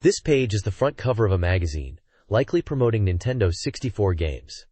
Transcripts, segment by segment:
This page is the front cover of a magazine, likely promoting Nintendo 64 games.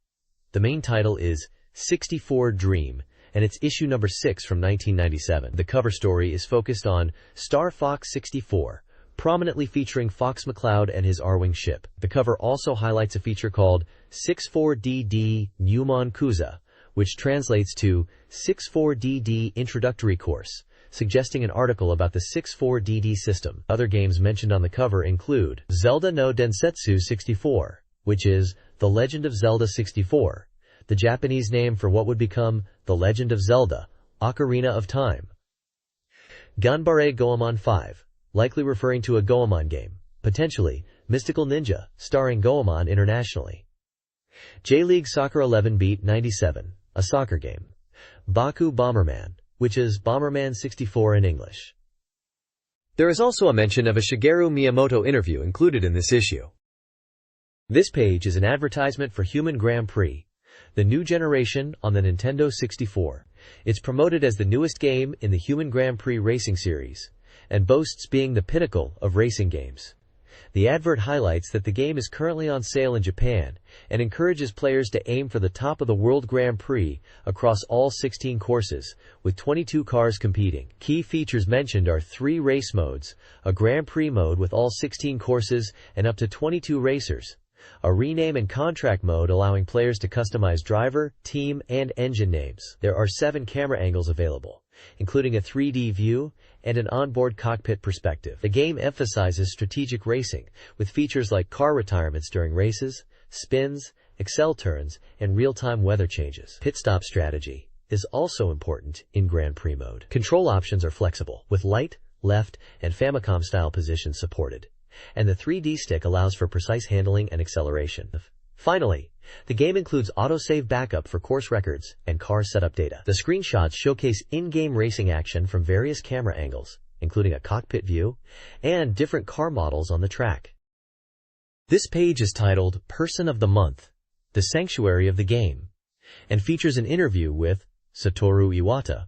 The main title is 64Dream, and it's issue number 6 from 1997. The cover story is focused on Star Fox 64, prominently featuring Fox McCloud and his Arwing ship. The cover also highlights a feature called 64DD Nyumon Kuza, which translates to 64DD Introductory Course, suggesting an article about the 64DD system. Other games mentioned on the cover include Zelda no Densetsu 64, which is The Legend of Zelda 64, the Japanese name for what would become The Legend of Zelda, Ocarina of Time. Ganbare Goemon 5, likely referring to a Goemon game, potentially Mystical Ninja, starring Goemon internationally. J-League Soccer 11 Beat 97, a soccer game. Baku Bomberman, which is Bomberman 64 in English. There is also a mention of a Shigeru Miyamoto interview included in this issue. This page is an advertisement for Human Grand Prix, the new generation on the Nintendo 64. It's promoted as the newest game in the Human Grand Prix racing series, and boasts being the pinnacle of racing games. The advert highlights that the game is currently on sale in Japan and encourages players to aim for the top of the World Grand Prix across all 16 courses, with 22 cars competing. Key features mentioned are 3 race modes, a Grand Prix mode with all 16 courses and up to 22 racers, a rename and contract mode allowing players to customize driver, team, and engine names. There are 7 camera angles available, including a 3D view and an onboard cockpit perspective. The game emphasizes strategic racing, with features like car retirements during races, spins, accel turns, and real-time weather changes. Pit stop strategy is also important in Grand Prix mode. Control options are flexible, with light, left, and Famicom-style positions supported, and the 3D stick allows for precise handling and acceleration. Finally, the game includes autosave backup for course records and car setup data. The screenshots showcase in-game racing action from various camera angles, including a cockpit view and different car models on the track. This page is titled Person of the Month, the Sanctuary of the Game, and features an interview with Satoru Iwata,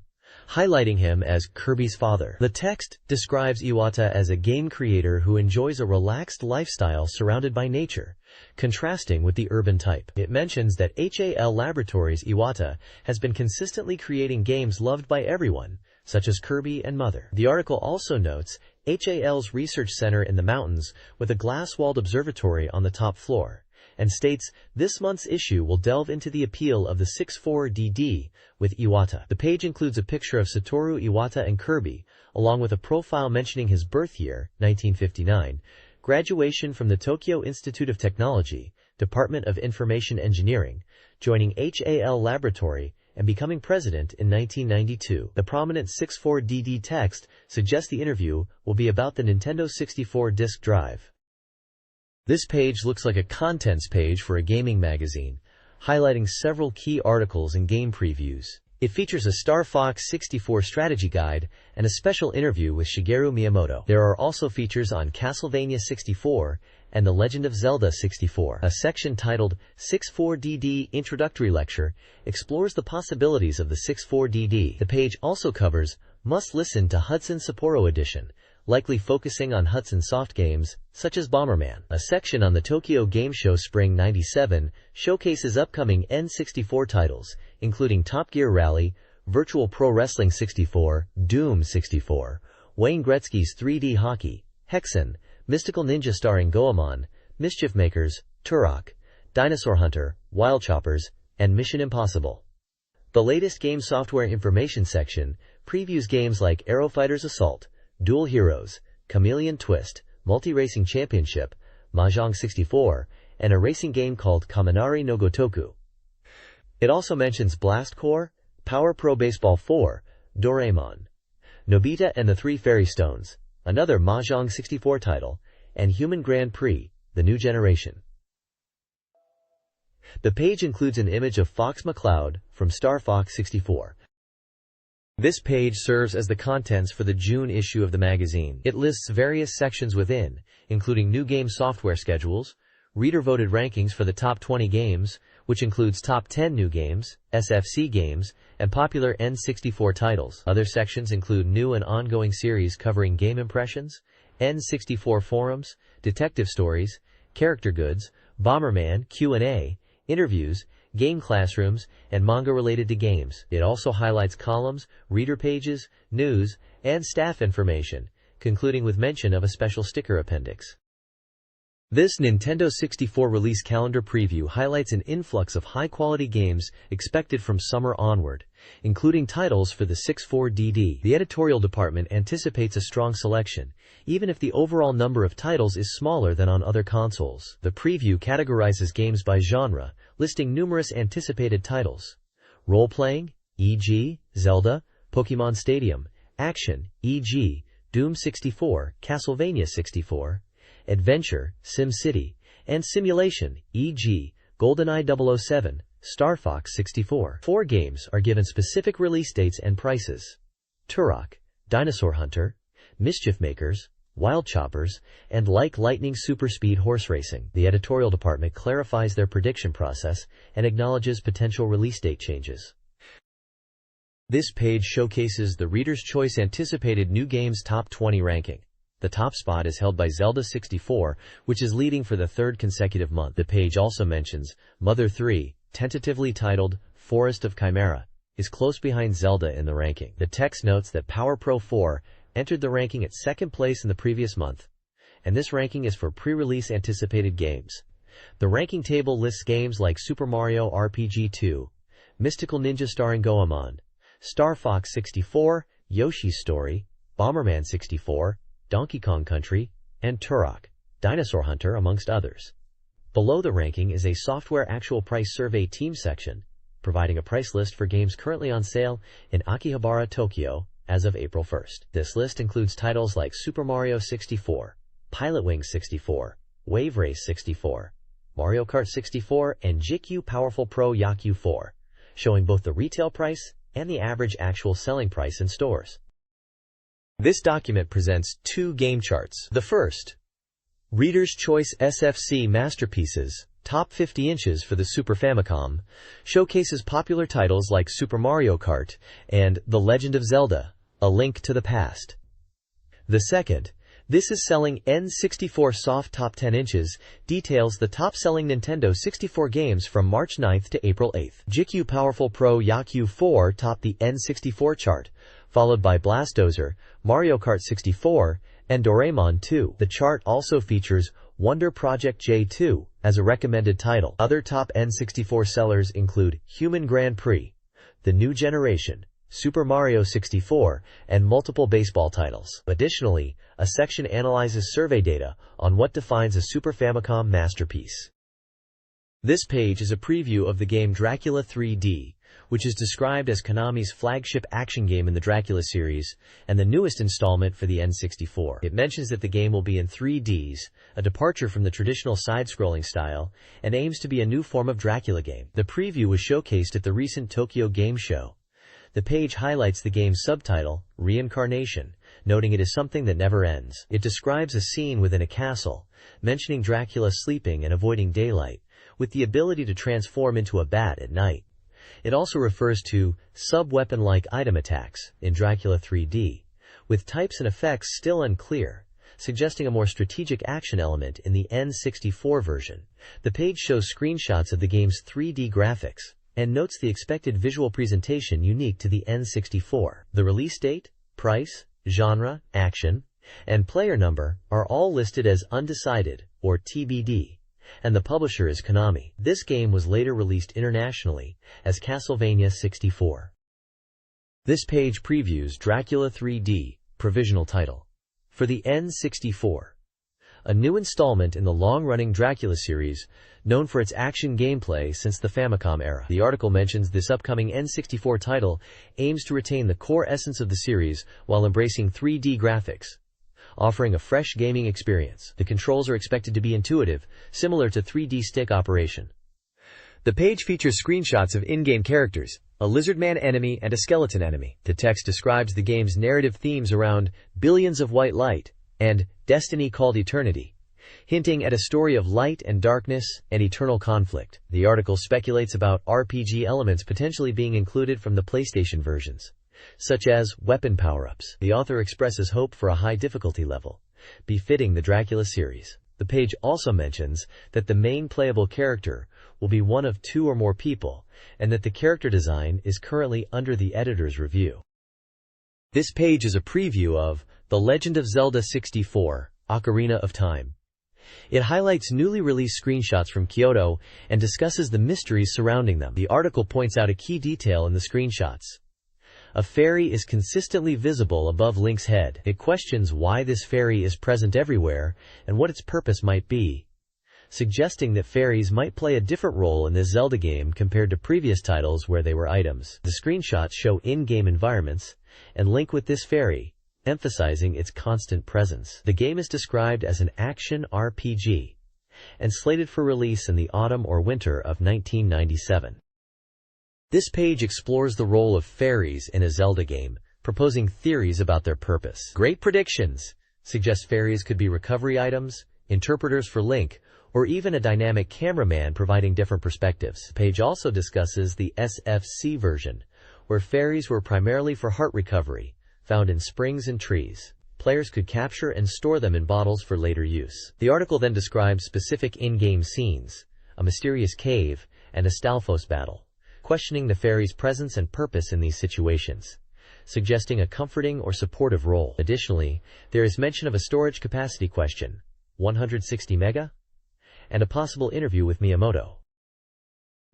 highlighting him as Kirby's father. The text describes Iwata as a game creator who enjoys a relaxed lifestyle surrounded by nature, contrasting with the urban type. It mentions that HAL Laboratories Iwata has been consistently creating games loved by everyone, such as Kirby and Mother. The article also notes HAL's research center in the mountains with a glass-walled observatory on the top floor, and states this month's issue will delve into the appeal of the 64DD with Iwata. The page includes a picture of Satoru Iwata and Kirby, along with a profile mentioning his birth year, 1959, graduation from the Tokyo Institute of Technology, Department of Information Engineering, joining HAL Laboratory, and becoming president in 1992. The prominent 64DD text suggests the interview will be about the Nintendo 64 disk drive. This page looks like a contents page for a gaming magazine, highlighting several key articles and game previews. It features a Star Fox 64 strategy guide and a special interview with Shigeru Miyamoto. There are also features on Castlevania 64 and The Legend of Zelda 64. A section titled 64DD Introductory Lecture explores the possibilities of the 64DD. The page also covers Must Listen to Hudson Sapporo Edition, likely focusing on Hudson Soft games, such as Bomberman. A section on the Tokyo Game Show Spring '97 showcases upcoming N64 titles, including Top Gear Rally, Virtual Pro Wrestling 64, Doom 64, Wayne Gretzky's 3D Hockey, Hexen, Mystical Ninja starring Goemon, Mischief Makers, Turok, Dinosaur Hunter, Wild Choppers, and Mission Impossible. The latest game software information section previews games like Aero Fighters Assault, Dual Heroes, Chameleon Twist, Multi-Racing Championship, Mahjong 64, and a racing game called Kaminari no Gotoku. It also mentions Blast Corps, Power Pro Baseball 4, Doraemon, Nobita and the Three Fairy Stones, another Mahjong 64 title, and Human Grand Prix, the new generation. The page includes an image of Fox McCloud from Star Fox 64. This page serves as the contents for the June issue of the magazine. It lists various sections within, including new game software schedules, reader-voted rankings for the top 20 games, which includes top 10 new games, SFC games, and popular N64 titles. Other sections include new and ongoing series covering game impressions, N64 forums, detective stories, character goods, Bomberman Q&A, interviews, game classrooms, and manga related to games. It also highlights columns, reader pages, news, and staff information, concluding with mention of a special sticker appendix. This Nintendo 64 release calendar preview highlights an influx of high-quality games expected from summer onward, including titles for the 64DD. The editorial department anticipates a strong selection, even if the overall number of titles is smaller than on other consoles. The preview categorizes games by genre, listing numerous anticipated titles. Role-playing, e.g., Zelda, Pokémon Stadium; action, e.g., Doom 64, Castlevania 64; adventure, SimCity; and simulation, e.g., GoldenEye 007, Star Fox 64. 4 games are given specific release dates and prices: Turok, Dinosaur Hunter, Mischief Makers, Wild Choppers, and Like Lightning Super Speed Horse Racing. The editorial department clarifies their prediction process and acknowledges potential release date changes. This page showcases the Reader's Choice Anticipated New Games Top 20 ranking. The top spot is held by Zelda 64, which is leading for the third consecutive month. The page also mentions Mother 3, tentatively titled Forest of Chimera, is close behind Zelda in the ranking. The text notes that Power Pro 4 entered the ranking at second place in the previous month, and this ranking is for pre-release anticipated games. The ranking table lists games like Super Mario RPG 2, Mystical Ninja starring Goemon, Star Fox 64, Yoshi's Story, Bomberman 64, Donkey Kong Country, and Turok, Dinosaur Hunter, amongst others. Below the ranking is a software actual price survey team section, providing a price list for games currently on sale in Akihabara, Tokyo, as of April 1st. This list includes titles like Super Mario 64, Pilotwings 64, Wave Race 64, Mario Kart 64, and GameCube Powerful Pro Yaku 4, showing both the retail price and the average actual selling price in stores. This document presents 2 game charts. The first, Reader's Choice SFC Masterpieces, Top 50 Inches for the Super Famicom, showcases popular titles like Super Mario Kart and The Legend of Zelda: A Link to the Past. The second, This is Selling N64 Soft Top 10 Inches, details the top-selling Nintendo 64 games from March 9th to April 8th. GameCube Powerful Pro Yaku 4 topped the N64 chart, followed by Blastozer, Mario Kart 64, and Doraemon 2. The chart also features Wonder Project J2 as a recommended title. Other top N64 sellers include Human Grand Prix, The New Generation, Super Mario 64, and multiple baseball titles. Additionally, a section analyzes survey data on what defines a Super Famicom masterpiece. This page is a preview of the game Dracula 3D, which is described as Konami's flagship action game in the Dracula series and the newest installment for the N64. It mentions that the game will be in 3Ds, a departure from the traditional side-scrolling style, and aims to be a new form of Dracula game. The preview was showcased at the recent Tokyo Game Show. The page highlights the game's subtitle, Reincarnation, noting it is something that never ends. It describes a scene within a castle, mentioning Dracula sleeping and avoiding daylight, with the ability to transform into a bat at night. It also refers to sub-weapon-like item attacks in Dracula 3D, with types and effects still unclear, suggesting a more strategic action element in the N64 version. The page shows screenshots of the game's 3D graphics and notes the expected visual presentation unique to the N64. The release date, price, genre, action, and player number are all listed as undecided or TBD, and the publisher is Konami. This game was later released internationally as Castlevania 64. This page previews Dracula 3D, provisional title, for the N64, a new installment in the long-running Dracula series, known for its action gameplay since the Famicom era. The article mentions this upcoming N64 title aims to retain the core essence of the series while embracing 3D graphics, offering a fresh gaming experience. The controls are expected to be intuitive, similar to 3D stick operation. The page features screenshots of in-game characters, a lizardman enemy and a skeleton enemy. The text describes the game's narrative themes around billions of white light and destiny called eternity, hinting at a story of light and darkness and eternal conflict. The article speculates about RPG elements potentially being included from the PlayStation versions, such as weapon power-ups. The author expresses hope for a high difficulty level, befitting the Dracula series. The page also mentions that the main playable character will be one of 2 or more people, and that the character design is currently under the editor's review. This page is a preview of The Legend of Zelda 64, Ocarina of Time. It highlights newly released screenshots from Kyoto and discusses the mysteries surrounding them. The article points out a key detail in the screenshots. A fairy is consistently visible above Link's head. It questions why this fairy is present everywhere and what its purpose might be, suggesting that fairies might play a different role in this Zelda game compared to previous titles where they were items. The screenshots show in-game environments and Link with this fairy, emphasizing its constant presence. The game is described as an action RPG and slated for release in the autumn or winter of 1997. This page explores the role of fairies in a Zelda game, proposing theories about their purpose. Great Predictions suggests fairies could be recovery items, interpreters for Link, or even a dynamic cameraman providing different perspectives. The page also discusses the SFC version, where fairies were primarily for heart recovery, found in springs and trees. Players could capture and store them in bottles for later use. The article then describes specific in-game scenes, a mysterious cave, and a Stalfos battle, questioning the fairy's presence and purpose in these situations, suggesting a comforting or supportive role. Additionally, there is mention of a storage capacity question, 160 mega, and a possible interview with Miyamoto.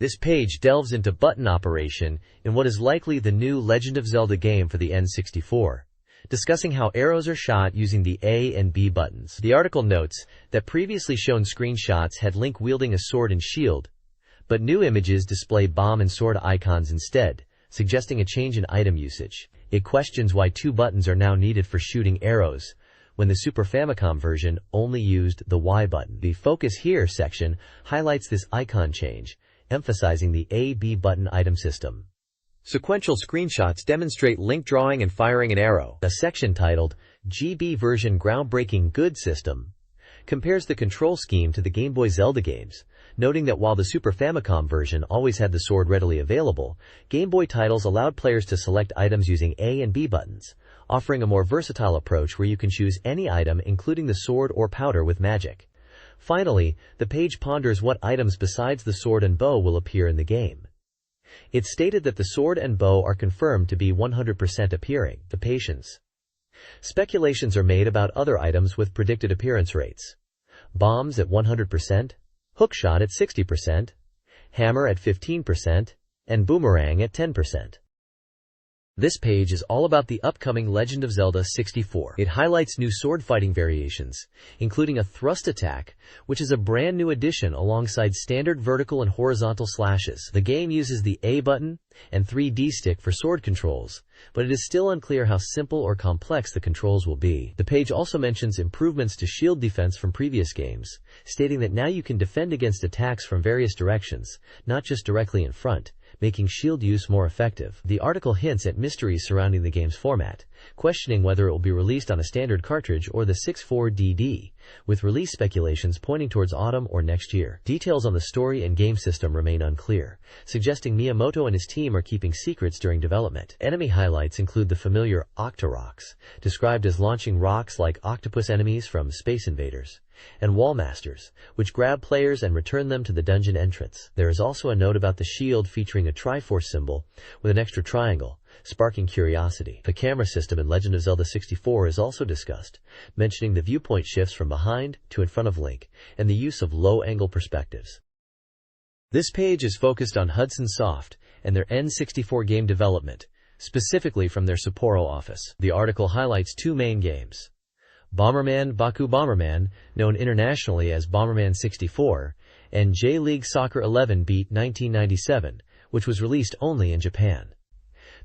This page delves into button operation in what is likely the new Legend of Zelda game for the N64, discussing how arrows are shot using the A and B buttons. The article notes that previously shown screenshots had Link wielding a sword and shield, but new images display bomb and sword icons instead, suggesting a change in item usage. It questions why 2 buttons are now needed for shooting arrows, when the Super Famicom version only used the Y button. The Focus Here section highlights this icon change, emphasizing the A-B button item system. Sequential screenshots demonstrate Link drawing and firing an arrow. A section titled, GB version Groundbreaking Good System, compares the control scheme to the Game Boy Zelda games, noting that while the Super Famicom version always had the sword readily available, Game Boy titles allowed players to select items using A and B buttons, offering a more versatile approach where you can choose any item including the sword or powder with magic. Finally, the page ponders what items besides the sword and bow will appear in the game. It's stated that the sword and bow are confirmed to be 100% appearing. The patience. Speculations are made about other items with predicted appearance rates. Bombs at 100%, hookshot at 60%, hammer at 15%, and boomerang at 10%. This page is all about the upcoming Legend of Zelda 64. It highlights new sword fighting variations, including a thrust attack, which is a brand new addition alongside standard vertical and horizontal slashes. The game uses the A button and 3D stick for sword controls, but it is still unclear how simple or complex the controls will be. The page also mentions improvements to shield defense from previous games, stating that now you can defend against attacks from various directions, not just directly in front, making shield use more effective. The article hints at mysteries surrounding the game's format, questioning whether it will be released on a standard cartridge or the 64DD, with release speculations pointing towards autumn or next year. Details on the story and game system remain unclear, suggesting Miyamoto and his team are keeping secrets during development. Enemy highlights include the familiar Octoroks, described as launching rocks like octopus enemies from Space Invaders, and Wallmasters, which grab players and return them to the dungeon entrance. There is also a note about the shield featuring a Triforce symbol with an extra triangle, sparking curiosity. The camera system in Legend of Zelda 64 is also discussed, mentioning the viewpoint shifts from behind to in front of Link, and the use of low-angle perspectives. This page is focused on Hudson Soft and their N64 game development, specifically from their Sapporo office. The article highlights 2 main games: Bomberman Baku Bomberman, known internationally as Bomberman 64, and J-League Soccer 11 Beat 1997, which was released only in Japan.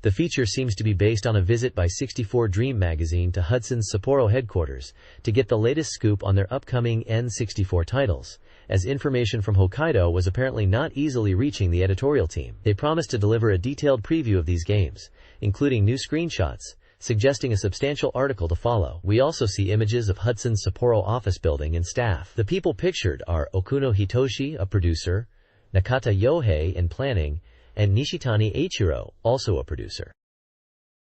The feature seems to be based on a visit by 64Dream magazine to Hudson's Sapporo headquarters to get the latest scoop on their upcoming N64 titles, as information from Hokkaido was apparently not easily reaching the editorial team. They promised to deliver a detailed preview of these games, including new screenshots, suggesting a substantial article to follow. We also see images of Hudson's Sapporo office building and staff. The people pictured are Okuno Hitoshi, a producer, Nakata Yohei in planning, and Nishitani Eiichiro, also a producer.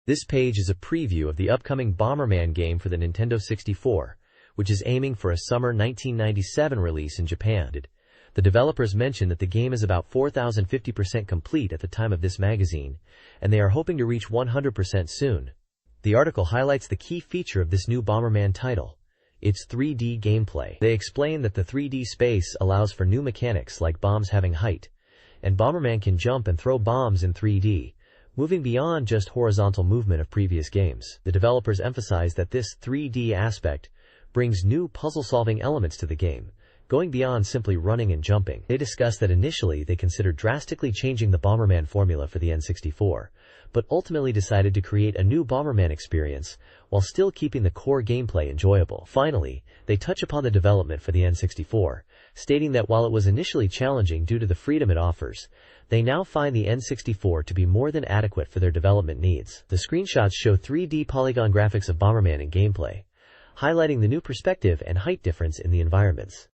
This page is a preview of the upcoming Bomberman game for the Nintendo 64, which is aiming for a summer 1997 release in Japan. The developers mention that the game is about 4,050% complete at the time of this magazine, and they are hoping to reach 100% soon. The article highlights the key feature of this new Bomberman title: its 3D gameplay. They explain that the 3D space allows for new mechanics like bombs having height, and Bomberman can jump and throw bombs in 3D, moving beyond just horizontal movement of previous games. The developers emphasize that this 3D aspect brings new puzzle-solving elements to the game, going beyond simply running and jumping. They discuss that initially they considered drastically changing the Bomberman formula for the N64, but ultimately decided to create a new Bomberman experience while still keeping the core gameplay enjoyable. Finally, they touch upon the development for the N64, stating that while it was initially challenging due to the freedom it offers, they now find the N64 to be more than adequate for their development needs. The screenshots show 3D polygon graphics of Bomberman in gameplay, highlighting the new perspective and height difference in the environments.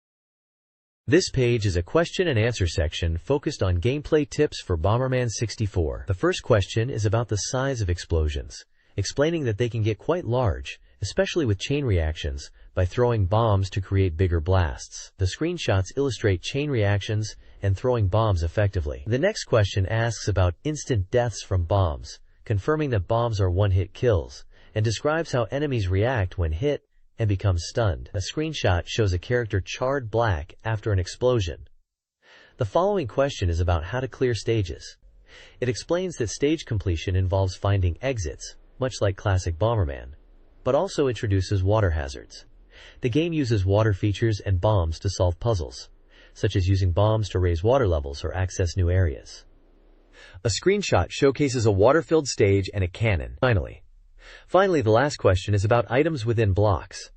This page is a question and answer section focused on gameplay tips for Bomberman 64. The first question is about the size of explosions, explaining that they can get quite large, especially with chain reactions, by throwing bombs to create bigger blasts. The screenshots illustrate chain reactions and throwing bombs effectively. The next question asks about instant deaths from bombs, confirming that bombs are one-hit kills, and describes how enemies react when hit and become stunned. A screenshot shows a character charred black after an explosion. The following question is about how to clear stages. It explains that stage completion involves finding exits, much like classic Bomberman, but also introduces water hazards. The game uses water features and bombs to solve puzzles, such as using bombs to raise water levels or access new areas. A screenshot showcases a water-filled stage and a cannon. Finally, the last question is about items within blocks.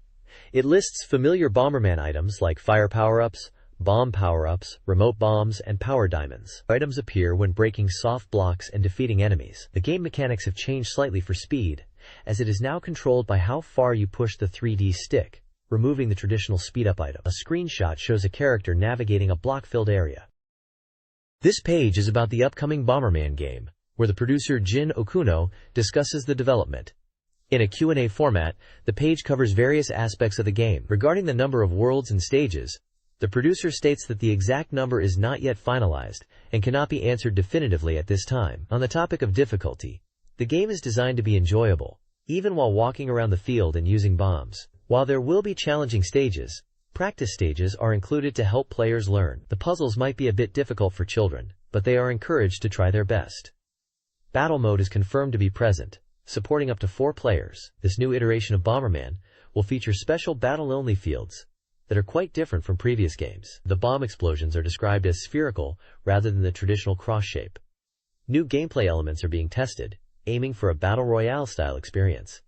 It lists familiar Bomberman items like fire power-ups, bomb power-ups, remote bombs, and power diamonds. Items appear when breaking soft blocks and defeating enemies. The game mechanics have changed slightly for speed, as it is now controlled by how far you push the 3D stick, removing the traditional speed-up item. A screenshot shows a character navigating a block-filled area. This page is about the upcoming Bomberman game, where the producer Jin Okuno discusses the development. In a Q&A format, the page covers various aspects of the game. Regarding the number of worlds and stages, the producer states that the exact number is not yet finalized and cannot be answered definitively at this time. On the topic of difficulty, the game is designed to be enjoyable, even while walking around the field and using bombs. While there will be challenging stages, practice stages are included to help players learn. The puzzles might be a bit difficult for children, but they are encouraged to try their best. Battle mode is confirmed to be present, supporting up to 4 players. This new iteration of Bomberman will feature special battle-only fields that are quite different from previous games. The bomb explosions are described as spherical rather than the traditional cross shape. New gameplay elements are being tested, aiming for a battle royale-style experience.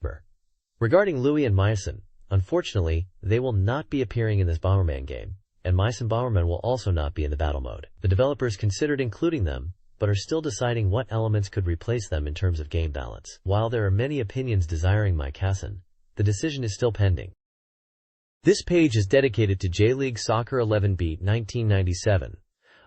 Regarding Louie and Myson, unfortunately, they will not be appearing in this Bomberman game, and Myson Bomberman will also not be in the battle mode. The developers considered including them, but are still deciding what elements could replace them in terms of game balance. While there are many opinions desiring Mykasen, the decision is still pending. This page is dedicated to J-League Soccer 11 Beat 1997,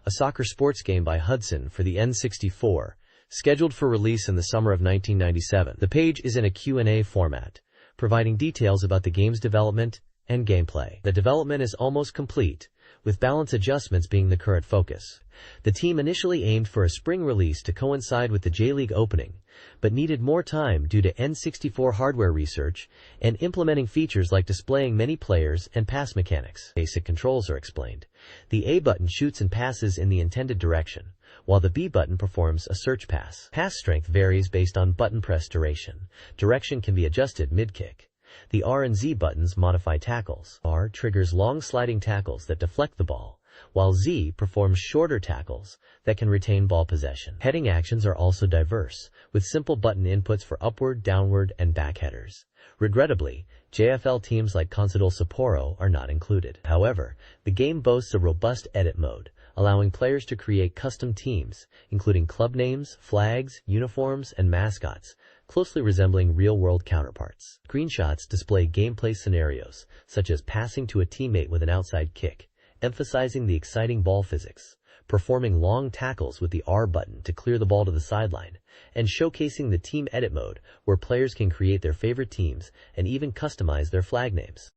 a soccer sports game by Hudson for the N64, scheduled for release in the summer of 1997. The page is in a Q&A format, providing details about the game's development and gameplay. The development is almost complete, with balance adjustments being the current focus. The team initially aimed for a spring release to coincide with the J-League opening, but needed more time due to N64 hardware research and implementing features like displaying many players and pass mechanics. Basic controls are explained. The A button shoots and passes in the intended direction, while the B button performs a search pass. Pass strength varies based on button press duration. Direction can be adjusted mid-kick. The R and Z buttons modify tackles. R triggers long sliding tackles that deflect the ball, while Z performs shorter tackles that can retain ball possession. Heading actions are also diverse, with simple button inputs for upward, downward, and back headers. Regrettably, JFL teams like Consadole Sapporo are not included. However, the game boasts a robust edit mode, allowing players to create custom teams, including club names, flags, uniforms, and mascots, closely resembling real-world counterparts. Screenshots display gameplay scenarios, such as passing to a teammate with an outside kick, emphasizing the exciting ball physics, performing long tackles with the R button to clear the ball to the sideline, and showcasing the team edit mode, where players can create their favorite teams and even customize their flag names.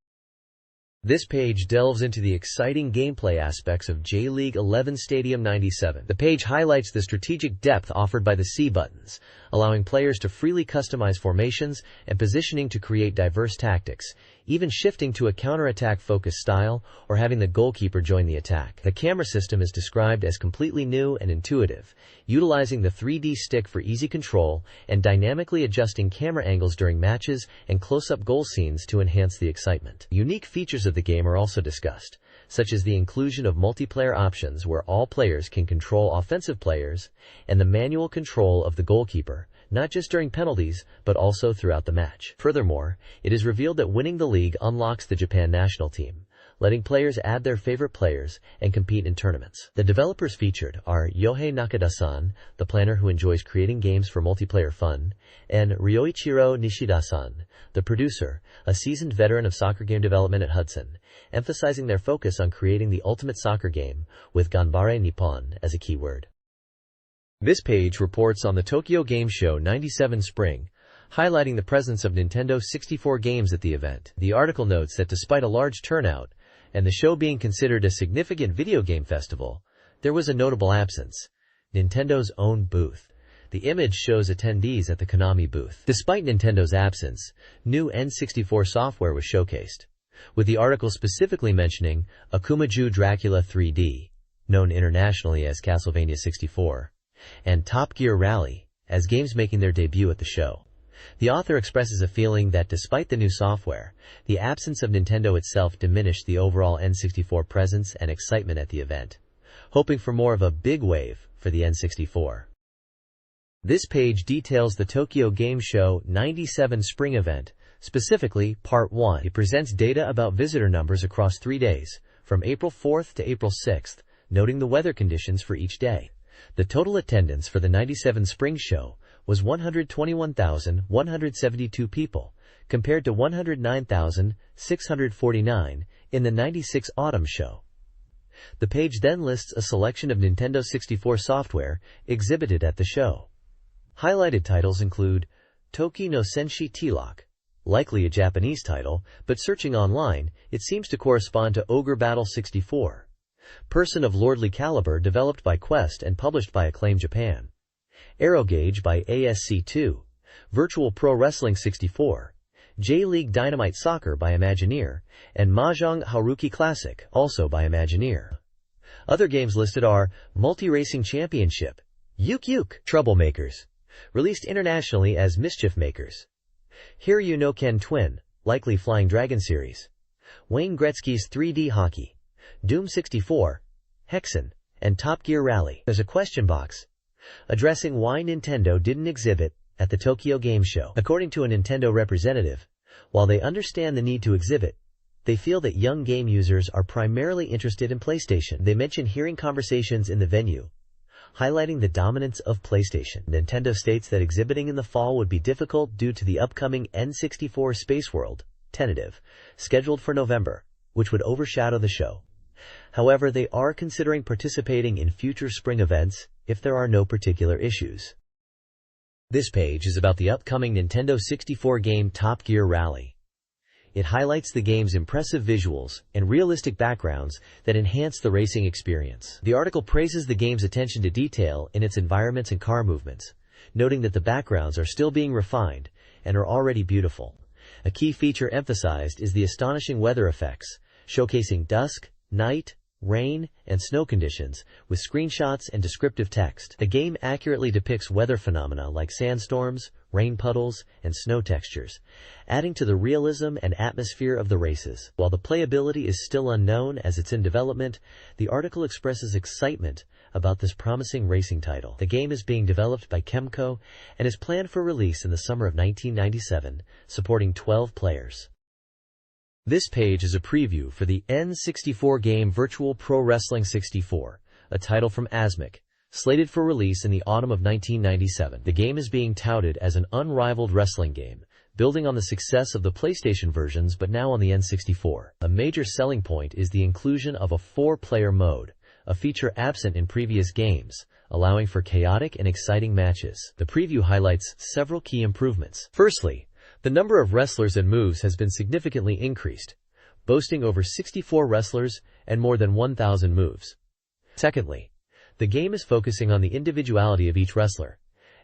This page delves into the exciting gameplay aspects of J-League 11 Stadium 97. The page highlights the strategic depth offered by the C buttons, allowing players to freely customize formations and positioning to create diverse tactics, even shifting to a counter-attack focused style or having the goalkeeper join the attack. The camera system is described as completely new and intuitive, utilizing the 3D stick for easy control and dynamically adjusting camera angles during matches and close-up goal scenes to enhance the excitement. Unique features of the game are also discussed, such as the inclusion of multiplayer options where all players can control offensive players and the manual control of the goalkeeper, not just during penalties, but also throughout the match. Furthermore, it is revealed that winning the league unlocks the Japan national team, letting players add their favorite players and compete in tournaments. The developers featured are Yohei Nakada-san, the planner who enjoys creating games for multiplayer fun, and Ryoichiro Nishida-san, the producer, a seasoned veteran of soccer game development at Hudson, emphasizing their focus on creating the ultimate soccer game, with Ganbare Nippon as a keyword. This page reports on the Tokyo Game Show 97 Spring, highlighting the presence of Nintendo 64 games at the event. The article notes that despite a large turnout, and the show being considered a significant video game festival, there was a notable absence: Nintendo's own booth. The image shows attendees at the Konami booth. Despite Nintendo's absence, new N64 software was showcased, with the article specifically mentioning Akumaju Dracula 3D, known internationally as Castlevania 64, and Top Gear Rally, as games making their debut at the show. The author expresses a feeling that despite the new software, the absence of Nintendo itself diminished the overall N64 presence and excitement at the event, hoping for more of a big wave for the N64. This page details the Tokyo Game Show 97 Spring event, specifically Part 1. It presents data about visitor numbers across 3 days, from April 4th to April 6th, noting the weather conditions for each day. The total attendance for the 97 Spring Show was 121,172 people, compared to 109,649 in the 96 Autumn Show. The page then lists a selection of Nintendo 64 software exhibited at the show. Highlighted titles include Toki no Senshi T-Lock, likely a Japanese title, but searching online, it seems to correspond to Ogre Battle 64. Person of Lordly Caliber, developed by Quest and published by Acclaim Japan. Arrow Gauge by ASC2. Virtual Pro Wrestling 64. J-League Dynamite Soccer by Imagineer, and Mahjong Haruki Classic, also by Imagineer. Other games listed are Multi-Racing Championship, Yuk Yuk, Troublemakers, released internationally as Mischief Makers. Hiryu no Ken Twin, likely Flying Dragon series. Wayne Gretzky's 3D Hockey. Doom 64, Hexen, and Top Gear Rally. There's a question box addressing why Nintendo didn't exhibit at the Tokyo Game Show. According to a Nintendo representative, while they understand the need to exhibit, they feel that young game users are primarily interested in PlayStation. They mention hearing conversations in the venue, highlighting the dominance of PlayStation. Nintendo states that exhibiting in the fall would be difficult due to the upcoming N64 Space World, tentative, scheduled for November, which would overshadow the show. However, they are considering participating in future spring events if there are no particular issues. This page is about the upcoming Nintendo 64 game Top Gear Rally. It highlights the game's impressive visuals and realistic backgrounds that enhance the racing experience. The article praises the game's attention to detail in its environments and car movements, noting that the backgrounds are still being refined and are already beautiful. A key feature emphasized is the astonishing weather effects, showcasing dusk, night, rain, and snow conditions, with screenshots and descriptive text. The game accurately depicts weather phenomena like sandstorms, rain puddles, and snow textures, adding to the realism and atmosphere of the races. While the playability is still unknown as it's in development, the article expresses excitement about this promising racing title. The game is being developed by Kemco and is planned for release in the summer of 1997, supporting 12 players. This page is a preview for the N64 game Virtual Pro Wrestling 64, a title from Asmik, slated for release in the autumn of 1997. The game is being touted as an unrivaled wrestling game, building on the success of the PlayStation versions but now on the N64. A major selling point is the inclusion of a 4-player mode, a feature absent in previous games, allowing for chaotic and exciting matches. The preview highlights several key improvements. Firstly, the number of wrestlers and moves has been significantly increased, boasting over 64 wrestlers and more than 1,000 moves. Secondly, the game is focusing on the individuality of each wrestler,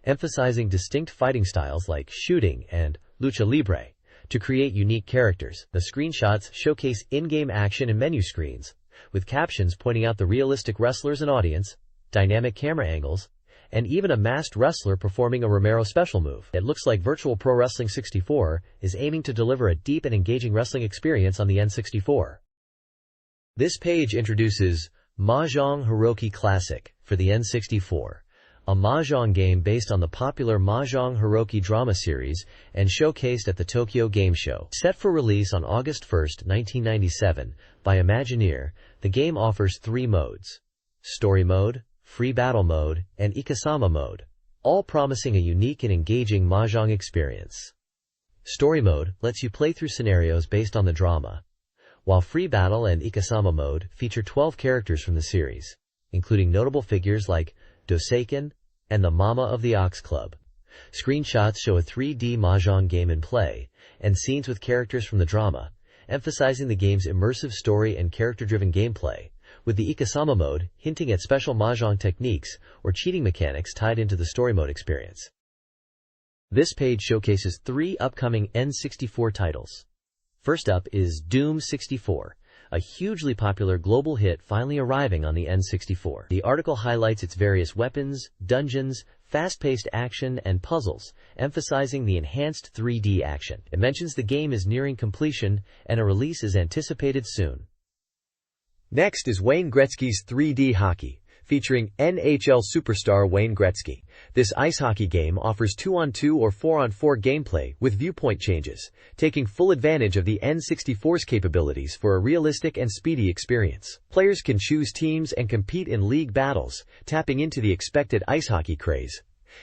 emphasizing distinct fighting styles like shooting and lucha libre to create unique characters. The screenshots showcase in-game action and menu screens, with captions pointing out the realistic wrestlers and audience, dynamic camera angles, and even a masked wrestler performing a Romero special move. It looks like Virtual Pro Wrestling 64 is aiming to deliver a deep and engaging wrestling experience on the N64. This page introduces Mahjong Hiroki Classic for the N64, a mahjong game based on the popular Mahjong Hiroki drama series and showcased at the Tokyo Game Show. Set for release on August 1, 1997, by Imagineer, the game offers 3 modes: Story Mode, Free Battle Mode, and Ikasama Mode, all promising a unique and engaging mahjong experience. Story Mode lets you play through scenarios based on the drama, while Free Battle and Ikasama Mode feature 12 characters from the series, including notable figures like Doseiken and the Mama of the Ox Club. Screenshots show a 3D mahjong game in play, and scenes with characters from the drama, emphasizing the game's immersive story and character-driven gameplay, with the Ikasama mode hinting at special mahjong techniques or cheating mechanics tied into the story mode experience. This page showcases 3 upcoming N64 titles. First up is Doom 64, a hugely popular global hit finally arriving on the N64. The article highlights its various weapons, dungeons, fast-paced action, and puzzles, emphasizing the enhanced 3D action. It mentions the game is nearing completion and a release is anticipated soon. Next is Wayne Gretzky's 3D Hockey, featuring NHL superstar Wayne Gretzky. This ice hockey game offers 2-on-2 or 4-on-4 gameplay with viewpoint changes, taking full advantage of the N64's capabilities for a realistic and speedy experience. Players can choose teams and compete in league battles, tapping into the expected ice hockey craze.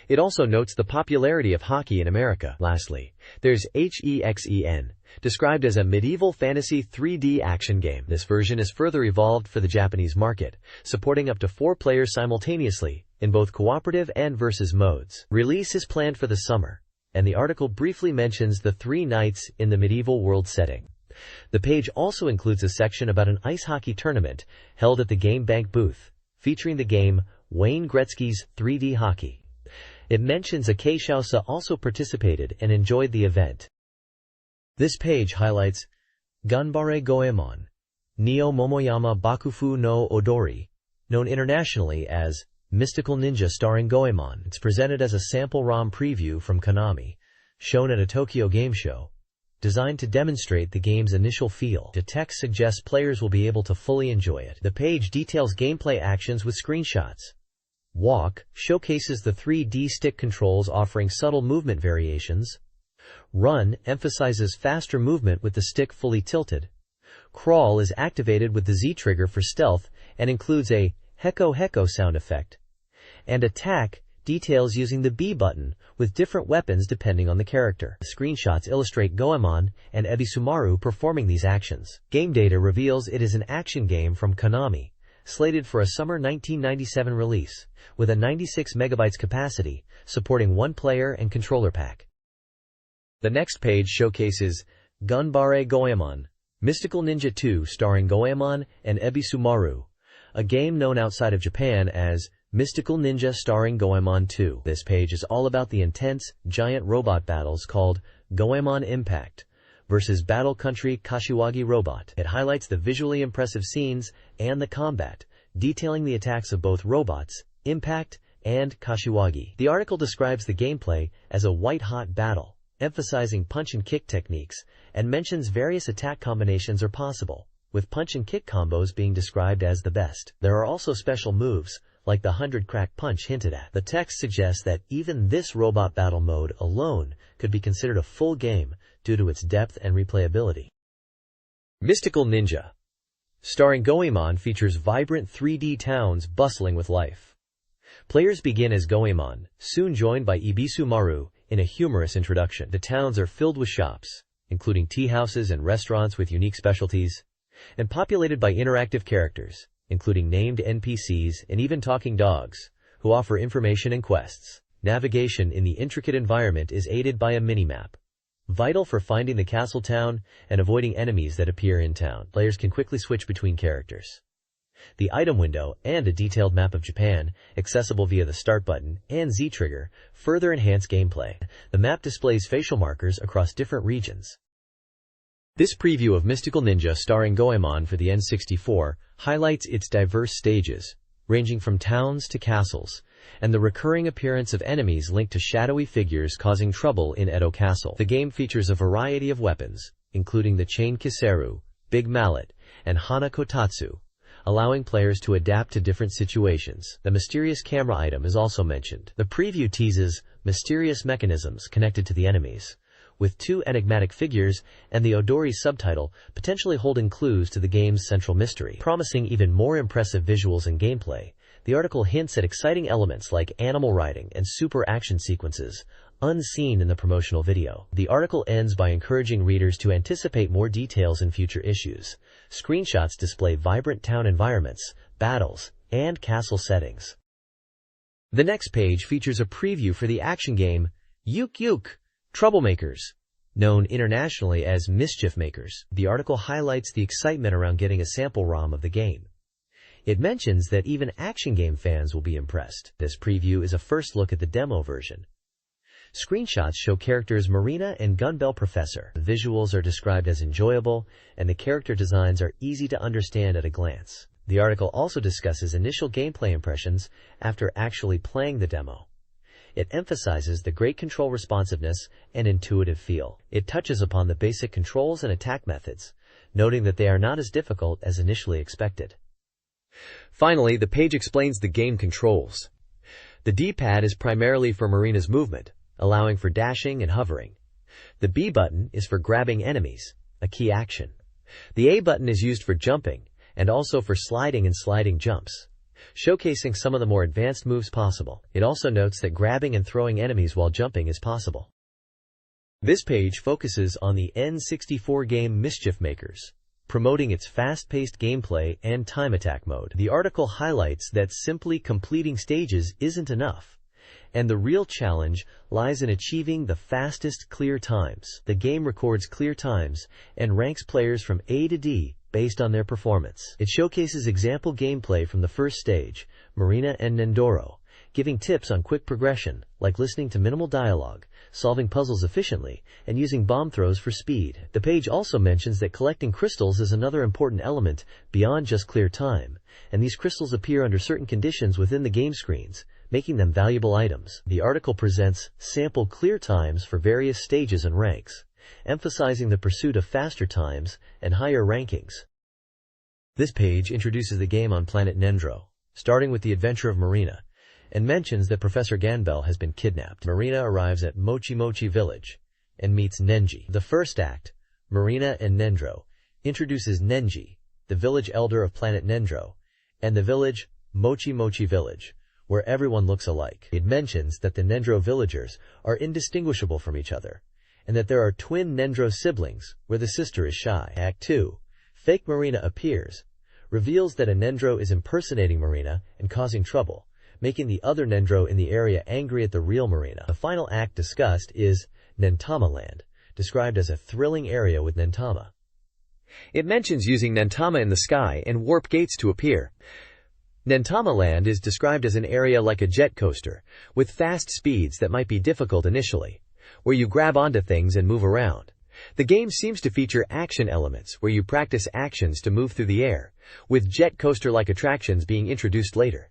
It also notes the popularity of hockey in America. Lastly, there's HEXEN, described as a medieval fantasy 3D action game. This version is further evolved for the Japanese market, supporting up to 4 players simultaneously in both cooperative and versus modes. Release is planned for the summer, and the article briefly mentions the 3 knights in the medieval world setting. The page also includes a section about an ice hockey tournament held at the Game Bank booth, featuring the game Wayne Gretzky's 3D Hockey. It mentions Akeishausa also participated and enjoyed the event. This page highlights Ganbare Goemon, Neo Momoyama Bakufu no Odori, known internationally as Mystical Ninja starring Goemon. It's presented as a sample ROM preview from Konami, shown at a Tokyo Game Show, designed to demonstrate the game's initial feel. The text suggests players will be able to fully enjoy it. The page details gameplay actions with screenshots. Walk showcases the 3D stick controls offering subtle movement variations. Run emphasizes faster movement with the stick fully tilted. Crawl is activated with the Z trigger for stealth and includes a heko heko sound effect. And Attack details using the B button with different weapons depending on the character. The screenshots illustrate Goemon and Ebisumaru performing these actions. Game data reveals it is an action game from Konami, slated for a summer 1997 release, with a 96 megabytes capacity, supporting 1 player and controller pack. The next page showcases Ganbare Goemon, Mystical Ninja 2 starring Goemon and Ebisumaru, a game known outside of Japan as Mystical Ninja starring Goemon 2. This page is all about the intense, giant robot battles called Goemon Impact versus Battle Country Kashiwagi Robot. It highlights the visually impressive scenes and the combat, detailing the attacks of both robots, Impact and Kashiwagi. The article describes the gameplay as a white-hot battle, emphasizing punch and kick techniques, and mentions various attack combinations are possible, with punch and kick combos being described as the best. There are also special moves, like the 100 crack punch hinted at. The text suggests that even this robot battle mode alone could be considered a full game due to its depth and replayability. Mystical Ninja, starring Goemon, features vibrant 3D towns bustling with life. Players begin as Goemon, soon joined by Ebisumaru in a humorous introduction. The towns are filled with shops, including tea houses and restaurants with unique specialties, and populated by interactive characters, including named NPCs and even talking dogs, who offer information and quests. Navigation in the intricate environment is aided by a minimap. vital for finding the castle town and avoiding enemies that appear in town. Players can quickly switch between characters. The item window and a detailed map of Japan, accessible via the start button and Z trigger, further enhance gameplay. The map displays facial markers across different regions. This preview of Mystical Ninja starring Goemon for the N64 highlights its diverse stages, ranging from towns to castles, and the recurring appearance of enemies linked to shadowy figures causing trouble in Edo Castle. The game features a variety of weapons, including the Chain Kiseru, Big Mallet, and Hana Kotatsu, allowing players to adapt to different situations. The mysterious camera item is also mentioned. The preview teases mysterious mechanisms connected to the enemies, with 2 enigmatic figures and the Odori subtitle potentially holding clues to the game's central mystery. Promising even more impressive visuals and gameplay, the article hints at exciting elements like animal riding and super action sequences, unseen in the promotional video. The article ends by encouraging readers to anticipate more details in future issues. Screenshots display vibrant town environments, battles, and castle settings. The next page features a preview for the action game Yuk Yuk Troublemakers, known internationally as Mischief Makers. The article highlights the excitement around getting a sample ROM of the game. It mentions that even action game fans will be impressed. This preview is a first look at the demo version. Screenshots show characters Marina and Gunbell Professor. The visuals are described as enjoyable, and the character designs are easy to understand at a glance. The article also discusses initial gameplay impressions after actually playing the demo. It emphasizes the great control responsiveness and intuitive feel. It touches upon the basic controls and attack methods, noting that they are not as difficult as initially expected. Finally, the page explains the game controls. The D-pad is primarily for Marina's movement, allowing for dashing and hovering. The B button is for grabbing enemies, a key action. The A button is used for jumping, and also for sliding and sliding jumps, showcasing some of the more advanced moves possible. It also notes that grabbing and throwing enemies while jumping is possible. This page focuses on the N64 game Mischief Makers, promoting its fast-paced gameplay and time attack mode. The article highlights that simply completing stages isn't enough, and the real challenge lies in achieving the fastest clear times. The game records clear times and ranks players from A to D based on their performance. It showcases example gameplay from the first stage, Marina and Nendoro, giving tips on quick progression, like listening to minimal dialogue, solving puzzles efficiently, and using bomb throws for speed. The page also mentions that collecting crystals is another important element beyond just clear time, and these crystals appear under certain conditions within the game screens, making them valuable items. The article presents sample clear times for various stages and ranks, emphasizing the pursuit of faster times and higher rankings. This page introduces the game on planet Nendro, starting with the adventure of Marina, and mentions that Professor Ganbel has been kidnapped. Marina arrives at Mochi Mochi Village and meets Nenji. The first act, Marina and Nendro, introduces Nenji, the village elder of planet Nendro, and the village Mochi Mochi Village, where everyone looks alike. It mentions that the Nendro villagers are indistinguishable from each other, and that there are twin Nendro siblings, where the sister is shy. Act 2, Fake Marina appears, reveals that a Nendro is impersonating Marina and causing trouble, making the other Nendro in the area angry at the real Marina. The final act discussed is Nentama Land, described as a thrilling area with Nentama. It mentions using Nentama in the sky and warp gates to appear. Nentama Land is described as an area like a jet coaster, with fast speeds that might be difficult initially, where you grab onto things and move around. The game seems to feature action elements where you practice actions to move through the air, with jet coaster-like attractions being introduced later.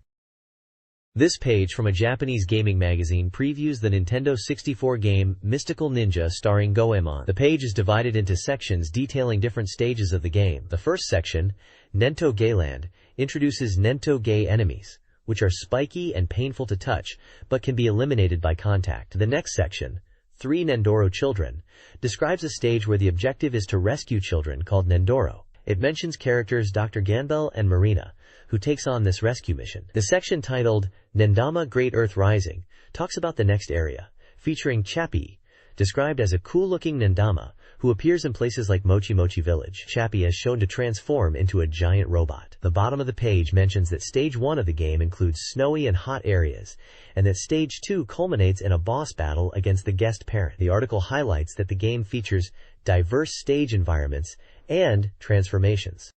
This page from a Japanese gaming magazine previews the Nintendo 64 game Mystical Ninja starring Goemon. The page is divided into sections detailing different stages of the game. The first section, Nento Gayland, introduces Nento Gay enemies, which are spiky and painful to touch, but can be eliminated by contact. The next section, 3 Nendoro Children, describes a stage where the objective is to rescue children called Nendoro. It mentions characters Dr. Ganbel and Marina, who takes on this rescue mission. The section titled Nendama Great Earth Rising talks about the next area, featuring Chappie, described as a cool-looking Nendama who appears in places like Mochi Mochi Village. Chappie is shown to transform into a giant robot. The bottom of the page mentions that Stage 1 of the game includes snowy and hot areas, and that Stage 2 culminates in a boss battle against the guest parent. The article highlights that the game features diverse stage environments and transformations.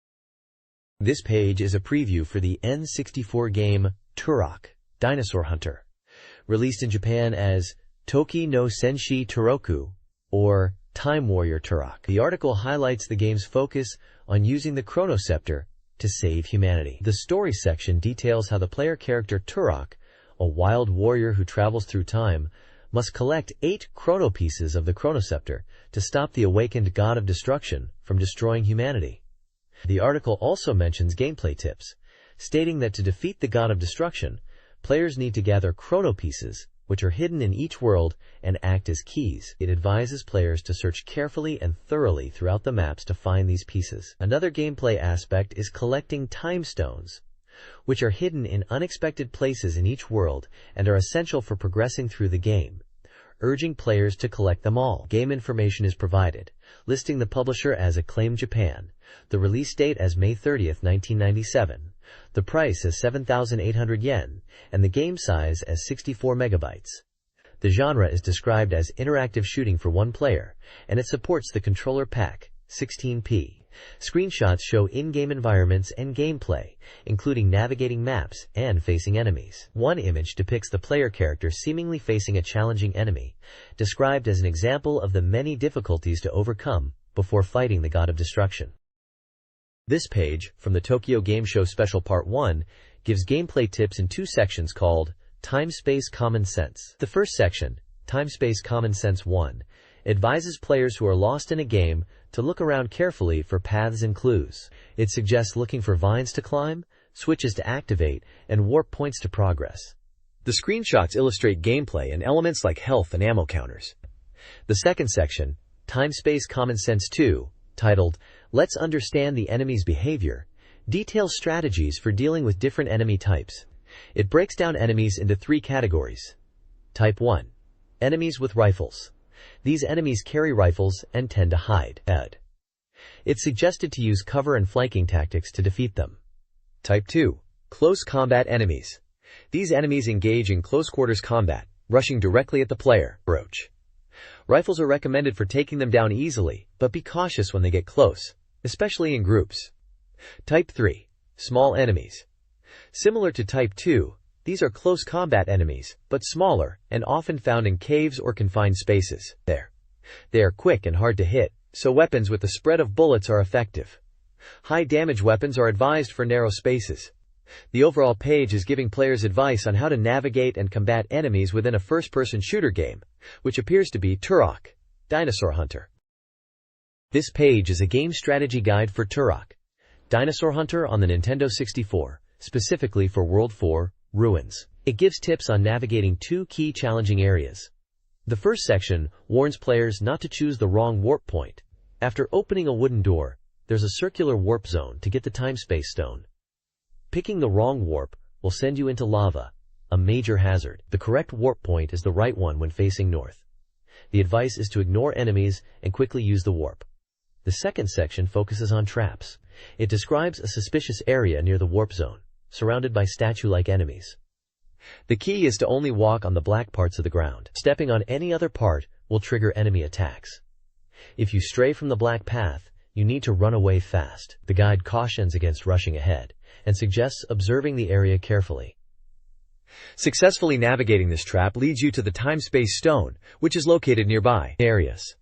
This page is a preview for the N64 game Turok: Dinosaur Hunter, released in Japan as Toki no Senshi Turoku, or Time Warrior Turok. The article highlights the game's focus on using the Chronoscepter to save humanity. The story section details how the player character Turok, a wild warrior who travels through time, must collect 8 chrono pieces of the Chronoscepter to stop the awakened god of destruction from destroying humanity. The article also mentions gameplay tips, stating that to defeat the god of destruction, players need to gather chrono pieces, which are hidden in each world and act as keys. It advises players to search carefully and thoroughly throughout the maps to find these pieces. Another gameplay aspect is collecting time stones, which are hidden in unexpected places in each world and are essential for progressing through the game, urging players to collect them all. Game information is provided, listing the publisher as Acclaim Japan, the release date as May 30th, 1997, the price as 7,800 yen, and the game size as 64 megabytes. The genre is described as interactive shooting for one player, and it supports the controller pack, 16p. Screenshots show in-game environments and gameplay, including navigating maps and facing enemies. One image depicts the player character seemingly facing a challenging enemy, described as an example of the many difficulties to overcome before fighting the god of destruction. This page, from the Tokyo Game Show Special Part 1, gives gameplay tips in 2 sections called Time-Space Common Sense. The first section, Time-Space Common Sense 1, advises players who are lost in a game to look around carefully for paths and clues. It suggests looking for vines to climb, switches to activate, and warp points to progress. The screenshots illustrate gameplay and elements like health and ammo counters. The second section, Time-Space Common Sense 2, titled Let's Understand the Enemy's Behavior, details strategies for dealing with different enemy types. It breaks down enemies into 3 categories. Type 1. Enemies with rifles. These enemies carry rifles and tend to hide. It's suggested to use cover and flanking tactics to defeat them. Type 2. Close combat enemies. These enemies engage in close-quarters combat, rushing directly at the player. Rifles are recommended for taking them down easily, but be cautious when they get close, especially in groups. Type 3. Small enemies. Similar to Type 2, these are close combat enemies, but smaller, and often found in caves or confined spaces. They are quick and hard to hit, so weapons with the spread of bullets are effective. High damage weapons are advised for narrow spaces. The overall page is giving players advice on how to navigate and combat enemies within a first-person shooter game, which appears to be Turok: Dinosaur Hunter. This page is a game strategy guide for Turok: Dinosaur Hunter on the Nintendo 64, specifically for World 4, Ruins. It gives tips on navigating 2 key challenging areas. The first section warns players not to choose the wrong warp point. After opening a wooden door, there's a circular warp zone to get the time-space stone. Picking the wrong warp will send you into lava, a major hazard. The correct warp point is the right one when facing north. The advice is to ignore enemies and quickly use the warp. The second section focuses on traps. It describes a suspicious area near the warp zone, surrounded by statue-like enemies. The key is to only walk on the black parts of the ground. Stepping on any other part will trigger enemy attacks. If you stray from the black path, you need to run away fast. The guide cautions against rushing ahead and suggests observing the area carefully. Successfully navigating this trap leads you to the time-space stone, which is located nearby areas.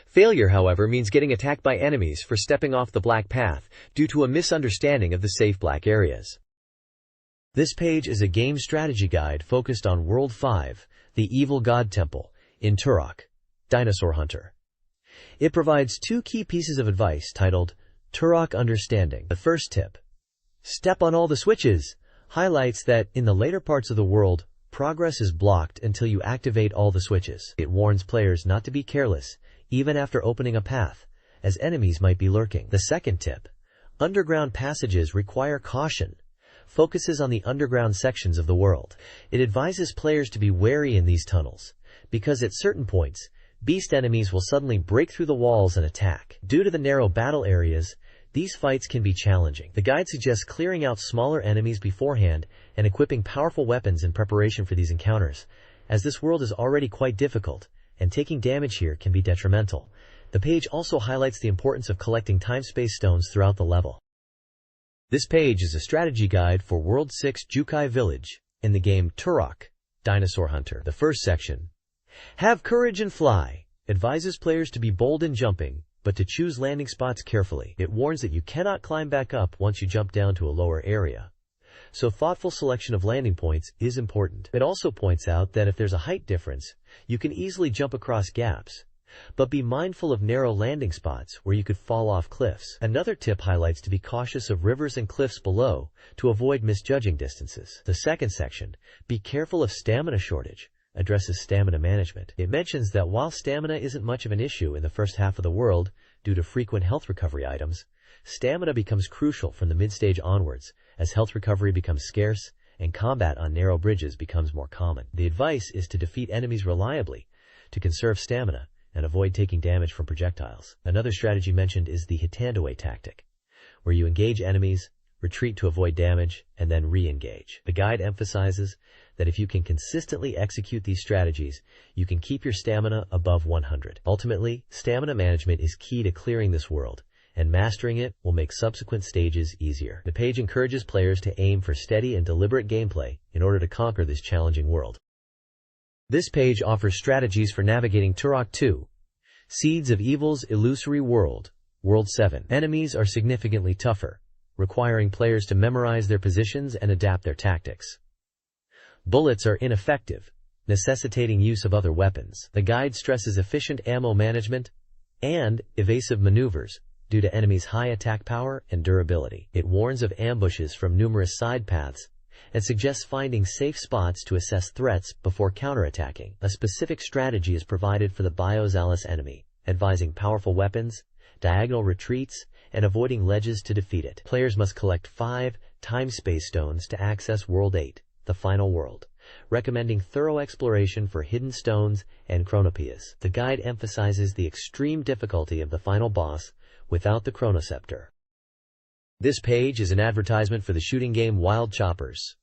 Failure, however, means getting attacked by enemies for stepping off the black path due to a misunderstanding of the safe black areas. This page is a game strategy guide focused on World 5, the Evil God Temple, in Turok: Dinosaur Hunter. It provides 2 key pieces of advice titled Turok Understanding. The first tip, Step on all the switches, highlights that, in the later parts of the world, progress is blocked until you activate all the switches. It warns players not to be careless, even after opening a path, as enemies might be lurking. The second tip, Underground passages require caution, focuses on the underground sections of the world. It advises players to be wary in these tunnels, because at certain points, Beast enemies will suddenly break through the walls and attack. Due to the narrow battle areas, these fights can be challenging. The guide suggests clearing out smaller enemies beforehand and equipping powerful weapons in preparation for these encounters, as this world is already quite difficult, and taking damage here can be detrimental. The page also highlights the importance of collecting time-space stones throughout the level. This page is a strategy guide for World 6 Jukai Village in the game Turok, Dinosaur Hunter. The first section, Have Courage and Fly, advises players to be bold in jumping, but to choose landing spots carefully. It warns that you cannot climb back up once you jump down to a lower area, so thoughtful selection of landing points is important. It also points out that if there's a height difference, you can easily jump across gaps, but be mindful of narrow landing spots where you could fall off cliffs. Another tip highlights to be cautious of rivers and cliffs below to avoid misjudging distances. The second section, Be Careful of Stamina Shortage, addresses stamina management. It mentions that while stamina isn't much of an issue in the first half of the world due to frequent health recovery items, stamina becomes crucial from the mid-stage onwards as health recovery becomes scarce and combat on narrow bridges becomes more common. The advice is to defeat enemies reliably, to conserve stamina, and avoid taking damage from projectiles. Another strategy mentioned is the hit-and-away tactic, where you engage enemies, retreat to avoid damage, and then re-engage. The guide emphasizes that if you can consistently execute these strategies, you can keep your stamina above 100. Ultimately, stamina management is key to clearing this world, and mastering it will make subsequent stages easier. The page encourages players to aim for steady and deliberate gameplay in order to conquer this challenging world. This page offers strategies for navigating Turok 2, Seeds of Evil's Illusory World, World 7. Enemies are significantly tougher, requiring players to memorize their positions and adapt their tactics. Bullets are ineffective, necessitating use of other weapons. The guide stresses efficient ammo management and evasive maneuvers due to enemies' high attack power and durability. It warns of ambushes from numerous side paths and suggests finding safe spots to assess threats before counterattacking. A specific strategy is provided for the Biozalis enemy, advising powerful weapons, diagonal retreats, and avoiding ledges to defeat it. Players must collect 5 time-space stones to access World 8, the final world, recommending thorough exploration for hidden stones and chronopias. The guide emphasizes the extreme difficulty of the final boss without the chronoscepter. This page is an advertisement for the shooting game Wild Choppers,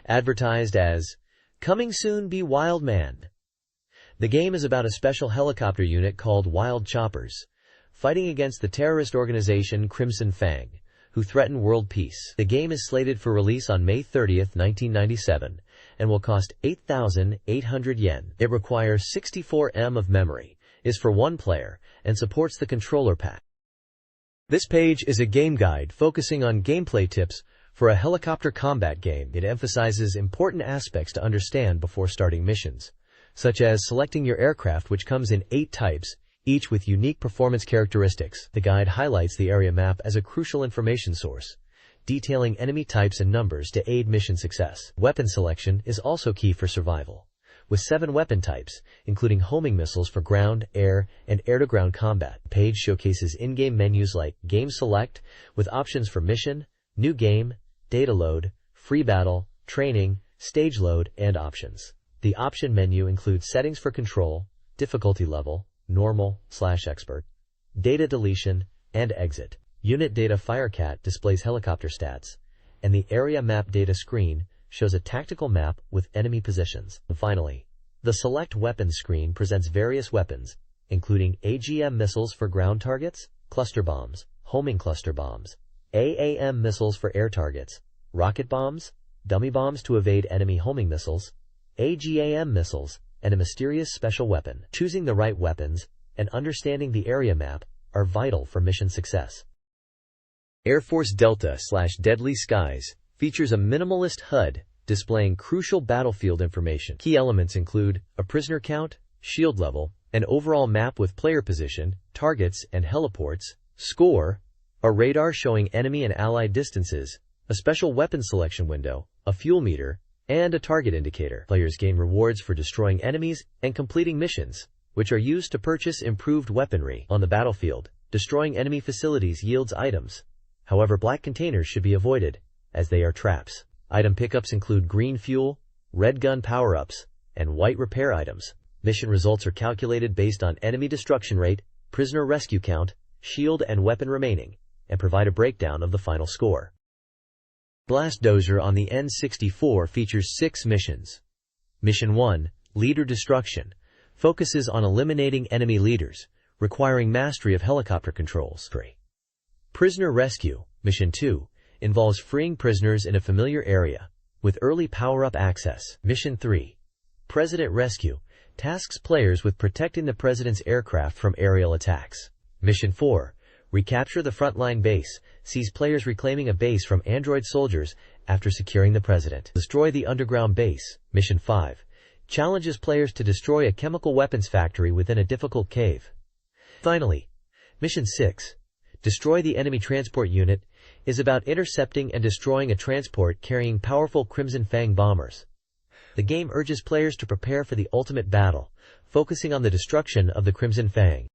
advertised as, Coming Soon Be Wild Man. The game is about a special helicopter unit called Wild Choppers, fighting against the terrorist organization Crimson Fang, who threaten world peace. The game is slated for release on May 30, 1997, and will cost 8,800 yen. It requires 64 MB of memory, is for one player, and supports the controller pack. This page is a game guide focusing on gameplay tips for a helicopter combat game. It emphasizes important aspects to understand before starting missions, such as selecting your aircraft, which comes in 8 types, each with unique performance characteristics. The guide highlights the area map as a crucial information source, detailing enemy types and numbers to aid mission success. Weapon selection is also key for survival, with 7 weapon types, including homing missiles for ground, air, and air-to-ground combat. The page showcases in-game menus like Game Select, with options for mission, new game, data load, free battle, training, stage load, and options. The option menu includes settings for control, difficulty level, normal/expert, data deletion, and exit. Unit data Firecat displays helicopter stats, and the area map data screen shows a tactical map with enemy positions. And finally, the Select Weapons screen presents various weapons, including AGM missiles for ground targets, cluster bombs, homing cluster bombs, AAM missiles for air targets, rocket bombs, dummy bombs to evade enemy homing missiles, AGAM missiles, and a mysterious special weapon. Choosing the right weapons and understanding the area map are vital for mission success. Air Force Delta/Deadly Skies features a minimalist HUD displaying crucial battlefield information. Key elements include a prisoner count, shield level, an overall map with player position, targets and heliports, score, a radar showing enemy and allied distances, a special weapon selection window, a fuel meter, and a target indicator. Players gain rewards for destroying enemies and completing missions, which are used to purchase improved weaponry. On the battlefield, destroying enemy facilities yields items. However, black containers should be avoided, as they are traps. Item pickups include green fuel, red gun power-ups, and white repair items. Mission results are calculated based on enemy destruction rate, prisoner rescue count, shield and weapon remaining, and provide a breakdown of the final score. Blast Dozer on the N64 features 6 missions. Mission 1, Leader Destruction, focuses on eliminating enemy leaders, requiring mastery of helicopter controls. Prisoner Rescue, Mission 2, involves freeing prisoners in a familiar area, with early power-up access. Mission 3, President Rescue, tasks players with protecting the president's aircraft from aerial attacks. Mission 4, Recapture the Frontline Base, sees players reclaiming a base from android soldiers after securing the president. Destroy the Underground Base, Mission 5, challenges players to destroy a chemical weapons factory within a difficult cave. Finally, Mission 6, Destroy the Enemy Transport Unit, is about intercepting and destroying a transport carrying powerful Crimson Fang bombers. The game urges players to prepare for the ultimate battle, focusing on the destruction of the Crimson Fang.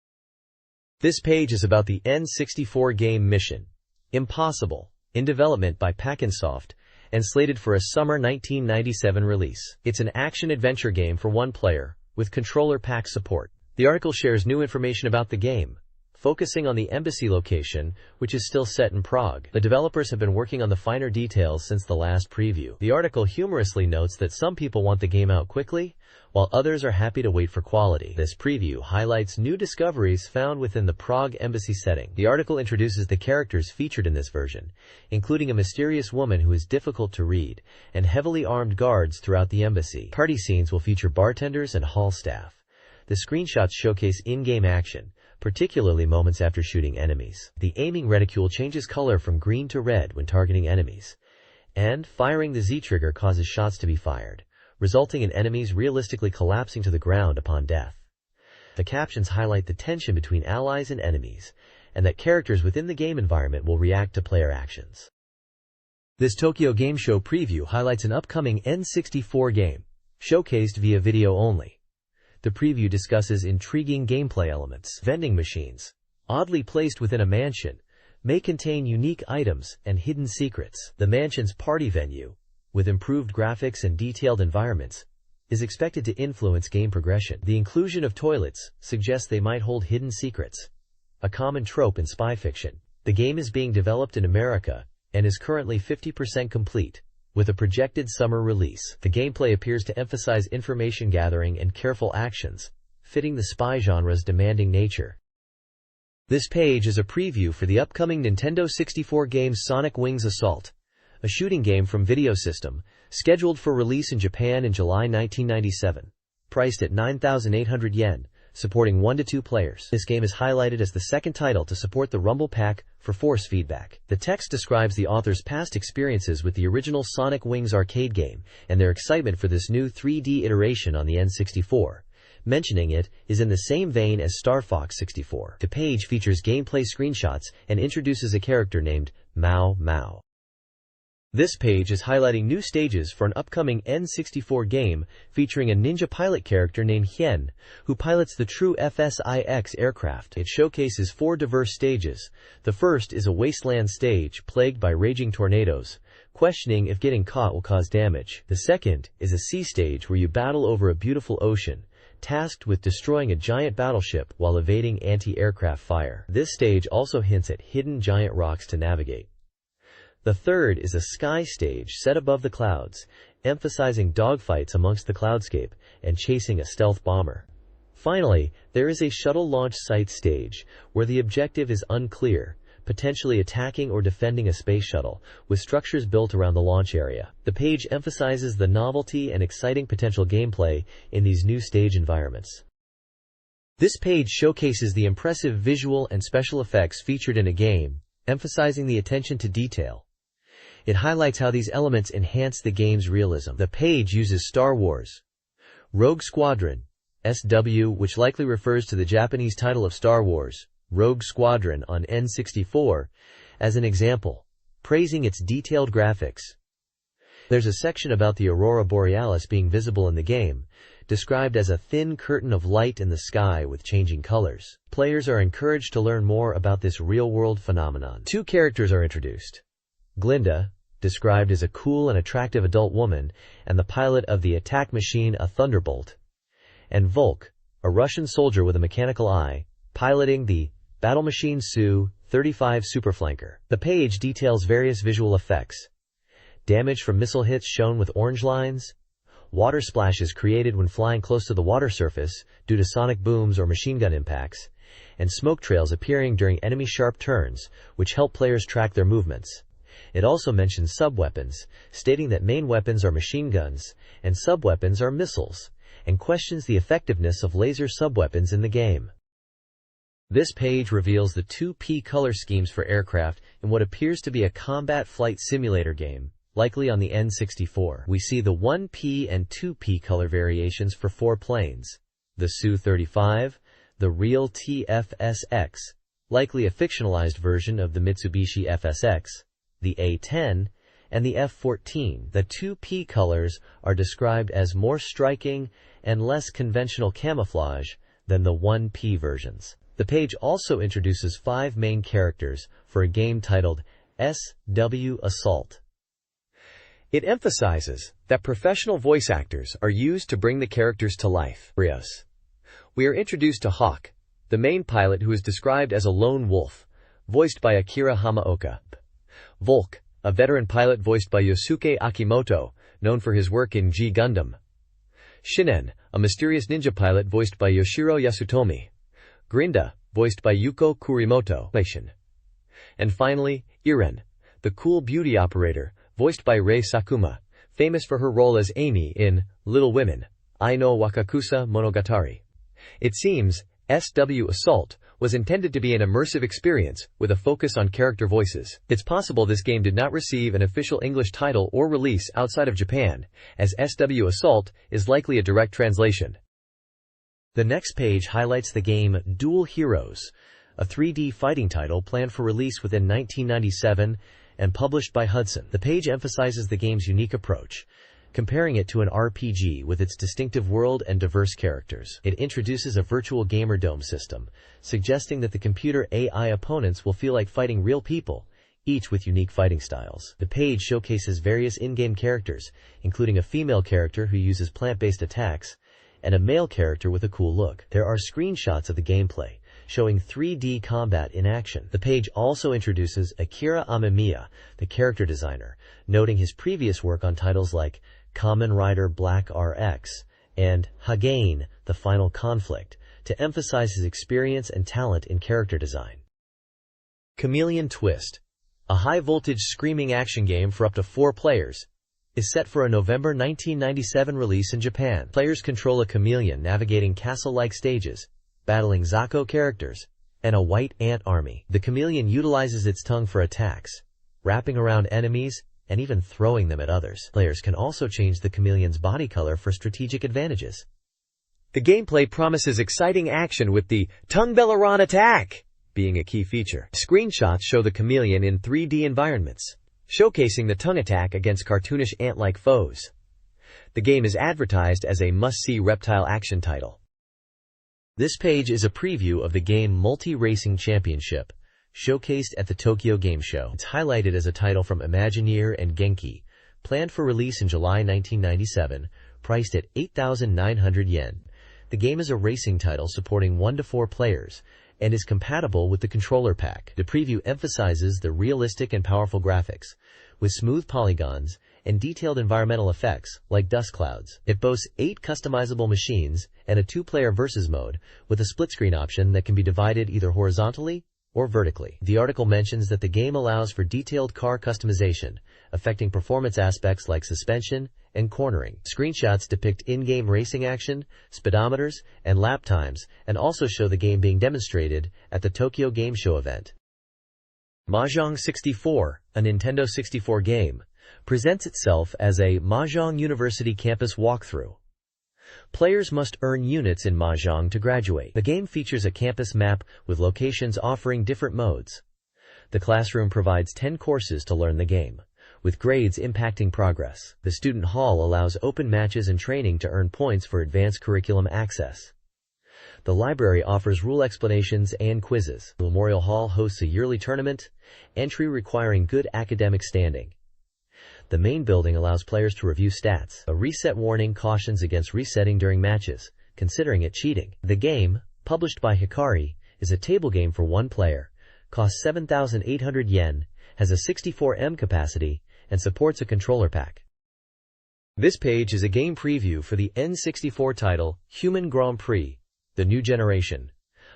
This page is about the N64 game Mission Impossible, in development by Packinsoft, and slated for a summer 1997 release. It's an action-adventure game for one player, with controller pack support. The article shares new information about the game, focusing on the embassy location, which is still set in Prague. The developers have been working on the finer details since the last preview. The article humorously notes that some people want the game out quickly, while others are happy to wait for quality. This preview highlights new discoveries found within the Prague embassy setting. The article introduces the characters featured in this version, including a mysterious woman who is difficult to read, and heavily armed guards throughout the embassy. Party scenes will feature bartenders and hall staff. The screenshots showcase in-game action, particularly moments after shooting enemies. The aiming reticule changes color from green to red when targeting enemies, and firing the Z-trigger causes shots to be fired, resulting in enemies realistically collapsing to the ground upon death. The captions highlight the tension between allies and enemies, and that characters within the game environment will react to player actions. This Tokyo Game Show preview highlights an upcoming N64 game, showcased via video only. The preview discusses intriguing gameplay elements. Vending machines, oddly placed within a mansion, may contain unique items and hidden secrets. The mansion's party venue, with improved graphics and detailed environments, is expected to influence game progression. The inclusion of toilets suggests they might hold hidden secrets, a common trope in spy fiction. The game is being developed in America and is currently 50% complete, with a projected summer release. The gameplay appears to emphasize information gathering and careful actions, fitting the spy genre's demanding nature. This page is a preview for the upcoming Nintendo 64 game Sonic Wings Assault, a shooting game from Video System, scheduled for release in Japan in July 1997. Priced at 9,800 yen, supporting 1 to 2 players. This game is highlighted as the second title to support the Rumble Pack for force feedback. The text describes the author's past experiences with the original Sonic Wings arcade game and their excitement for this new 3D iteration on the N64. Mentioning it is in the same vein as Star Fox 64. The page features gameplay screenshots and introduces a character named Mao Mao. This page is highlighting new stages for an upcoming N64 game featuring a ninja pilot character named Hien, who pilots the true FSIX aircraft. It showcases 4 diverse stages. The first is a wasteland stage plagued by raging tornadoes, questioning if getting caught will cause damage. The second is a sea stage where you battle over a beautiful ocean, tasked with destroying a giant battleship while evading anti-aircraft fire. This stage also hints at hidden giant rocks to navigate. The third is a sky stage set above the clouds, emphasizing dogfights amongst the cloudscape and chasing a stealth bomber. Finally, there is a shuttle launch site stage, where the objective is unclear, potentially attacking or defending a space shuttle, with structures built around the launch area. The page emphasizes the novelty and exciting potential gameplay in these new stage environments. This page showcases the impressive visual and special effects featured in a game, emphasizing the attention to detail. It highlights how these elements enhance the game's realism. The page uses Star Wars Rogue Squadron, SW, which likely refers to the Japanese title of Star Wars, Rogue Squadron on N64, as an example, praising its detailed graphics. There's a section about the Aurora Borealis being visible in the game, described as a thin curtain of light in the sky with changing colors. Players are encouraged to learn more about this real-world phenomenon. 2 characters are introduced. Glinda, described as a cool and attractive adult woman, and the pilot of the attack machine, a Thunderbolt. and Volk, a Russian soldier with a mechanical eye, piloting the battle machine Su-35 Superflanker. The page details various visual effects. Damage from missile hits shown with orange lines. Water splashes created when flying close to the water surface due to sonic booms or machine gun impacts. And smoke trails appearing during enemy sharp turns, which help players track their movements. It also mentions sub-weapons, stating that main weapons are machine guns, and sub-weapons are missiles, and questions the effectiveness of laser sub-weapons in the game. This page reveals the 2P color schemes for aircraft in what appears to be a combat flight simulator game, likely on the N64. We see the 1P and 2P color variations for 4 planes: the Su-35, the real TFSX, likely a fictionalized version of the Mitsubishi FSX, the A-10, and the F-14. The 2P colors are described as more striking and less conventional camouflage than the 1P versions. The page also introduces 5 main characters for a game titled SW Assault. It emphasizes that professional voice actors are used to bring the characters to life. We are introduced to Hawk, the main pilot who is described as a lone wolf, voiced by Akira Hamaoka. Volk, a veteran pilot voiced by Yosuke Akimoto, known for his work in G Gundam. Shinen, a mysterious ninja pilot voiced by Yoshiro Yasutomi. Grinda, voiced by Yuko Kurimoto. And finally, Iren, the cool beauty operator, voiced by Rei Sakuma, famous for her role as Amy in Little Women, Ai no Wakakusa Monogatari. It seems SW Assault was intended to be an immersive experience with a focus on character voices. It's possible this game did not receive an official English title or release outside of Japan, as SW Assault is likely a direct translation. The next page highlights the game Dual Heroes, a 3D fighting title planned for release within 1997 and published by Hudson. The page emphasizes the game's unique approach, comparing it to an RPG with its distinctive world and diverse characters. It introduces a virtual gamer dome system, suggesting that the computer AI opponents will feel like fighting real people, each with unique fighting styles. The page showcases various in-game characters, including a female character who uses plant-based attacks, and a male character with a cool look. There are screenshots of the gameplay, showing 3D combat in action. The page also introduces Akira Amemiya, the character designer, noting his previous work on titles like Kamen Rider Black RX and Hagain, The Final Conflict, to emphasize his experience and talent in character design. Chameleon Twist, a high-voltage screaming action game for up to 4 players, is set for a November 1997 release in Japan. Players control a chameleon navigating castle-like stages, battling Zako characters, and a white ant army. The chameleon utilizes its tongue for attacks, wrapping around enemies, and even throwing them at others. Players can also change the chameleon's body color for strategic advantages. The gameplay promises exciting action with the Tongue Belleron attack being a key feature. Screenshots show the chameleon in 3D environments, showcasing the tongue attack against cartoonish ant-like foes. The game is advertised as a must-see reptile action title. This page is a preview of the game Multi-Racing Championship, showcased at the Tokyo Game Show. It's highlighted as a title from Imagineer and Genki, planned for release in July 1997, priced at 8,900 yen. The game is a racing title supporting 1 to 4 players, and is compatible with the controller pack. The preview emphasizes the realistic and powerful graphics, with smooth polygons and detailed environmental effects like dust clouds. It boasts 8 customizable machines and a 2-player versus mode, with a split-screen option that can be divided either horizontally or vertically. The article mentions that the game allows for detailed car customization, affecting performance aspects like suspension and cornering. Screenshots depict in-game racing action, speedometers, and lap times, and also show the game being demonstrated at the Tokyo Game Show event. Mahjong 64, a Nintendo 64 game, presents itself as a Mahjong University campus walkthrough. Players must earn units in Mahjong to graduate. The game features a campus map with locations offering different modes. The classroom provides 10 courses to learn the game, with grades impacting progress. The student hall allows open matches and training to earn points for advanced curriculum access. The library offers rule explanations and quizzes. The Memorial Hall hosts a yearly tournament, entry requiring good academic standing. The main building allows players to review stats. A reset warning cautions against resetting during matches, considering it cheating. The game, published by Hikari, is a table game for one player, costs 7,800 yen, has a 64M capacity, and supports a controller pack. This page is a game preview for the N64 title, Human Grand Prix, The New Generation,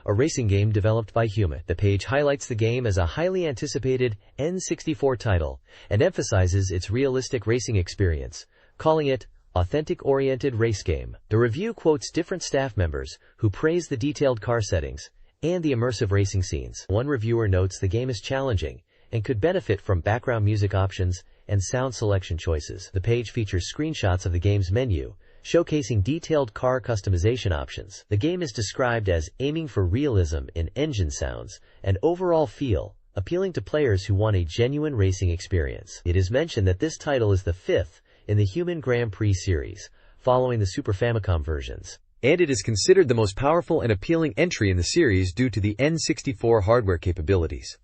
a racing game developed by Human. The page highlights the game as a highly anticipated N64 title and emphasizes its realistic racing experience, calling it authentic-oriented race game. The review quotes different staff members who praise the detailed car settings and the immersive racing scenes. One reviewer notes the game is challenging and could benefit from background music options and sound selection choices. The page features screenshots of the game's menu, showcasing detailed car customization options. The game is described as aiming for realism in engine sounds and overall feel, appealing to players who want a genuine racing experience. It is mentioned that this title is the fifth in the Human Grand Prix series, following the Super Famicom versions, and it is considered the most powerful and appealing entry in the series due to the N64 hardware capabilities.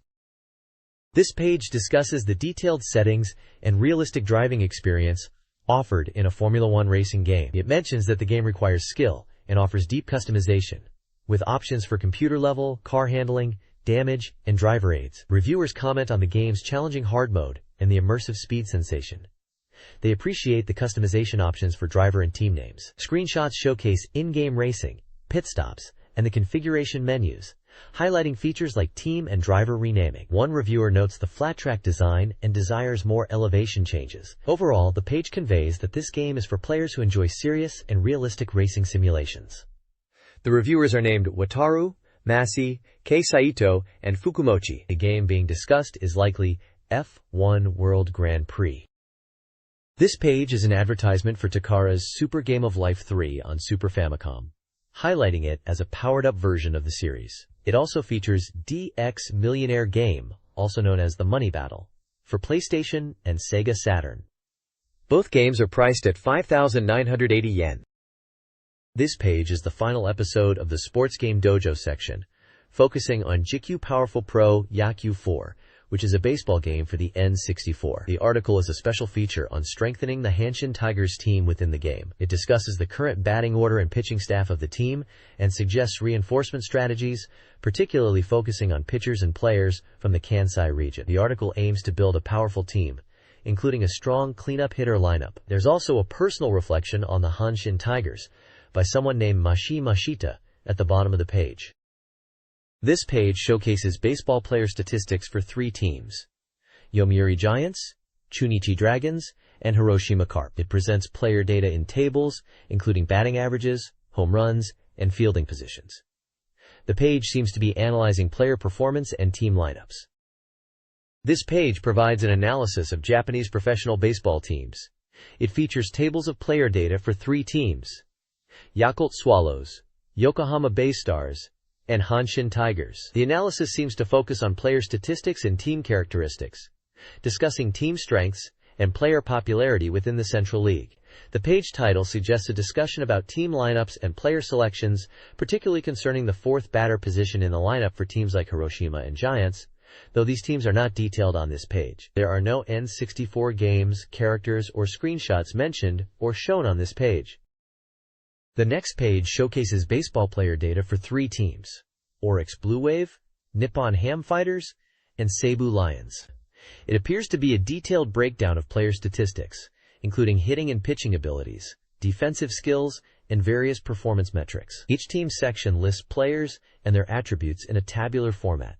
This page discusses the detailed settings and realistic driving experience offered in a Formula One racing game. It mentions that the game requires skill and offers deep customization, with options for computer level, car handling, damage, and driver aids. Reviewers comment on the game's challenging hard mode and the immersive speed sensation. They appreciate the customization options for driver and team names. Screenshots showcase in-game racing, pit stops, and the configuration menus, highlighting features like team and driver renaming. One reviewer notes the flat track design and desires more elevation changes. Overall, the page conveys that this game is for players who enjoy serious and realistic racing simulations. The reviewers are named Wataru, Masi, Kei Saito, and Fukumochi. The game being discussed is likely F1 World Grand Prix. This page is an advertisement for Takara's Super Game of Life 3 on Super Famicom, highlighting it as a powered-up version of the series. It also features DX Millionaire Game, also known as the Money Battle, for PlayStation and Sega Saturn. Both games are priced at 5,980 yen. This page is the final episode of the Sports Game Dojo section, focusing on Jikyu Powerful Pro Yakyu 4, which is a baseball game for the N64. The article is a special feature on strengthening the Hanshin Tigers team within the game. It discusses the current batting order and pitching staff of the team and suggests reinforcement strategies, particularly focusing on pitchers and players from the Kansai region. The article aims to build a powerful team, including a strong cleanup hitter lineup. There's also a personal reflection on the Hanshin Tigers by someone named Mashi Mashita at the bottom of the page. This page showcases baseball player statistics for three teams: Yomiuri Giants, Chunichi Dragons, and Hiroshima Carp. It presents player data in tables, including batting averages, home runs, and fielding positions. The page seems to be analyzing player performance and team lineups. This page provides an analysis of Japanese professional baseball teams. It features tables of player data for three teams: Yakult Swallows, Yokohama Bay Stars, and Hanshin Tigers. The analysis seems to focus on player statistics and team characteristics, discussing team strengths and player popularity within the Central League. The page title suggests a discussion about team lineups and player selections, particularly concerning the fourth batter position in the lineup for teams like Hiroshima and Giants, though these teams are not detailed on this page. There are no N64 games, characters, or screenshots mentioned or shown on this page. The next page showcases baseball player data for three teams: Oryx Blue Wave, Nippon Ham Fighters, and Seibu Lions. It appears to be a detailed breakdown of player statistics, including hitting and pitching abilities, defensive skills, and various performance metrics. Each team section lists players and their attributes in a tabular format.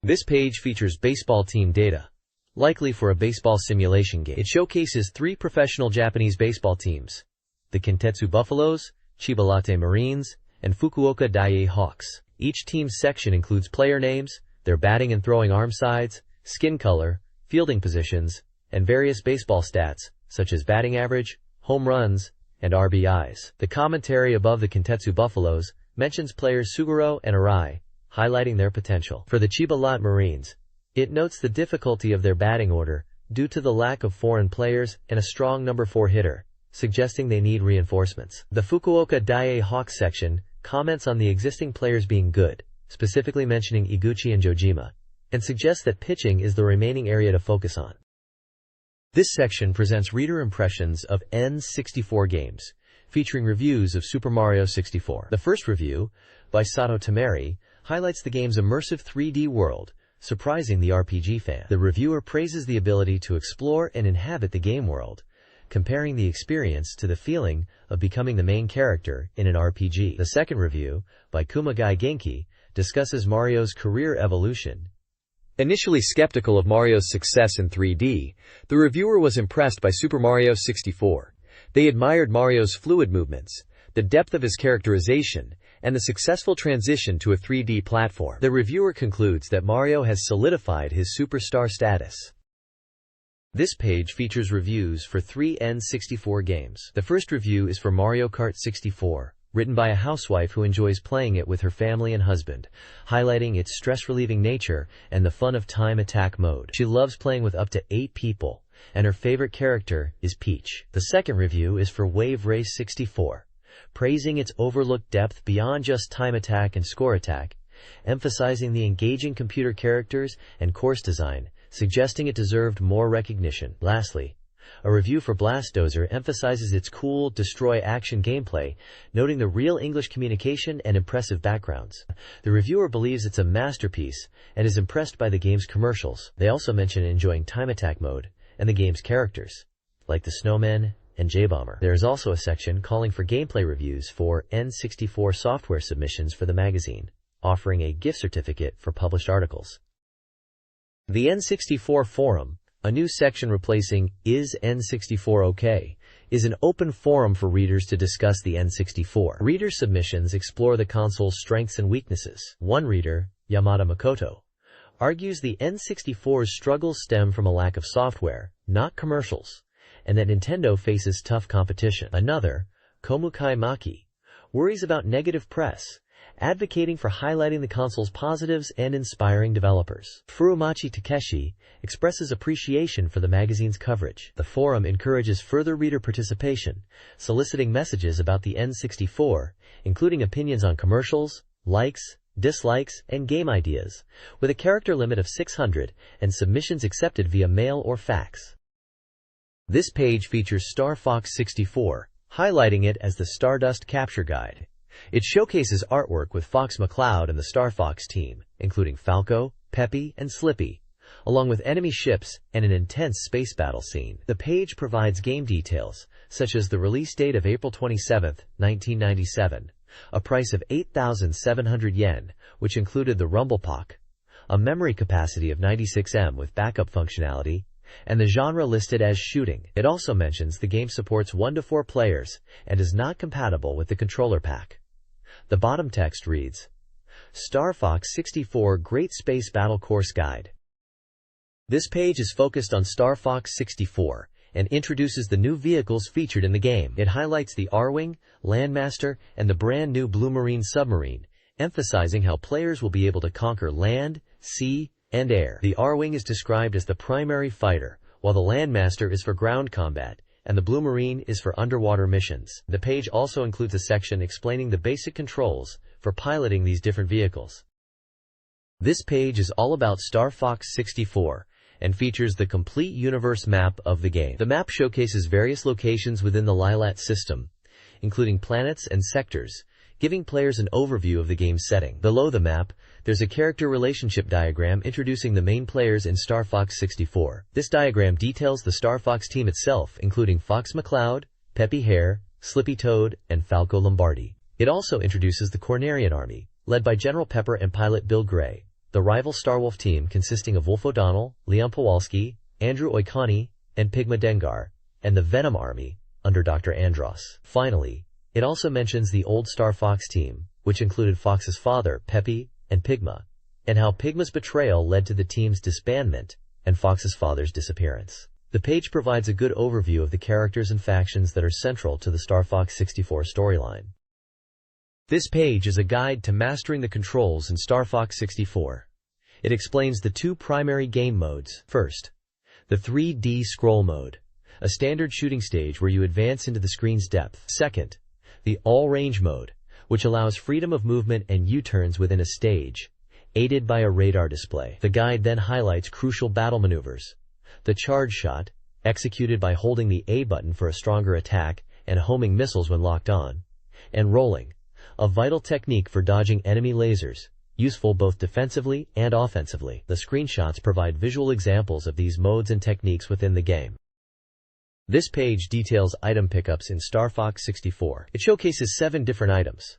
This page features baseball team data, likely for a baseball simulation game. It showcases three professional Japanese baseball teams: the Kintetsu Buffaloes, Chiba Lotte Marines, and Fukuoka Daiei Hawks. Each team's section includes player names, their batting and throwing arm sides, skin color, fielding positions, and various baseball stats, such as batting average, home runs, and RBIs. The commentary above the Kintetsu Buffaloes mentions players Suguro and Arai, highlighting their potential. For the Chiba Lotte Marines, it notes the difficulty of their batting order due to the lack of foreign players and a strong number 4 hitter, suggesting they need reinforcements. The Fukuoka Daiei Hawks section comments on the existing players being good, specifically mentioning Iguchi and Jojima, and suggests that pitching is the remaining area to focus on. This section presents reader impressions of N64 games, featuring reviews of Super Mario 64. The first review, by Sato Tamari, highlights the game's immersive 3D world, surprising the RPG fan. The reviewer praises the ability to explore and inhabit the game world, comparing the experience to the feeling of becoming the main character in an RPG. The second review, by Kumagai Genki, discusses Mario's career evolution. Initially skeptical of Mario's success in 3D, the reviewer was impressed by Super Mario 64. They admired Mario's fluid movements, the depth of his characterization, and the successful transition to a 3D platform. The reviewer concludes that Mario has solidified his superstar status. This page features reviews for 3 N64 games. The first review is for Mario Kart 64, written by a housewife who enjoys playing it with her family and husband, highlighting its stress-relieving nature and the fun of time attack mode. She loves playing with up to 8 people, and her favorite character is Peach. The second review is for Wave Race 64, praising its overlooked depth beyond just time attack and score attack, emphasizing the engaging computer characters and course design, suggesting it deserved more recognition. Lastly, a review for Blastozer emphasizes its cool, destroy action gameplay, noting the real English communication and impressive backgrounds. The reviewer believes it's a masterpiece and is impressed by the game's commercials. They also mention enjoying time attack mode and the game's characters, like the Snowman and J-Bomber. There is also a section calling for gameplay reviews for N64 software submissions for the magazine, offering a gift certificate for published articles. The N64 Forum, a new section replacing Is N64 OK?, is an open forum for readers to discuss the N64. Reader submissions explore the console's strengths and weaknesses. One reader, Yamada Makoto, argues the N64's struggles stem from a lack of software, not commercials, and that Nintendo faces tough competition. Another, Komukai Maki, worries about negative press, advocating for highlighting the console's positives and inspiring developers. Furumachi Takeshi expresses appreciation for the magazine's coverage. The forum encourages further reader participation, soliciting messages about the N64, including opinions on commercials, likes, dislikes, and game ideas, with a character limit of 600 and submissions accepted via mail or fax. This page features Star Fox 64, highlighting it as the Stardust Capture Guide. It showcases artwork with Fox McCloud and the Star Fox team, including Falco, Peppy, and Slippy, along with enemy ships and an intense space battle scene. The page provides game details, such as the release date of April 27, 1997, a price of 8,700 yen, which included the Rumble Pack, a memory capacity of 96 MB with backup functionality, and the genre listed as shooting. It also mentions the game supports 1 to 4 players and is not compatible with the controller pack. The bottom text reads, Star Fox 64 Great Space Battle Course Guide. This page is focused on Star Fox 64 and introduces the new vehicles featured in the game. It highlights the R-Wing, Landmaster, and the brand new Blue Marine submarine, emphasizing how players will be able to conquer land, sea, and air. The R-Wing is described as the primary fighter, while the Landmaster is for ground combat, and the Blue Marine is for underwater missions. The page also includes a section explaining the basic controls for piloting these different vehicles. This page is all about Star Fox 64 and features the complete universe map of the game. The map showcases various locations within the Lilat system, including planets and sectors, giving players an overview of the game's setting. Below the map, there's a character relationship diagram introducing the main players in Star Fox 64. This diagram details the Star Fox team itself, including Fox McCloud, Peppy Hare, Slippy Toad, and Falco Lombardi. It also introduces the Cornerian Army, led by General Pepper and pilot Bill Gray, the rival Starwolf team consisting of Wolf O'Donnell, Leon Pawalski, Andrew Oikani, and Pigma Dengar, and the Venom Army, under Dr. Andros. Finally, it also mentions the old Star Fox team, which included Fox's father, Peppy, and Pigma, and how Pigma's betrayal led to the team's disbandment and Fox's father's disappearance. The page provides a good overview of the characters and factions that are central to the Star Fox 64 storyline. This page is a guide to mastering the controls in Star Fox 64. It explains the 2 primary game modes. First, the 3D scroll mode, a standard shooting stage where you advance into the screen's depth. Second, the all-range mode, which allows freedom of movement and U-turns within a stage, aided by a radar display. The guide then highlights crucial battle maneuvers: the charge shot, executed by holding the A button for a stronger attack, and homing missiles when locked on, and rolling, a vital technique for dodging enemy lasers, useful both defensively and offensively. The screenshots provide visual examples of these modes and techniques within the game. This page details item pickups in Star Fox 64. It showcases 7 different items.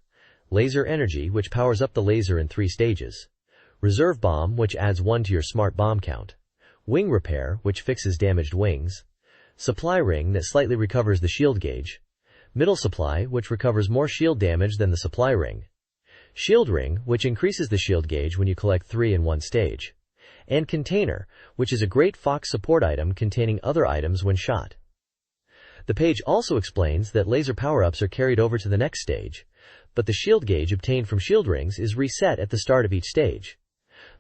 Laser energy, which powers up the laser in 3 stages. Reserve bomb, which adds 1 to your smart bomb count. Wing repair, which fixes damaged wings. Supply ring that slightly recovers the shield gauge. Middle supply, which recovers more shield damage than the supply ring. Shield ring, which increases the shield gauge when you collect 3 in one stage. And container, which is a great Fox support item containing other items when shot. The page also explains that laser power-ups are carried over to the next stage, but the shield gauge obtained from shield rings is reset at the start of each stage,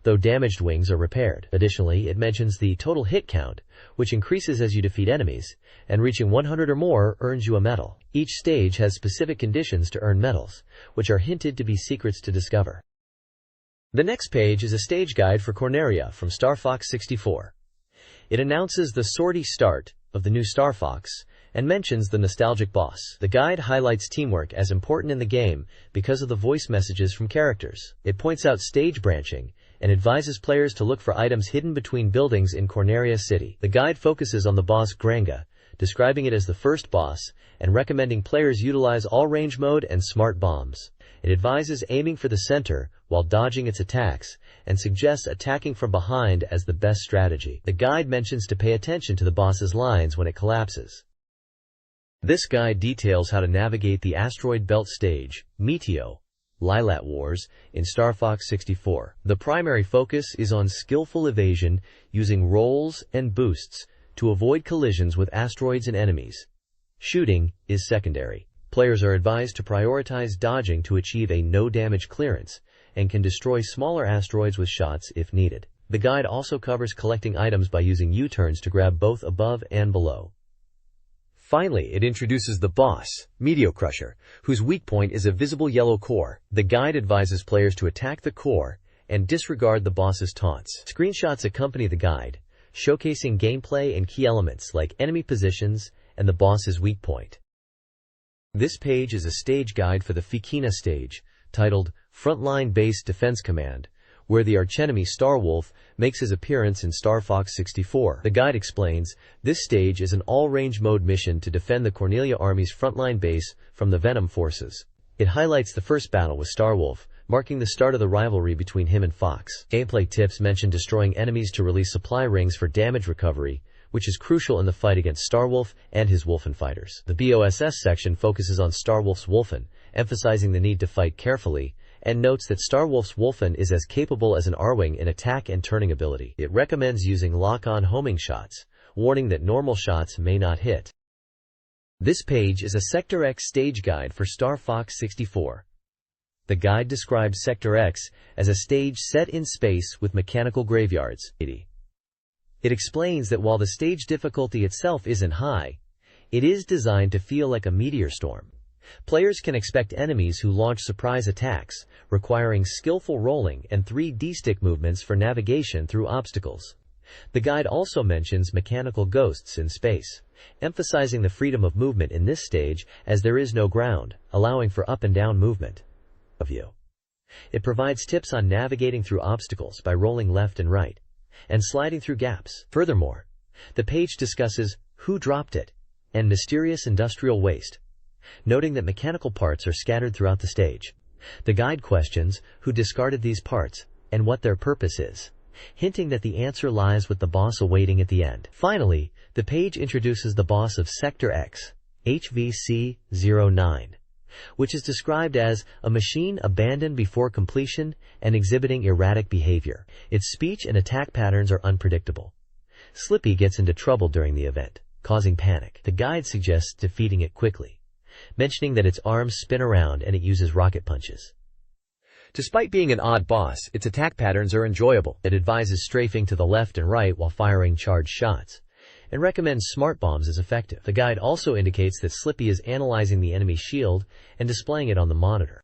though damaged wings are repaired. Additionally, it mentions the total hit count, which increases as you defeat enemies, and reaching 100 or more earns you a medal. Each stage has specific conditions to earn medals, which are hinted to be secrets to discover. The next page is a stage guide for Corneria from Star Fox 64. It announces the sortie start of the new Star Fox, and mentions the nostalgic boss. The guide highlights teamwork as important in the game because of the voice messages from characters. It points out stage branching and advises players to look for items hidden between buildings in Corneria City. The guide focuses on the boss Granga, describing it as the first boss and recommending players utilize all-range mode and smart bombs. It advises aiming for the center while dodging its attacks and suggests attacking from behind as the best strategy. The guide mentions to pay attention to the boss's lines when it collapses. This guide details how to navigate the asteroid belt stage, Meteo, Lilat Wars, in Star Fox 64. The primary focus is on skillful evasion using rolls and boosts to avoid collisions with asteroids and enemies. Shooting is secondary. Players are advised to prioritize dodging to achieve a no-damage clearance and can destroy smaller asteroids with shots if needed. The guide also covers collecting items by using U-turns to grab both above and below. Finally, it introduces the boss, Meteor Crusher, whose weak point is a visible yellow core. The guide advises players to attack the core and disregard the boss's taunts. Screenshots accompany the guide, showcasing gameplay and key elements like enemy positions and the boss's weak point. This page is a stage guide for the Fikina stage, titled Frontline Base Defense Command, where the archenemy Starwolf makes his appearance in Star Fox 64. The guide explains, this stage is an all-range mode mission to defend the Cornelia Army's frontline base from the Venom forces. It highlights the first battle with Starwolf, marking the start of the rivalry between him and Fox. Gameplay tips mention destroying enemies to release supply rings for damage recovery, which is crucial in the fight against Starwolf and his Wolfen fighters. The BOSS section focuses on Starwolf's Wolfen, emphasizing the need to fight carefully, and notes that Starwolf's Wolfen is as capable as an Arwing in attack and turning ability. It recommends using lock-on homing shots, warning that normal shots may not hit. This page is a Sector X stage guide for Star Fox 64. The guide describes Sector X as a stage set in space with mechanical graveyards. It explains that while the stage difficulty itself isn't high, it is designed to feel like a meteor storm. Players can expect enemies who launch surprise attacks, requiring skillful rolling and 3D stick movements for navigation through obstacles. The guide also mentions mechanical ghosts in space, emphasizing the freedom of movement in this stage as there is no ground, allowing for up and down movement. It provides tips on navigating through obstacles by rolling left and right, and sliding through gaps. Furthermore, the page discusses who dropped it and mysterious industrial waste, noting that mechanical parts are scattered throughout the stage. The guide questions who discarded these parts and what their purpose is, hinting that the answer lies with the boss awaiting at the end. Finally, the page introduces the boss of Sector X, HVC-09, which is described as a machine abandoned before completion and exhibiting erratic behavior. Its speech and attack patterns are unpredictable. Slippy gets into trouble during the event, causing panic. The guide suggests defeating it quickly, mentioning that its arms spin around and it uses rocket punches. Despite being an odd boss, its attack patterns are enjoyable. It advises strafing to the left and right while firing charged shots, and recommends smart bombs as effective. The guide also indicates that Slippy is analyzing the enemy shield and displaying it on the monitor.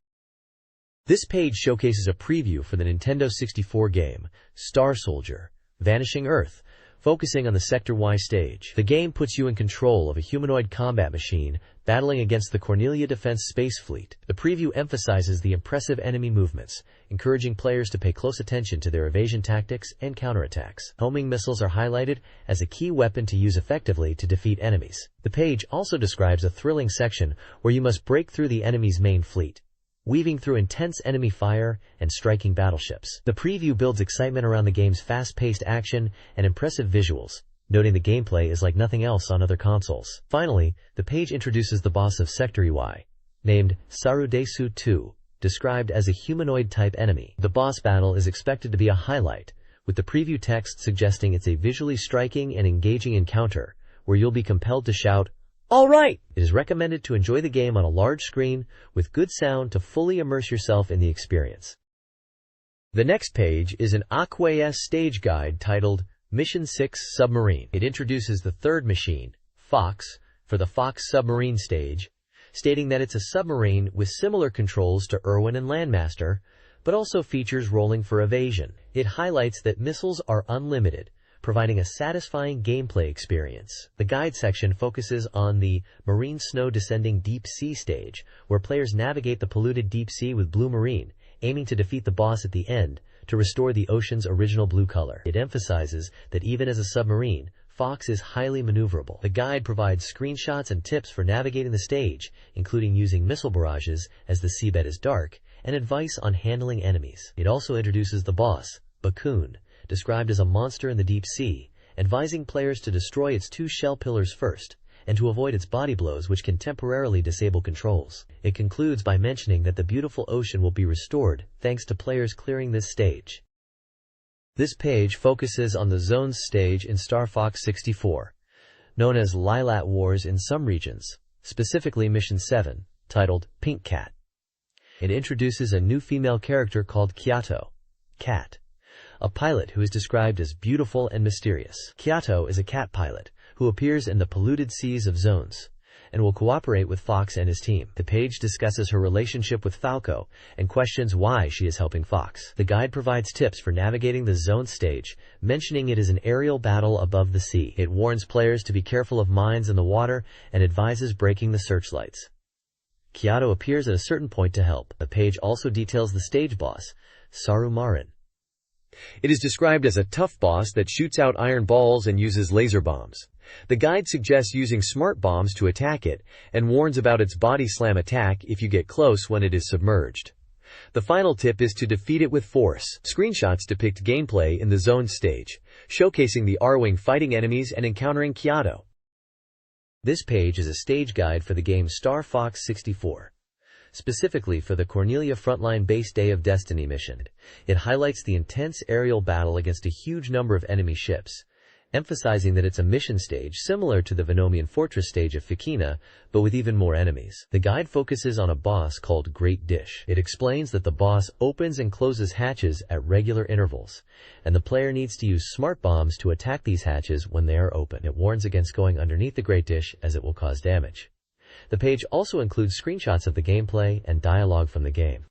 This page showcases a preview for the Nintendo 64 game, Star Soldier, Vanishing Earth, focusing on the Sector Y stage. The game puts you in control of a humanoid combat machine battling against the Cornelia Defense Space Fleet. The preview emphasizes the impressive enemy movements, encouraging players to pay close attention to their evasion tactics and counterattacks. Homing missiles are highlighted as a key weapon to use effectively to defeat enemies. The page also describes a thrilling section where you must break through the enemy's main fleet, weaving through intense enemy fire and striking battleships. The preview builds excitement around the game's fast-paced action and impressive visuals, noting the gameplay is like nothing else on other consoles. Finally, the page introduces the boss of Sector Y, named Sarudesu 2, described as a humanoid-type enemy. The boss battle is expected to be a highlight, with the preview text suggesting it's a visually striking and engaging encounter, where you'll be compelled to shout, "All right!" It is recommended to enjoy the game on a large screen with good sound to fully immerse yourself in the experience. The next page is an Aquas stage guide titled Mission 6 Submarine. It introduces the third machine, Fox, for the Fox submarine stage, stating that it's a submarine with similar controls to Irwin and Landmaster, but also features rolling for evasion. It highlights that missiles are unlimited, providing a satisfying gameplay experience. The guide section focuses on the Marine Snow Descending Deep Sea stage, where players navigate the polluted deep sea with blue marine, aiming to defeat the boss at the end to restore the ocean's original blue color. It emphasizes that even as a submarine, Fox is highly maneuverable. The guide provides screenshots and tips for navigating the stage, including using missile barrages as the seabed is dark, and advice on handling enemies. It also introduces the boss, Bakun, described as a monster in the deep sea, advising players to destroy its two shell pillars first, and to avoid its body blows which can temporarily disable controls. It concludes by mentioning that the beautiful ocean will be restored thanks to players clearing this stage. This page focuses on the Zones stage in Star Fox 64, known as Lilat Wars in some regions, specifically Mission 7, titled Pink Cat. It introduces a new female character called Kyato, Cat, a pilot who is described as beautiful and mysterious. Kyato is a cat pilot who appears in the polluted seas of Zones and will cooperate with Fox and his team. The page discusses her relationship with Falco and questions why she is helping Fox. The guide provides tips for navigating the Zones stage, mentioning it is an aerial battle above the sea. It warns players to be careful of mines in the water and advises breaking the searchlights. Kyato appears at a certain point to help. The page also details the stage boss, Sarumarin. It is described as a tough boss that shoots out iron balls and uses laser bombs. The guide suggests using smart bombs to attack it and warns about its body slam attack if you get close when it is submerged. The final tip is to defeat it with force. Screenshots depict gameplay in the Zone stage, showcasing the R-Wing fighting enemies and encountering Kyato. This page is a stage guide for the game Star Fox 64. Specifically for the Cornelia Frontline Base Day of Destiny mission. It highlights the intense aerial battle against a huge number of enemy ships, emphasizing that it's a mission stage similar to the Venomian Fortress stage of Fikina, but with even more enemies. The guide focuses on a boss called Great Dish. It explains that the boss opens and closes hatches at regular intervals, and the player needs to use smart bombs to attack these hatches when they are open. It warns against going underneath the Great Dish as it will cause damage. The page also includes screenshots of the gameplay and dialogue from the game.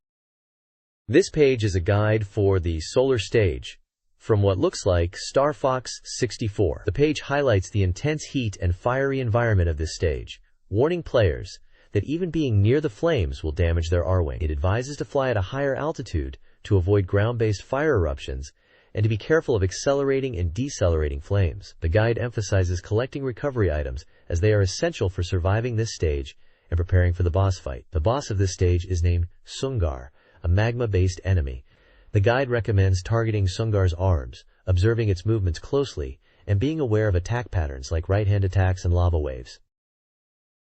This page is a guide for the Solar Stage, from what looks like Star Fox 64. The page highlights the intense heat and fiery environment of this stage, warning players that even being near the flames will damage their R-Wing. It advises to fly at a higher altitude to avoid ground-based fire eruptions and to be careful of accelerating and decelerating flames. The guide emphasizes collecting recovery items as they are essential for surviving this stage and preparing for the boss fight. The boss of this stage is named Sungar, a magma-based enemy. The guide recommends targeting Sungar's arms, observing its movements closely, and being aware of attack patterns like right-hand attacks and lava waves.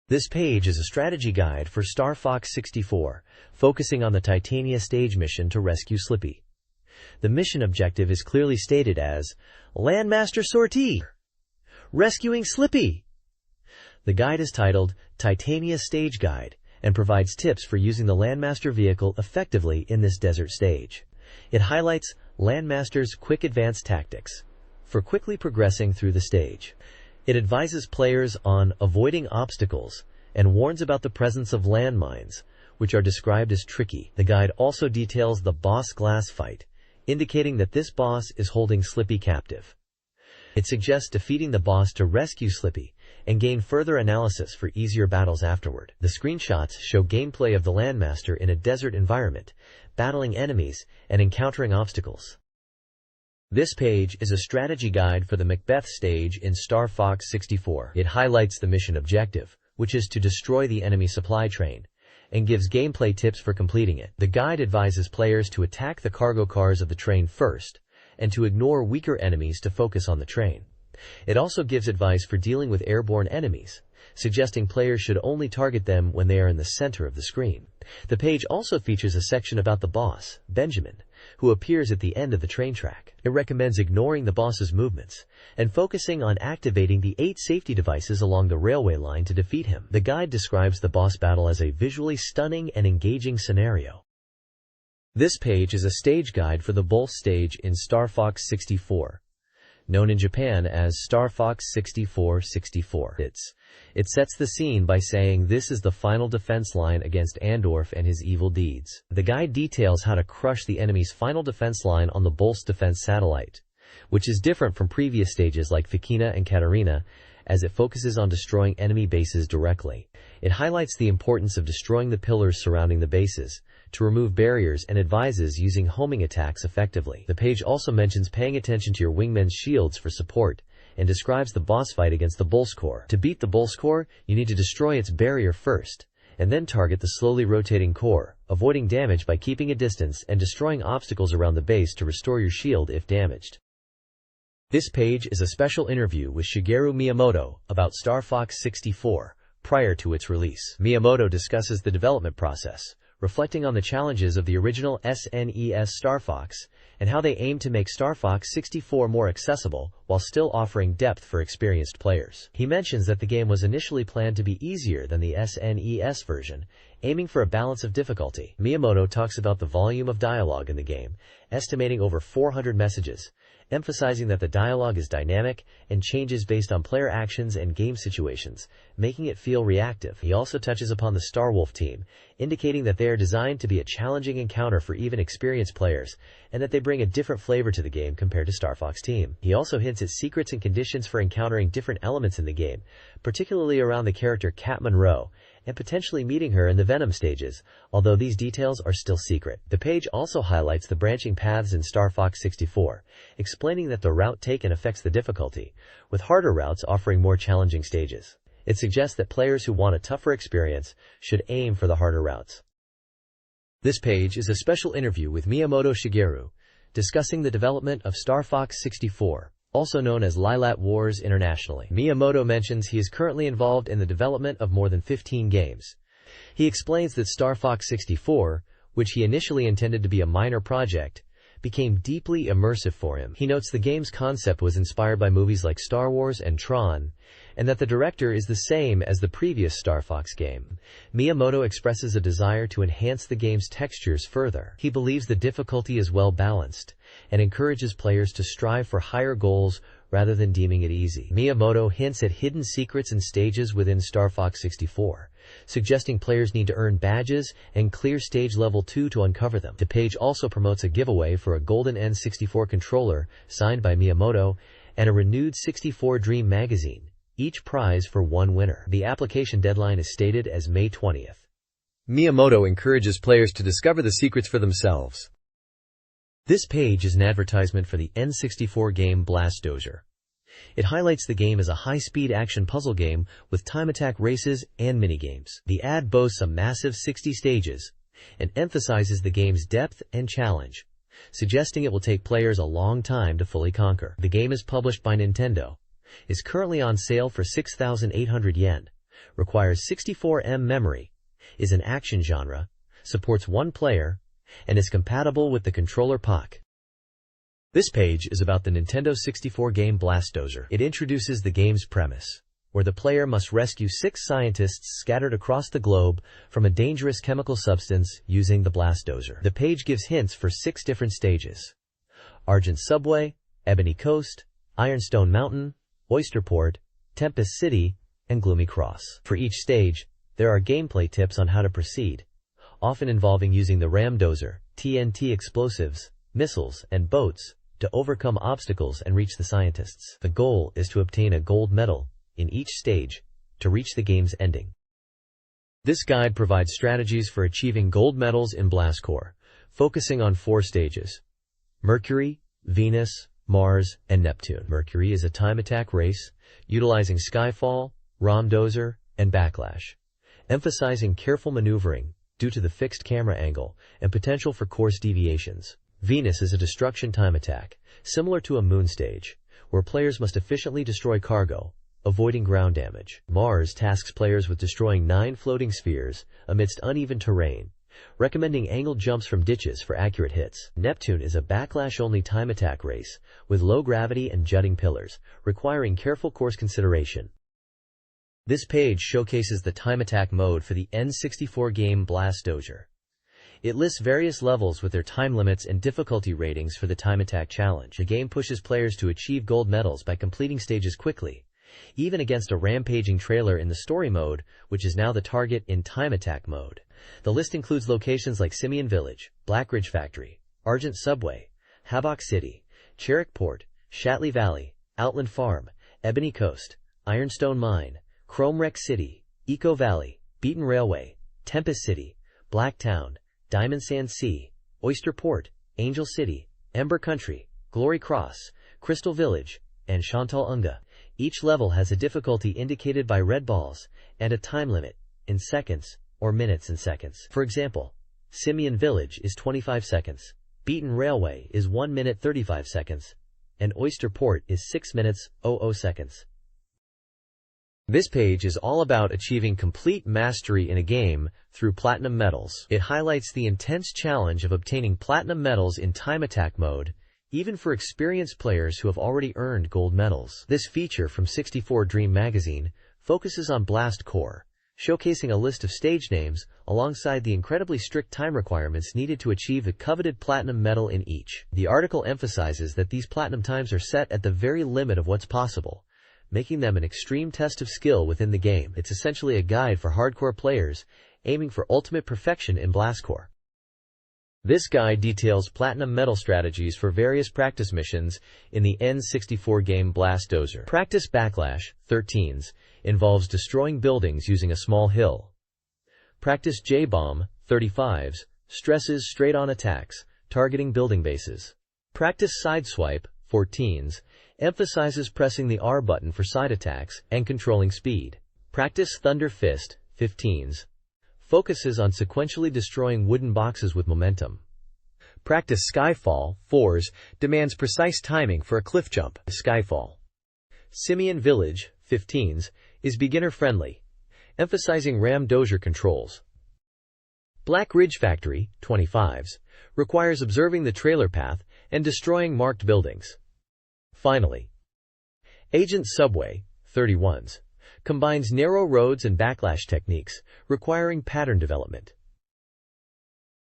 This page is a strategy guide for Star Fox 64, focusing on the Titania stage mission to rescue Slippy. The mission objective is clearly stated as Landmaster Sortie, rescuing Slippy. The guide is titled Titania Stage Guide and provides tips for using the Landmaster vehicle effectively in this desert stage. It highlights Landmaster's quick advance tactics for quickly progressing through the stage. It advises players on avoiding obstacles and warns about the presence of landmines, which are described as tricky. The guide also details the boss glass fight, indicating that this boss is holding Slippy captive. It suggests defeating the boss to rescue Slippy and gain further analysis for easier battles afterward. The screenshots show gameplay of the Landmaster in a desert environment, battling enemies and encountering obstacles. This page is a strategy guide for the Macbeth stage in Star Fox 64. It highlights the mission objective, which is to destroy the enemy supply train, and gives gameplay tips for completing it. The guide advises players to attack the cargo cars of the train first, and to ignore weaker enemies to focus on the train. It also gives advice for dealing with airborne enemies, suggesting players should only target them when they are in the center of the screen. The page also features a section about the boss, Benjamin, who appears at the end of the train track. It recommends ignoring the boss's movements and focusing on activating the 8 safety devices along the railway line to defeat him. The guide describes the boss battle as a visually stunning and engaging scenario. This page is a stage guide for the Bulls stage in Star Fox 64, known in Japan as Star Fox 64. It sets the scene by saying this is the final defense line against Andorf and his evil deeds. The guide details how to crush the enemy's final defense line on the Bulls defense satellite, which is different from previous stages like Fakina and Katarina, as it focuses on destroying enemy bases directly. It highlights the importance of destroying the pillars surrounding the bases, to remove barriers, and advises using homing attacks effectively. The page also mentions paying attention to your wingmen's shields for support, and describes the boss fight against the Bulls core. To beat the Bulls core, you need to destroy its barrier first, and then target the slowly rotating core, avoiding damage by keeping a distance and destroying obstacles around the base to restore your shield if damaged. This page is a special interview with Shigeru Miyamoto about Star Fox 64 prior to its release. Miyamoto discusses the development process, reflecting on the challenges of the original SNES Star Fox and how they aim to make Star Fox 64 more accessible while still offering depth for experienced players. He mentions that the game was initially planned to be easier than the SNES version, aiming for a balance of difficulty. Miyamoto talks about the volume of dialogue in the game, estimating over 400 messages, emphasizing that the dialogue is dynamic and changes based on player actions and game situations, making it feel reactive. He also touches upon the Starwolf team, indicating that they are designed to be a challenging encounter for even experienced players, and that they bring a different flavor to the game compared to Star Fox team. He also hints at secrets and conditions for encountering different elements in the game, particularly around the character Cat Monroe, and potentially meeting her in the Venom stages, although these details are still secret. The page also highlights the branching paths in Star Fox 64, explaining that the route taken affects the difficulty, with harder routes offering more challenging stages. It suggests that players who want a tougher experience should aim for the harder routes. This page is a special interview with Miyamoto Shigeru, discussing the development of Star Fox 64, also known as Lylat Wars internationally. Miyamoto mentions he is currently involved in the development of more than 15 games. He explains that Star Fox 64, which he initially intended to be a minor project, became deeply immersive for him. He notes the game's concept was inspired by movies like Star Wars and Tron, and that the director is the same as the previous Star Fox game. Miyamoto expresses a desire to enhance the game's textures further. He believes the difficulty is well balanced, and encourages players to strive for higher goals rather than deeming it easy. Miyamoto hints at hidden secrets and stages within Star Fox 64, suggesting players need to earn badges and clear stage level 2 to uncover them. The page also promotes a giveaway for a golden N64 controller signed by Miyamoto and a renewed 64Dream magazine, each prize for one winner. The application deadline is stated as May 20th. Miyamoto encourages players to discover the secrets for themselves. This page is an advertisement for the N64 game Blast Dozer. It highlights the game as a high-speed action puzzle game with time attack races and minigames. The ad boasts a massive 60 stages and emphasizes the game's depth and challenge, suggesting it will take players a long time to fully conquer. The game is published by Nintendo, is currently on sale for 6,800 yen, requires 64 MB memory, is an action genre, supports one player, and is compatible with the controller POC. This page is about the Nintendo 64 game Blast Dozer. It introduces the game's premise, where the player must rescue 6 scientists scattered across the globe from a dangerous chemical substance using the Blast Dozer. The page gives hints for 6 different stages: Argent Subway, Ebony Coast, Ironstone Mountain, Oysterport, Tempest City, and Gloomy Cross. For each stage, there are gameplay tips on how to proceed, often involving using the Ram Dozer, TNT explosives, missiles, and boats to overcome obstacles and reach the scientists. The goal is to obtain a gold medal in each stage to reach the game's ending. This guide provides strategies for achieving gold medals in Blastcore, focusing on 4 stages: Mercury, Venus, Mars, and Neptune. Mercury is a time attack race, utilizing Skyfall, Ramdozer, and Backlash, emphasizing careful maneuvering due to the fixed camera angle and potential for course deviations. Venus is a destruction time attack, similar to a moon stage, where players must efficiently destroy cargo, avoiding ground damage. Mars tasks players with destroying 9 floating spheres amidst uneven terrain, recommending angled jumps from ditches for accurate hits. Neptune is a backlash-only time attack race with low gravity and jutting pillars, requiring careful course consideration. This page showcases the time attack mode for the N64 game Blastdozer. It lists various levels with their time limits and difficulty ratings for the time attack challenge. The game pushes players to achieve gold medals by completing stages quickly, even against a rampaging trailer in the story mode, which is now the target in time attack mode. The list includes locations like Simeon Village, Black Ridge Factory, Argent Subway, Habak City, Cherrick Port, Shatley Valley, Outland Farm, Ebony Coast, Ironstone Mine, Chrome Wreck City, Eco Valley, Beaton Railway, Tempest City, Blacktown, Diamond Sand Sea, Oyster Port, Angel City, Ember Country, Glory Cross, Crystal Village, and Chantal Unga. Each level has a difficulty indicated by red balls and a time limit in seconds or minutes and seconds. For example, Simeon Village is 25 seconds, Beaton Railway is 1 minute 35 seconds, and Oyster Port is 6 minutes 00 seconds. This page is all about achieving complete mastery in a game through platinum medals. It highlights the intense challenge of obtaining platinum medals in time attack mode, even for experienced players who have already earned gold medals. This feature from 64Dream magazine focuses on Blastcore, showcasing a list of stage names alongside the incredibly strict time requirements needed to achieve the coveted platinum medal in each. The article emphasizes that these platinum times are set at the very limit of what's possible, making them an extreme test of skill within the game. It's essentially a guide for hardcore players aiming for ultimate perfection in Blastcore. This guide details platinum medal strategies for various practice missions in the N64 game Blastdozer. Practice Backlash 13s involves destroying buildings using a small hill. Practice J-Bomb 35s stresses straight-on attacks, targeting building bases. Practice Sideswipe 14s emphasizes pressing the R button for side attacks and controlling speed. Practice Thunder Fist 15s focuses on sequentially destroying wooden boxes with momentum. Practice Skyfall 4s demands precise timing for a cliff jump. Skyfall. Simeon Village 15s is beginner-friendly, emphasizing Ramdozer controls. Black Ridge Factory 25s requires observing the trailer path and destroying marked buildings. Finally, Agent Subway 31s combines narrow roads and backlash techniques, requiring pattern development.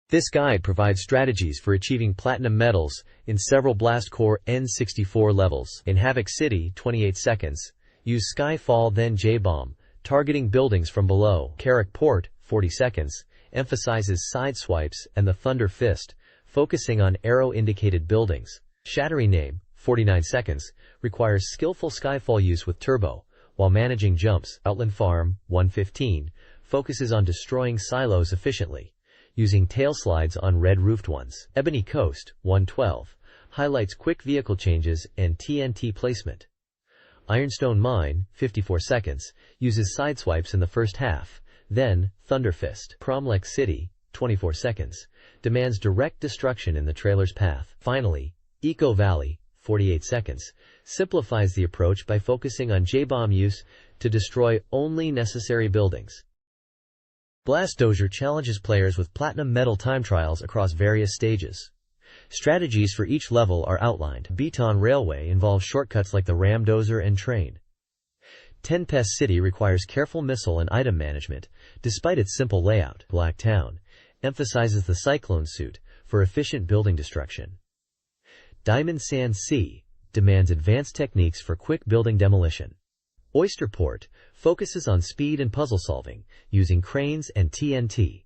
This guide provides strategies for achieving platinum medals in several Blastcore N64 levels. In Havoc City, 28 seconds, use Skyfall then J-Bomb, targeting buildings from below. Carrick Port, 40 seconds, emphasizes side swipes and the Thunder Fist, focusing on arrow-indicated buildings. Shattery Name, 49 seconds, requires skillful Skyfall use with turbo, while managing jumps. Outland Farm, 115, focuses on destroying silos efficiently, using tail slides on red-roofed ones. Ebony Coast, 112, highlights quick vehicle changes and TNT placement. Ironstone Mine, 54 seconds, uses sideswipes in the first half, then Thunder Fist. Cromlech City, 24 seconds, demands direct destruction in the trailer's path. Finally, Eco Valley, 48 seconds, simplifies the approach by focusing on J-Bomb use to destroy only necessary buildings. Blastdozer challenges players with platinum medal time trials across various stages. Strategies for each level are outlined. Beaton Railway involves shortcuts like the Ramdozer and train. Tempest City requires careful missile and item management, despite its simple layout. Blacktown emphasizes the Cyclone suit for efficient building destruction. Diamond Sand Sea demands advanced techniques for quick building demolition. Oyster Port focuses on speed and puzzle solving, using cranes and TNT.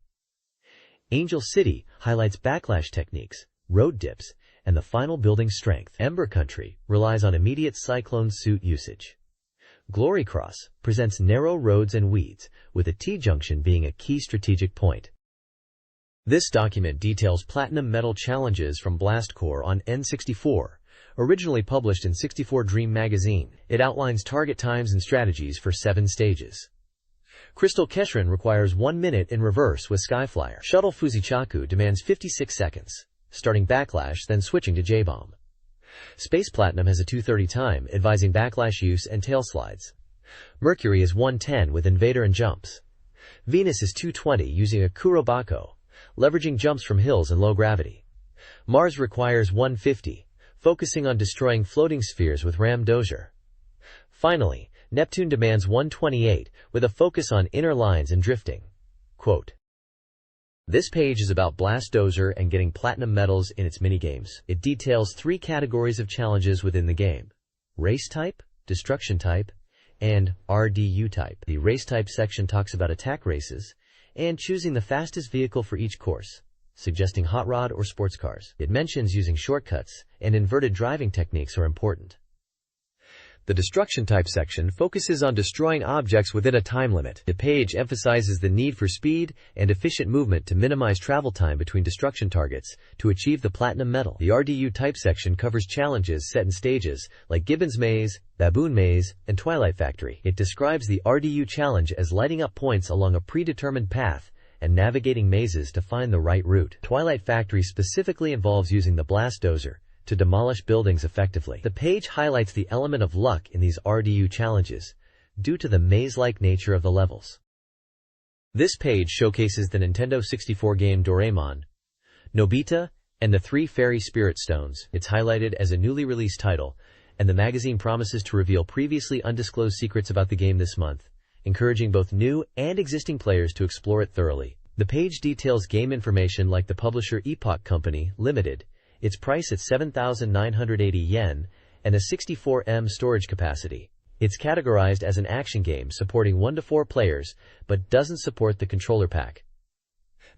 Angel City highlights backlash techniques, road dips, and the final building strength. Ember Country relies on immediate cyclone suit usage. Glory Cross presents narrow roads and weeds, with a T-junction being a key strategic point. This document details platinum medal challenges from Blast Corps on N64, originally published in 64Dream magazine. It outlines target times and strategies for 7 stages. Crystal Keshrin requires 1 minute in reverse with Skyflyer. Shuttle Fuzichaku demands 56 seconds, starting backlash then switching to J-bomb. Space Platinum has a 2:30 time, advising backlash use and tail slides. Mercury is 1:10 with Invader and jumps. Venus is 2:20 using a Kurobako, leveraging jumps from hills and low gravity. Mars requires 1:50, focusing on destroying floating spheres with Ram Dozier. Finally, Neptune demands 1:28 with a focus on inner lines and drifting. Quote, "This page is about Blast Dozer and getting platinum medals in its minigames. It details 3 categories of challenges within the game: race type, destruction type, and RDU type. The race type section talks about attack races and choosing the fastest vehicle for each course, suggesting hot rod or sports cars. It mentions using shortcuts and inverted driving techniques are important. The destruction type section focuses on destroying objects within a time limit. The page emphasizes the need for speed and efficient movement to minimize travel time between destruction targets to achieve the platinum medal. The RDU type section covers challenges set in stages like Gibbons Maze, Baboon Maze, and Twilight Factory. It describes the RDU challenge as lighting up points along a predetermined path and navigating mazes to find the right route. Twilight Factory specifically involves using the Blast Dozer to demolish buildings effectively. The page highlights the element of luck in these RDU challenges due to the maze-like nature of the levels. This page showcases the Nintendo 64 game Doraemon, Nobita, and the 3 Fairy Spirit Stones. It's highlighted as a newly released title, and the magazine promises to reveal previously undisclosed secrets about the game this month, encouraging both new and existing players to explore it thoroughly. The page details game information like the publisher Epoch Company, Limited, its price at 7,980 yen, and a 64 MB storage capacity. It's categorized as an action game supporting 1 to 4 players, but doesn't support the controller pack.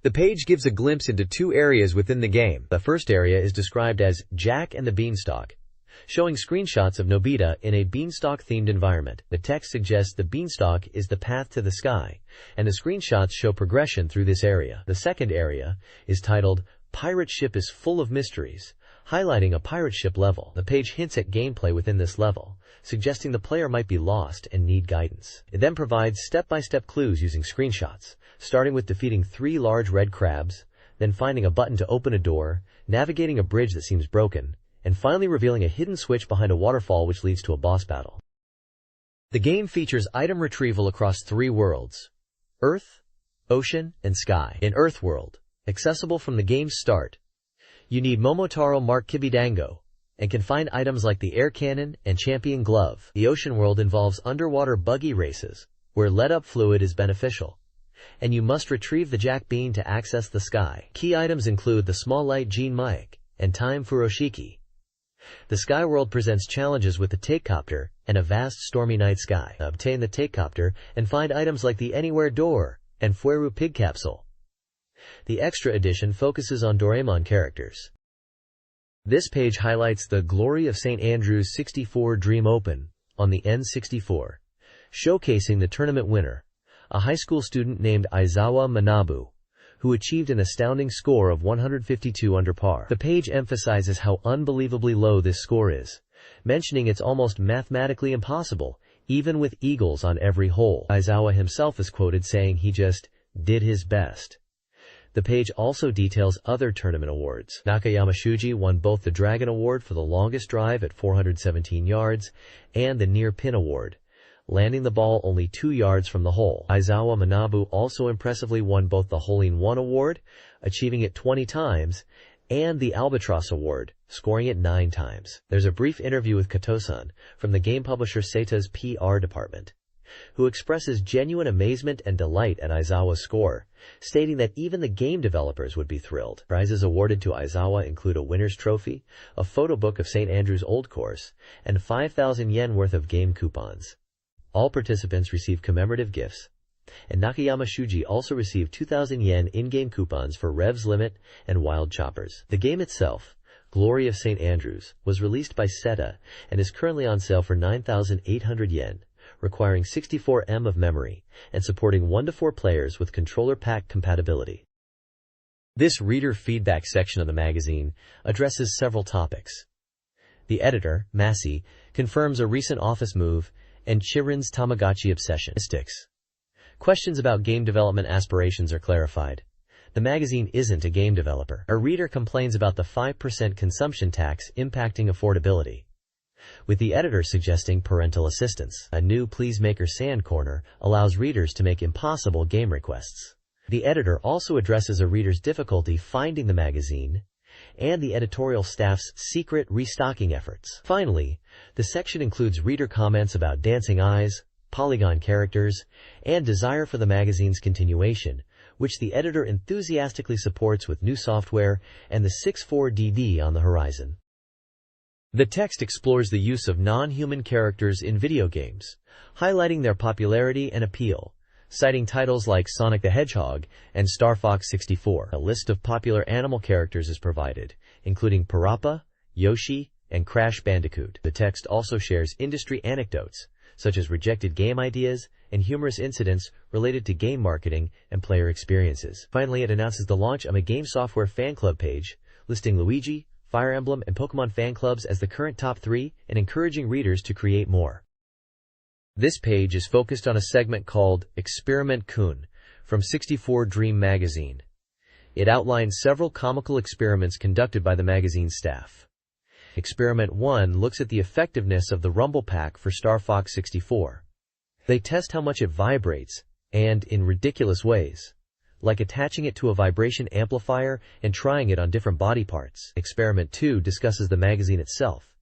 The page gives a glimpse into 2 areas within the game. The first area is described as Jack and the Beanstalk, showing screenshots of Nobita in a beanstalk-themed environment. The text suggests the beanstalk is the path to the sky, and the screenshots show progression through this area. The second area is titled Pirate Ship is Full of Mysteries, highlighting a pirate ship level. The page hints at gameplay within this level, suggesting the player might be lost and need guidance. It then provides step-by-step clues using screenshots, starting with defeating 3 large red crabs, then finding a button to open a door, navigating a bridge that seems broken, and finally revealing a hidden switch behind a waterfall which leads to a boss battle. The game features item retrieval across 3 worlds: Earth, Ocean, and Sky. In Earth World, accessible from the game's start, you need Momotaro Mark Kibidango, and can find items like the air cannon and champion glove. The Ocean World involves underwater buggy races, where let-up fluid is beneficial, and you must retrieve the Jack Bean to access the Sky. Key items include the small light Gene Mic and Time Furoshiki. The Sky World presents challenges with the Takecopter and a vast stormy night sky. Obtain the Takecopter and find items like the Anywhere Door and Fueru Pig Capsule. The Extra Edition focuses on Doraemon characters. This page highlights the Glory of St. Andrew's 64Dream Open on the N64, showcasing the tournament winner, a high school student named Aizawa Manabu, who achieved an astounding score of 152 under par. The page emphasizes how unbelievably low this score is, mentioning it's almost mathematically impossible, even with eagles on every hole. Aizawa himself is quoted saying he just did his best. The page also details other tournament awards. Nakayama Shuji won both the Dragon Award for the longest drive at 417 yards and the Near Pin Award, landing the ball only 2 yards from the hole. Aizawa Manabu also impressively won both the Hole-in-One Award, achieving it 20 times, and the Albatross Award, scoring it 9 times. There's a brief interview with Kato-san from the game publisher Seita's PR department, who expresses genuine amazement and delight at Aizawa's score, stating that even the game developers would be thrilled. Prizes awarded to Aizawa include a winner's trophy, a photo book of St. Andrew's Old Course, and 5,000 yen worth of game coupons. All participants receive commemorative gifts, and Nakayama Shuji also received 2,000 yen in-game coupons for Rev's Limit and Wild Choppers. The game itself, Glory of St. Andrews, was released by SETA and is currently on sale for 9,800 yen, requiring 64 MB of memory and supporting 1 to 4 players with controller pack compatibility. This reader feedback section of the magazine addresses several topics. The editor, Masi, confirms a recent office move and Chirin's Tamagotchi obsession. Questions about game development aspirations are clarified. The magazine isn't a game developer. A reader complains about the 5% consumption tax impacting affordability, with the editor suggesting parental assistance. A new Please Maker Sand corner allows readers to make impossible game requests. The editor also addresses a reader's difficulty finding the magazine and the editorial staff's secret restocking efforts. Finally, the section includes reader comments about dancing eyes, polygon characters, and desire for the magazine's continuation, which the editor enthusiastically supports with new software and the 64DD on the horizon. The text explores the use of non-human characters in video games, highlighting their popularity and appeal, citing titles like Sonic the Hedgehog and Star Fox 64. A list of popular animal characters is provided, including Parappa, Yoshi, and Crash Bandicoot. The text also shares industry anecdotes, such as rejected game ideas and humorous incidents related to game marketing and player experiences. Finally, it announces the launch of a game software fan club page, listing Luigi, Fire Emblem, and Pokemon fan clubs as the current top 3 and encouraging readers to create more. This page is focused on a segment called Experiment Kun from 64Dream magazine. It outlines several comical experiments conducted by the magazine staff. Experiment 1 looks at the effectiveness of the Rumble Pack for Star Fox 64. They test how much it vibrates, and in ridiculous ways, like attaching it to a vibration amplifier and trying it on different body parts. Experiment 2 discusses the magazine itself,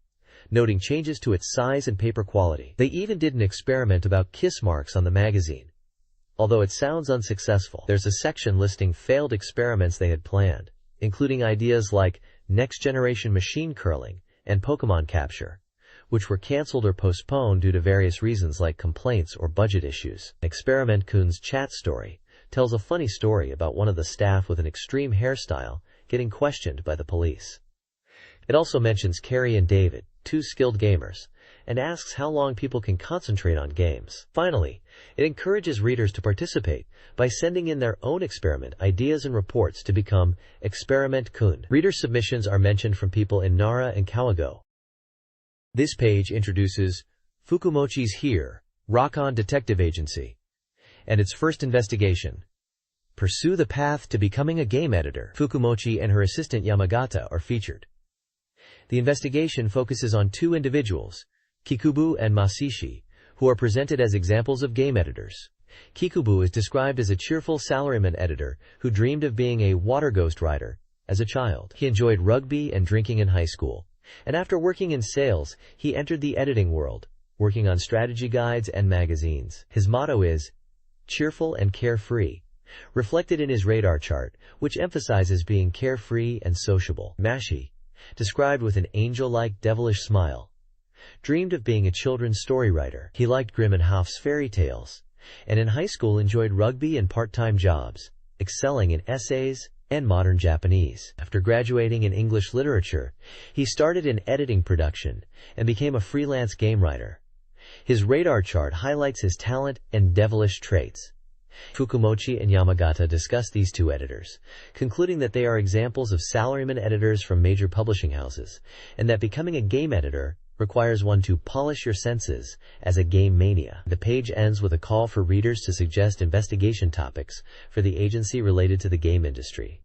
noting changes to its size and paper quality. They even did an experiment about kiss marks on the magazine. Although it sounds unsuccessful, there's a section listing failed experiments they had planned, including ideas like next-generation machine curling and Pokemon capture, which were canceled or postponed due to various reasons like complaints or budget issues. Experiment Kun's chat story tells a funny story about one of the staff with an extreme hairstyle getting questioned by the police. It also mentions Carrie and David, 2 skilled gamers, and asks how long people can concentrate on games. Finally, it encourages readers to participate by sending in their own experiment ideas and reports to become Experiment Kun. Reader submissions are mentioned from people in Nara and Kawagoe. This page introduces Fukumochi's Here, Rock-On Detective Agency, and its first investigation. Pursue the path to becoming a game editor. Fukumochi and her assistant Yamagata are featured. The investigation focuses on 2 individuals, Kikubu and Masishi, who are presented as examples of game editors. Kikubu is described as a cheerful salaryman editor who dreamed of being a water ghost rider as a child. He enjoyed rugby and drinking in high school, and after working in sales, he entered the editing world, working on strategy guides and magazines. His motto is, cheerful and carefree, reflected in his radar chart, which emphasizes being carefree and sociable. Mashi, described with an angel-like devilish smile, dreamed of being a children's story writer. He liked Grimm and Hoff's fairy tales, and in high school enjoyed rugby and part-time jobs, excelling in essays and modern Japanese. After graduating in English literature, he started in editing production and became a freelance game writer. His radar chart highlights his talent and devilish traits. Fukumochi and Yamagata discuss these 2 editors, concluding that they are examples of salaryman editors from major publishing houses, and that becoming a game editor requires one to polish your senses as a game mania. The page ends with a call for readers to suggest investigation topics for the agency related to the game industry.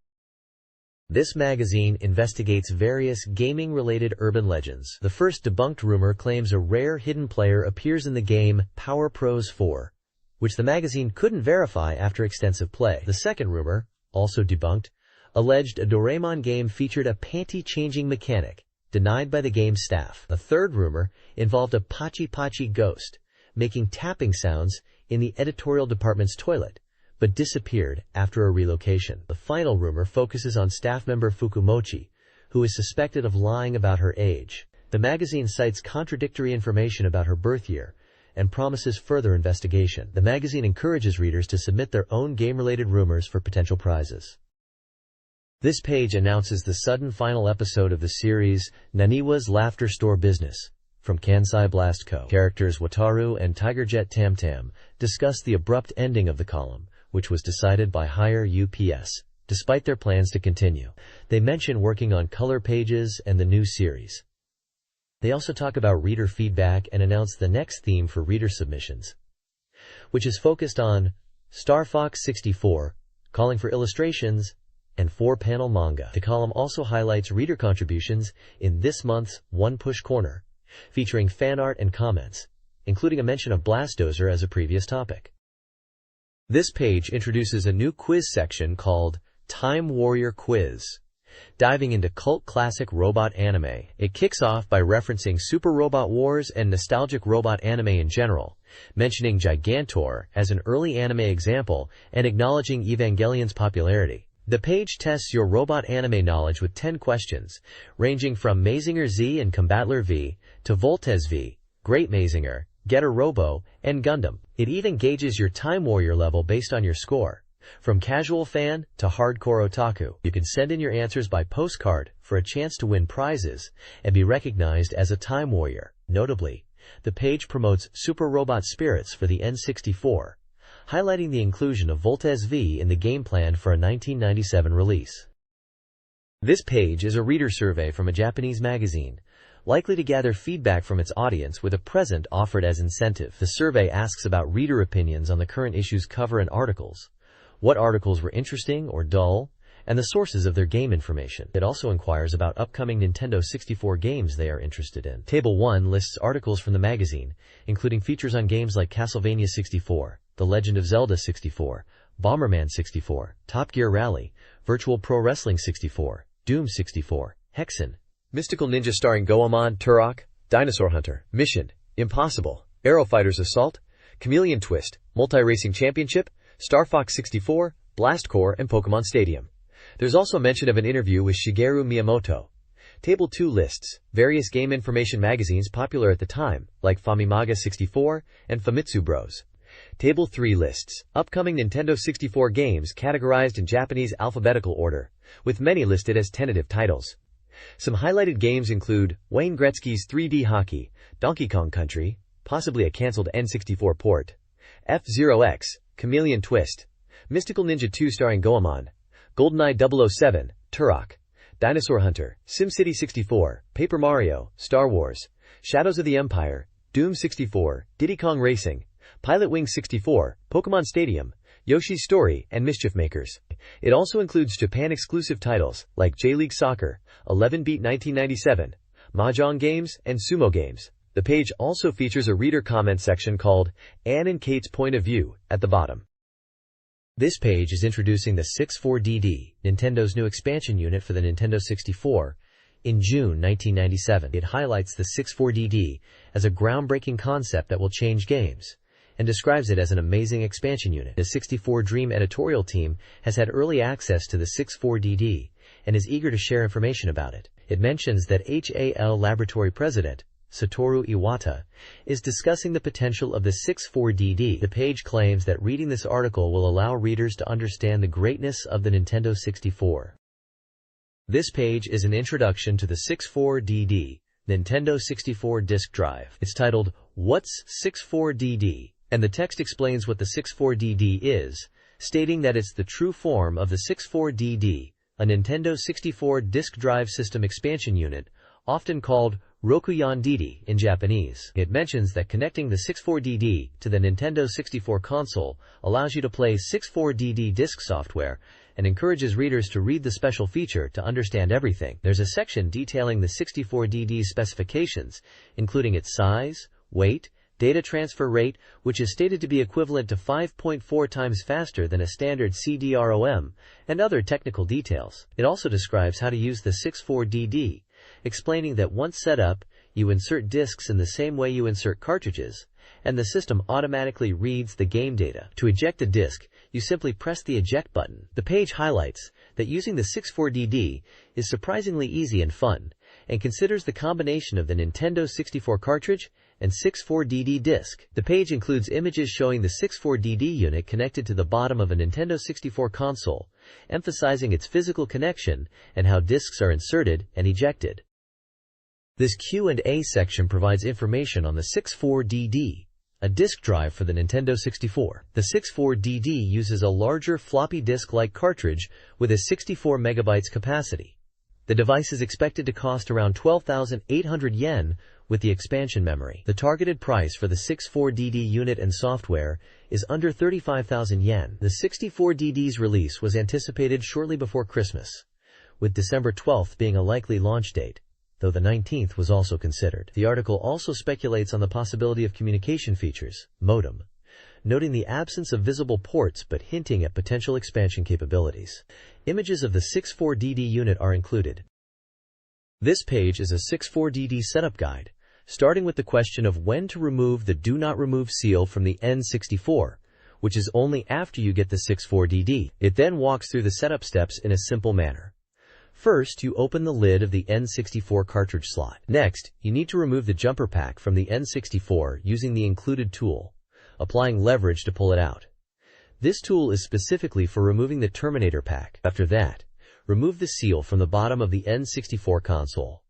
This magazine investigates various gaming-related urban legends. The first debunked rumor claims a rare hidden player appears in the game Power Pros 4, which the magazine couldn't verify after extensive play. The second rumor, also debunked, alleged a Doraemon game featured a panty-changing mechanic, denied by the game's staff. A third rumor involved a Pachi Pachi ghost, making tapping sounds in the editorial department's toilet, but disappeared after a relocation. The final rumor focuses on staff member Fukumochi, who is suspected of lying about her age. The magazine cites contradictory information about her birth year and promises further investigation. The magazine encourages readers to submit their own game-related rumors for potential prizes. This page announces the sudden final episode of the series Naniwa's Laughter Store Business from Kansai Blast Co. Characters Wataru and Tigerjet Tam Tam discuss the abrupt ending of the column, which was decided by Higher UPS, despite their plans to continue. They mention working on color pages and the new series. They also talk about reader feedback and announce the next theme for reader submissions, which is focused on Star Fox 64, calling for illustrations, and 4-panel manga. The column also highlights reader contributions in this month's One Push Corner, featuring fan art and comments, including a mention of Blastozer as a previous topic. This page introduces a new quiz section called Time Warrior Quiz, diving into cult classic robot anime. It kicks off by referencing Super Robot Wars and nostalgic robot anime in general, mentioning Gigantor as an early anime example and acknowledging Evangelion's popularity. The page tests your robot anime knowledge with 10 questions, ranging from Mazinger Z and Combattler V to Voltes V, Great Mazinger, Getter Robo, and Gundam. It even gauges your Time Warrior level based on your score. From casual fan to hardcore otaku, you can send in your answers by postcard for a chance to win prizes and be recognized as a Time Warrior. Notably, the page promotes Super Robot Spirits for the N64, highlighting the inclusion of Voltes V in the game plan for a 1997 release. This page is a reader survey from a Japanese magazine, likely to gather feedback from its audience with a present offered as incentive. The survey asks about reader opinions on the current issue's cover and articles, what articles were interesting or dull, and the sources of their game information. It also inquires about upcoming Nintendo 64 games they are interested in. Table 1 lists articles from the magazine, including features on games like Castlevania 64, The Legend of Zelda 64, Bomberman 64, Top Gear Rally, Virtual Pro Wrestling 64, Doom 64, Hexen, Mystical Ninja starring Goemon, Turok, Dinosaur Hunter, Mission, Impossible, Aero Fighters Assault, Chameleon Twist, Multi-Racing Championship, Star Fox 64, Blast Corps, and Pokemon Stadium. There's also mention of an interview with Shigeru Miyamoto. Table 2 lists various game information magazines popular at the time, like Famimaga 64 and Famitsu Bros. Table 3 lists upcoming Nintendo 64 games categorized in Japanese alphabetical order, with many listed as tentative titles. Some highlighted games include Wayne Gretzky's 3D Hockey, Donkey Kong Country, possibly a cancelled N64 port, F-Zero X, Chameleon Twist, Mystical Ninja 2 starring Goemon, GoldenEye 007, Turok, Dinosaur Hunter, SimCity 64, Paper Mario, Star Wars, Shadows of the Empire, Doom 64, Diddy Kong Racing, Pilot Wing 64, Pokemon Stadium, Yoshi's Story, and Mischief Makers. It also includes Japan-exclusive titles like J-League Soccer, 11-Beat 1997, Mahjong games, and sumo games. The page also features a reader comment section called Anne and Kate's Point of View at the bottom. This page is introducing the 64DD, Nintendo's new expansion unit for the Nintendo 64, in June 1997. It highlights the 64DD as a groundbreaking concept that will change games, and describes it as an amazing expansion unit. The 64Dream editorial team has had early access to the 64DD and is eager to share information about it. It mentions that HAL Laboratory President Satoru Iwata is discussing the potential of the 64DD. The page claims that reading this article will allow readers to understand the greatness of the Nintendo 64. This page is an introduction to the 64DD, Nintendo 64 disk drive. It's titled, What's 64DD? And the text explains what the 64DD is, stating that it's the true form of the 64DD, a Nintendo 64 disk drive system expansion unit, often called Rokuyan-DD in Japanese. It mentions that connecting the 64DD to the Nintendo 64 console allows you to play 64DD disk software and encourages readers to read the special feature to understand everything. There's a section detailing the 64DD's specifications, including its size, weight, data transfer rate, which is stated to be equivalent to 5.4 times faster than a standard CD-ROM, and other technical details. It also describes how to use the 64DD, explaining that once set up, you insert discs in the same way you insert cartridges, and the system automatically reads the game data. To eject a disc, you simply press the eject button. The page highlights that using the 64DD is surprisingly easy and fun, and considers the combination of the Nintendo 64 cartridge and 64DD disc. The page includes images showing the 64DD unit connected to the bottom of a Nintendo 64 console, emphasizing its physical connection and how discs are inserted and ejected. This Q&A section provides information on the 64DD, a disk drive for the Nintendo 64. The 64DD uses a larger floppy disk-like cartridge with a 64 megabytes capacity. The device is expected to cost around 12,800 yen with the expansion memory. The targeted price for the 64DD unit and software is under 35,000 yen. The 64DD's release was anticipated shortly before Christmas, with December 12th being a likely launch date, though the 19th was also considered. The article also speculates on the possibility of communication features, modem, noting the absence of visible ports but hinting at potential expansion capabilities. Images of the 64DD unit are included. This page is a 64DD setup guide, starting with the question of when to remove the Do Not Remove seal from the N64, which is only after you get the 64DD. It then walks through the setup steps in a simple manner. First, you open the lid of the N64 cartridge slot. Next, you need to remove the jumper pack from the N64 using the included tool, applying leverage to pull it out. This tool is specifically for removing the Terminator pack. After that, remove the seal from the bottom of the N64 console.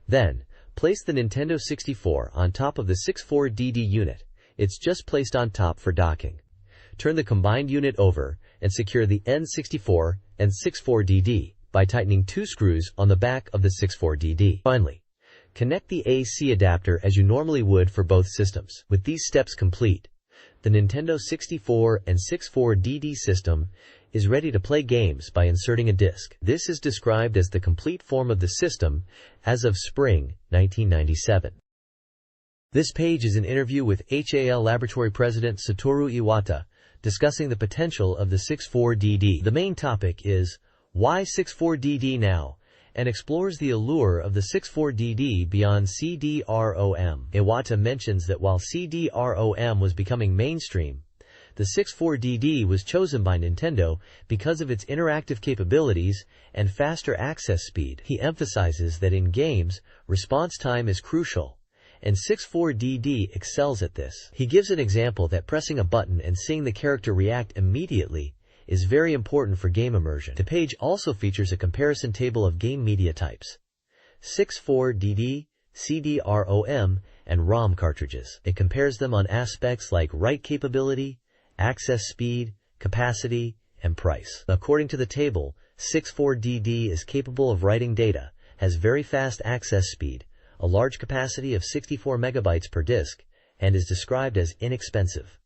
Then, place the Nintendo 64 on top of the 64DD unit. It's just placed on top for docking. Turn the combined unit over and secure the N64 and 64DD by tightening 2 screws on the back of the 64DD. Finally, connect the AC adapter as you normally would for both systems. With these steps complete, the Nintendo 64 and 64DD system is ready to play games by inserting a disc. This is described as the complete form of the system as of spring 1997. This page is an interview with HAL Laboratory President Satoru Iwata discussing the potential of the 64DD. The main topic is why 64DD now, and explores the allure of the 64DD beyond CD-ROM. Iwata mentions that while CD-ROM was becoming mainstream, the 64DD was chosen by Nintendo because of its interactive capabilities and faster access speed. He emphasizes that in games, response time is crucial, and 64DD excels at this. He gives an example that pressing a button and seeing the character react immediately is very important for game immersion. The page also features a comparison table of game media types: 64DD, CD-ROM, and ROM cartridges. It compares them on aspects like write capability, access speed, capacity, and price. According to the table, 64DD is capable of writing data, has very fast access speed, a large capacity of 64 megabytes per disk, and is described as inexpensive.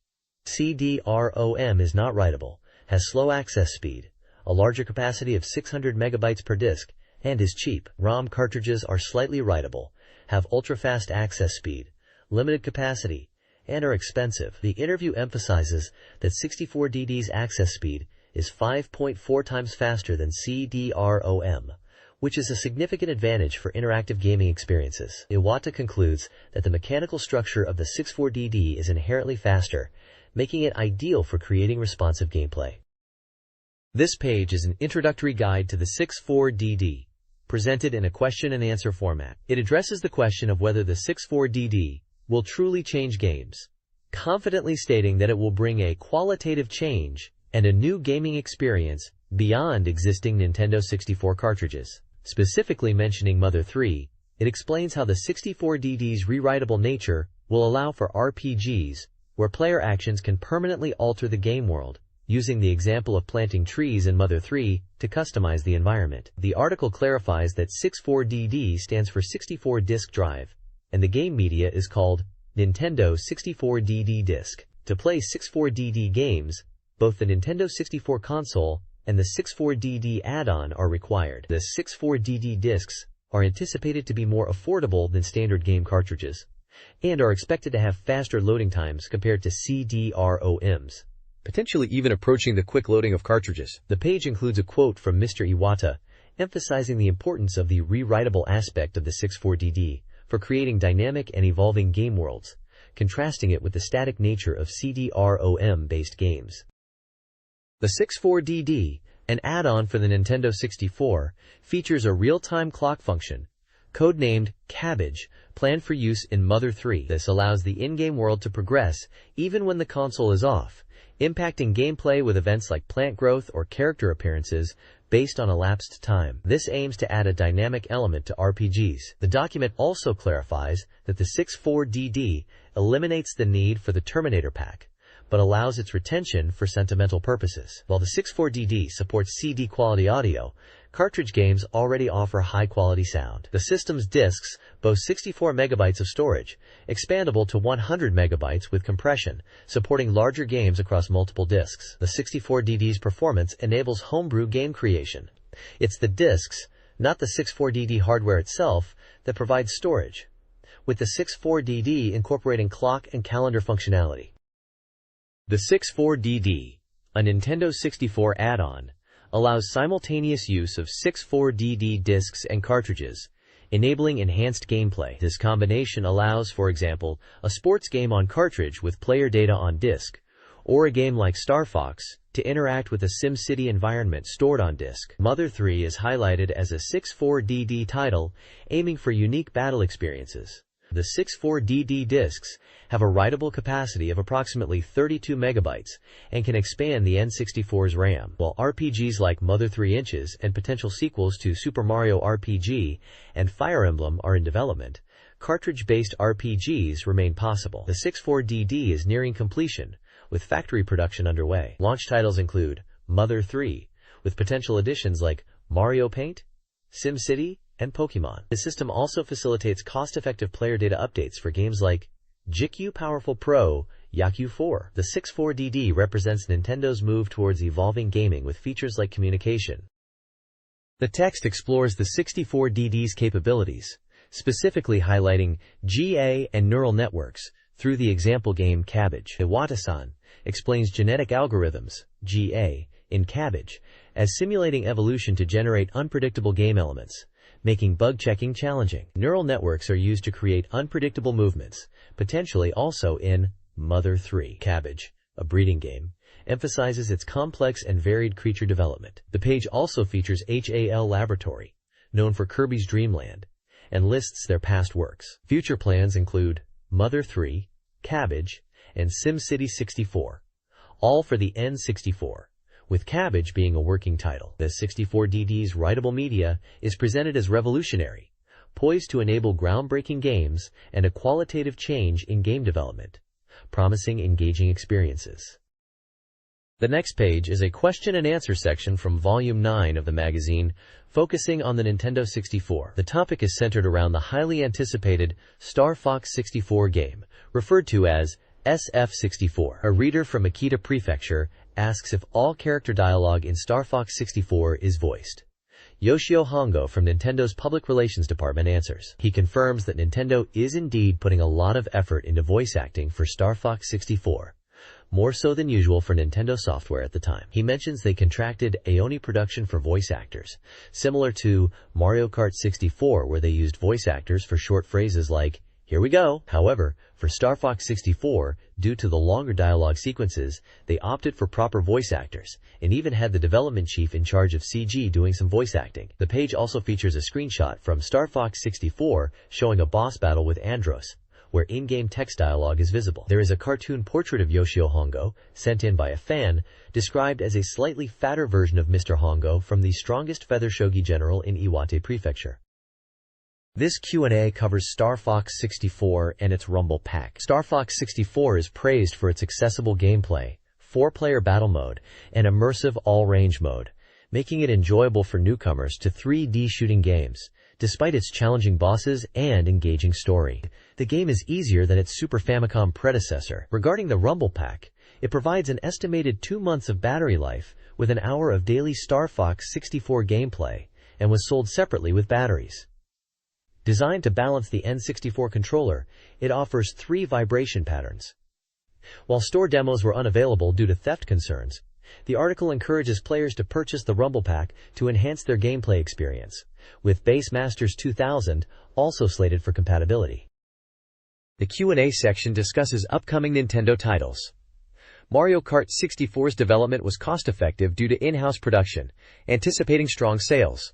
CD-ROM is not writable, has slow access speed, a larger capacity of 600 megabytes per disk, and is cheap. ROM cartridges are slightly writable, have ultra-fast access speed, limited capacity, and are expensive. The interview emphasizes that 64DD's access speed is 5.4 times faster than CD-ROM, which is a significant advantage for interactive gaming experiences. Iwata concludes that the mechanical structure of the 64DD is inherently faster, making it ideal for creating responsive gameplay. This page is an introductory guide to the 64DD, presented in a question-and-answer format. It addresses the question of whether the 64DD will truly change games, confidently stating that it will bring a qualitative change and a new gaming experience beyond existing Nintendo 64 cartridges. Specifically mentioning Mother 3, it explains how the 64DD's rewritable nature will allow for RPGs where player actions can permanently alter the game world, using the example of planting trees in Mother 3 to customize the environment. The article clarifies that 64DD stands for 64 disk drive, and the game media is called Nintendo 64DD disc. To play 64DD games, both the Nintendo 64 console and the 64DD add-on are required. The 64DD discs are anticipated to be more affordable than standard game cartridges, and are expected to have faster loading times compared to CD-ROMs, potentially even approaching the quick loading of cartridges. The page includes a quote from Mr. Iwata, emphasizing the importance of the rewritable aspect of the 64DD for creating dynamic and evolving game worlds, contrasting it with the static nature of CD-ROM-based games. The 64DD, an add-on for the Nintendo 64, features a real-time clock function, codenamed Cabbage, planned for use in Mother 3. This allows the in-game world to progress even when the console is off, impacting gameplay with events like plant growth or character appearances based on elapsed time. This aims to add a dynamic element to RPGs. The document also clarifies that the 64DD eliminates the need for the Terminator pack, but allows its retention for sentimental purposes. While the 64DD supports CD quality audio, cartridge games already offer high-quality sound. The system's discs boast 64 megabytes of storage, expandable to 100 megabytes with compression, supporting larger games across multiple discs. The 64DD's performance enables homebrew game creation. It's the discs, not the 64DD hardware itself, that provides storage, with the 64DD incorporating clock and calendar functionality. The 64DD, a Nintendo 64 add-on, allows simultaneous use of 64DD discs and cartridges, enabling enhanced gameplay. This combination allows, for example, a sports game on cartridge with player data on disc, or a game like Star Fox to interact with a SimCity environment stored on disc. Mother 3 is highlighted as a 64DD title, aiming for unique battle experiences. The 64DD discs have a writable capacity of approximately 32 megabytes and can expand the N64's RAM. While RPGs like Mother 3 Inches and potential sequels to Super Mario RPG and Fire Emblem are in development, cartridge-based RPGs remain possible. The 64DD is nearing completion, with factory production underway. Launch titles include Mother 3, with potential additions like Mario Paint, SimCity, and Pokemon. The system also facilitates cost-effective player data updates for games like GameCube Powerful Pro, Yaku 4. The 64DD represents Nintendo's move towards evolving gaming with features like communication. The text explores the 64DD's capabilities, specifically highlighting GA and neural networks through the example game Cabbage. Iwata-san explains genetic algorithms, GA, in Cabbage as simulating evolution to generate unpredictable game elements, making bug checking challenging. Neural networks are used to create unpredictable movements, potentially also in Mother 3. Cabbage, a breeding game, emphasizes its complex and varied creature development. The page also features HAL Laboratory, known for Kirby's Dream Land, and lists their past works. Future plans include Mother 3, Cabbage, and SimCity 64, all for the N64, with Cabbage being a working title. The 64DD's writable media is presented as revolutionary, poised to enable groundbreaking games and a qualitative change in game development, promising engaging experiences. The next page is a question and answer section from Volume 9 of the magazine, focusing on the Nintendo 64. The topic is centered around the highly anticipated Star Fox 64 game, referred to as SF64. A reader from Akita Prefecture asks if all character dialogue in Star Fox 64 is voiced. Yoshio Hongo from Nintendo's Public Relations Department answers. He confirms that Nintendo is indeed putting a lot of effort into voice acting for Star Fox 64, more so than usual for Nintendo software at the time. He mentions they contracted Aoni Production for voice actors, similar to Mario Kart 64 where they used voice actors for short phrases like, "Here we go." However, for Star Fox 64, due to the longer dialogue sequences, they opted for proper voice actors, and even had the development chief in charge of CG doing some voice acting. The page also features a screenshot from Star Fox 64 showing a boss battle with Andros, where in-game text dialogue is visible. There is a cartoon portrait of Yoshio Hongo, sent in by a fan, described as a slightly fatter version of Mr. Hongo from the strongest feather shogi general in Iwate Prefecture. This Q&A covers Star Fox 64 and its Rumble Pack. Star Fox 64 is praised for its accessible gameplay, 4-player battle mode, and immersive all-range mode, making it enjoyable for newcomers to 3D shooting games, despite its challenging bosses and engaging story. The game is easier than its Super Famicom predecessor. Regarding the Rumble Pack, it provides an estimated 2 months of battery life with an hour of daily Star Fox 64 gameplay, and was sold separately with batteries. Designed to balance the N64 controller, it offers 3 vibration patterns. While store demos were unavailable due to theft concerns, the article encourages players to purchase the Rumble Pack to enhance their gameplay experience, with Base Masters 2000 also slated for compatibility. The Q&A section discusses upcoming Nintendo titles. Mario Kart 64's development was cost-effective due to in-house production, anticipating strong sales.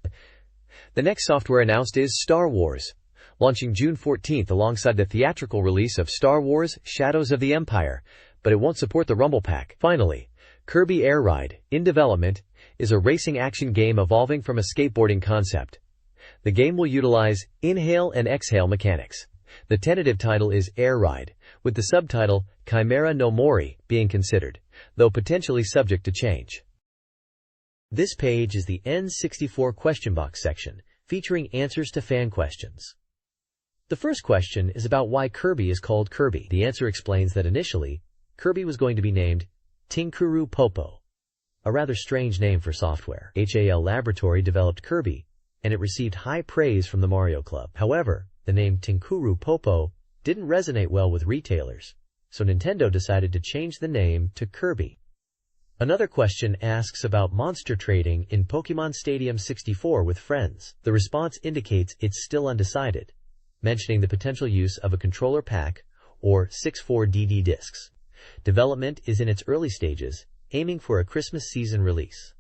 The next software announced is Star Wars, launching June 14th alongside the theatrical release of Star Wars Shadows of the Empire, but it won't support the Rumble Pack. Finally, Kirby Air Ride, in development, is a racing action game evolving from a skateboarding concept. The game will utilize inhale and exhale mechanics. The tentative title is Air Ride, with the subtitle Chimera no Mori being considered, though potentially subject to change. This page is the N64 question box section, featuring answers to fan questions. The first question is about why Kirby is called Kirby. The answer explains that initially, Kirby was going to be named Tinkuru Popo, a rather strange name for software. HAL Laboratory developed Kirby, and it received high praise from the Mario Club. However, the name Tinkuru Popo didn't resonate well with retailers, so Nintendo decided to change the name to Kirby. Another question asks about monster trading in Pokémon Stadium 64 with friends. The response indicates it's still undecided, mentioning the potential use of a controller pack or 64DD discs. Development is in its early stages, aiming for a Christmas season release.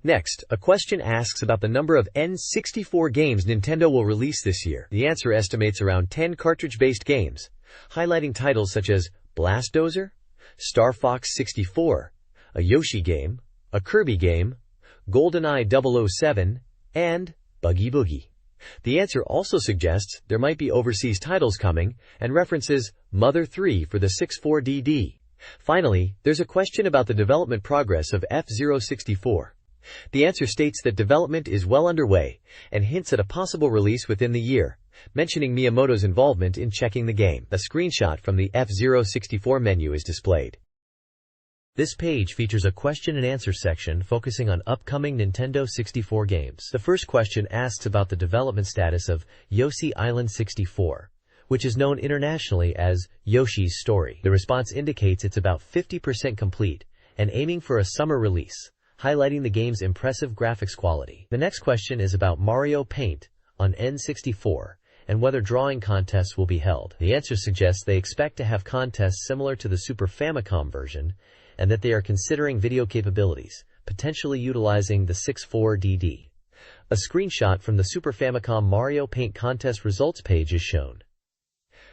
Next, a question asks about the number of N64 games Nintendo will release this year. The answer estimates around 10 cartridge-based games, highlighting titles such as Blastozer, Star Fox 64, a Yoshi game, a Kirby game, GoldenEye 007, and Buggy Boogie. The answer also suggests there might be overseas titles coming and references Mother 3 for the 64DD. Finally, there's a question about the development progress of F-Zero 64. The answer states that development is well underway and hints at a possible release within the year, mentioning Miyamoto's involvement in checking the game. A screenshot from the F-Zero 64 menu is displayed. This page features a question and answer section focusing on upcoming Nintendo 64 games. The first question asks about the development status of Yoshi Island 64, which is known internationally as Yoshi's Story. The response indicates it's about 50% complete and aiming for a summer release, highlighting the game's impressive graphics quality. The next question is about Mario Paint on N64 and whether drawing contests will be held. The answer suggests they expect to have contests similar to the Super Famicom version and that they are considering video capabilities, potentially utilizing the 64DD. A screenshot from the Super Famicom Mario Paint contest results page is shown.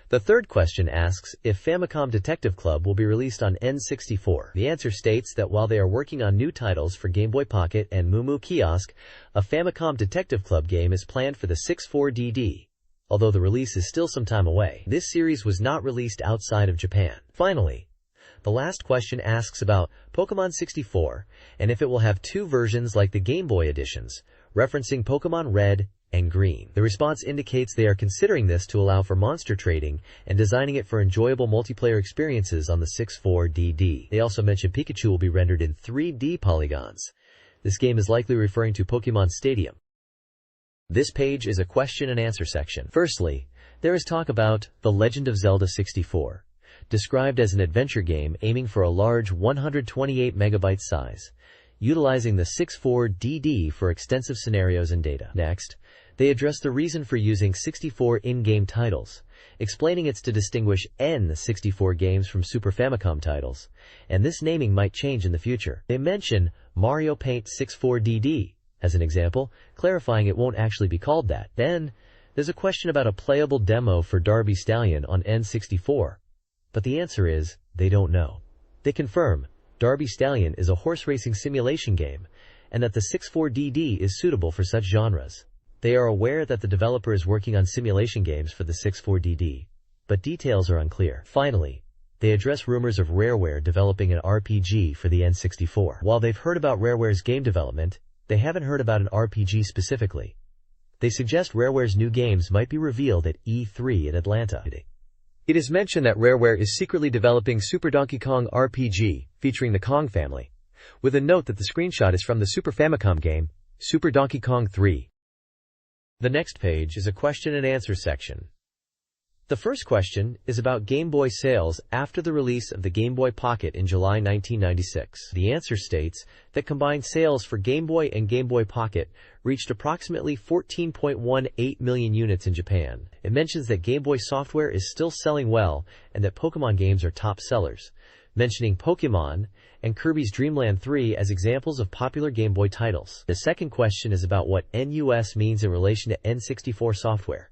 The third question asks if Famicom Detective Club will be released on N64. The answer states that while they are working on new titles for Game Boy Pocket and Moo Moo Kiosk, a Famicom Detective Club game is planned for the 64DD, although the release is still some time away. This series was not released outside of Japan. Finally, the last question asks about Pokémon 64 and if it will have two versions like the Game Boy editions, referencing Pokémon Red and Green. The response indicates they are considering this to allow for monster trading and designing it for enjoyable multiplayer experiences on the 64DD. They also mention Pikachu will be rendered in 3D polygons. This game is likely referring to Pokémon Stadium. This page is a question and answer section. Firstly, there is talk about The Legend of Zelda 64, described as an adventure game aiming for a large 128 megabyte size, utilizing the 64DD for extensive scenarios and data. Next, they address the reason for using 64 in-game titles, explaining it's to distinguish N64 games from Super Famicom titles, and this naming might change in the future. They mention Mario Paint 64DD as an example, clarifying it won't actually be called that. Then, there's a question about a playable demo for Darby Stallion on N64, but the answer is, they don't know. They confirm Darby Stallion is a horse racing simulation game, and that the 64DD is suitable for such genres. They are aware that the developer is working on simulation games for the 64DD, but details are unclear. Finally, they address rumors of Rareware developing an RPG for the N64. While they've heard about Rareware's game development, they haven't heard about an RPG specifically. They suggest Rareware's new games might be revealed at E3 in Atlanta. It is mentioned that Rareware is secretly developing Super Donkey Kong RPG featuring the Kong family, with a note that the screenshot is from the Super Famicom game, Super Donkey Kong 3. The next page is a question and answer section. The first question is about Game Boy sales after the release of the Game Boy Pocket in July 1996. The answer states that combined sales for Game Boy and Game Boy Pocket reached approximately 14.18 million units in Japan. It mentions that Game Boy software is still selling well and that Pokemon games are top sellers, mentioning Pokemon and Kirby's Dream Land 3 as examples of popular Game Boy titles. The second question is about what NUS means in relation to N64 software.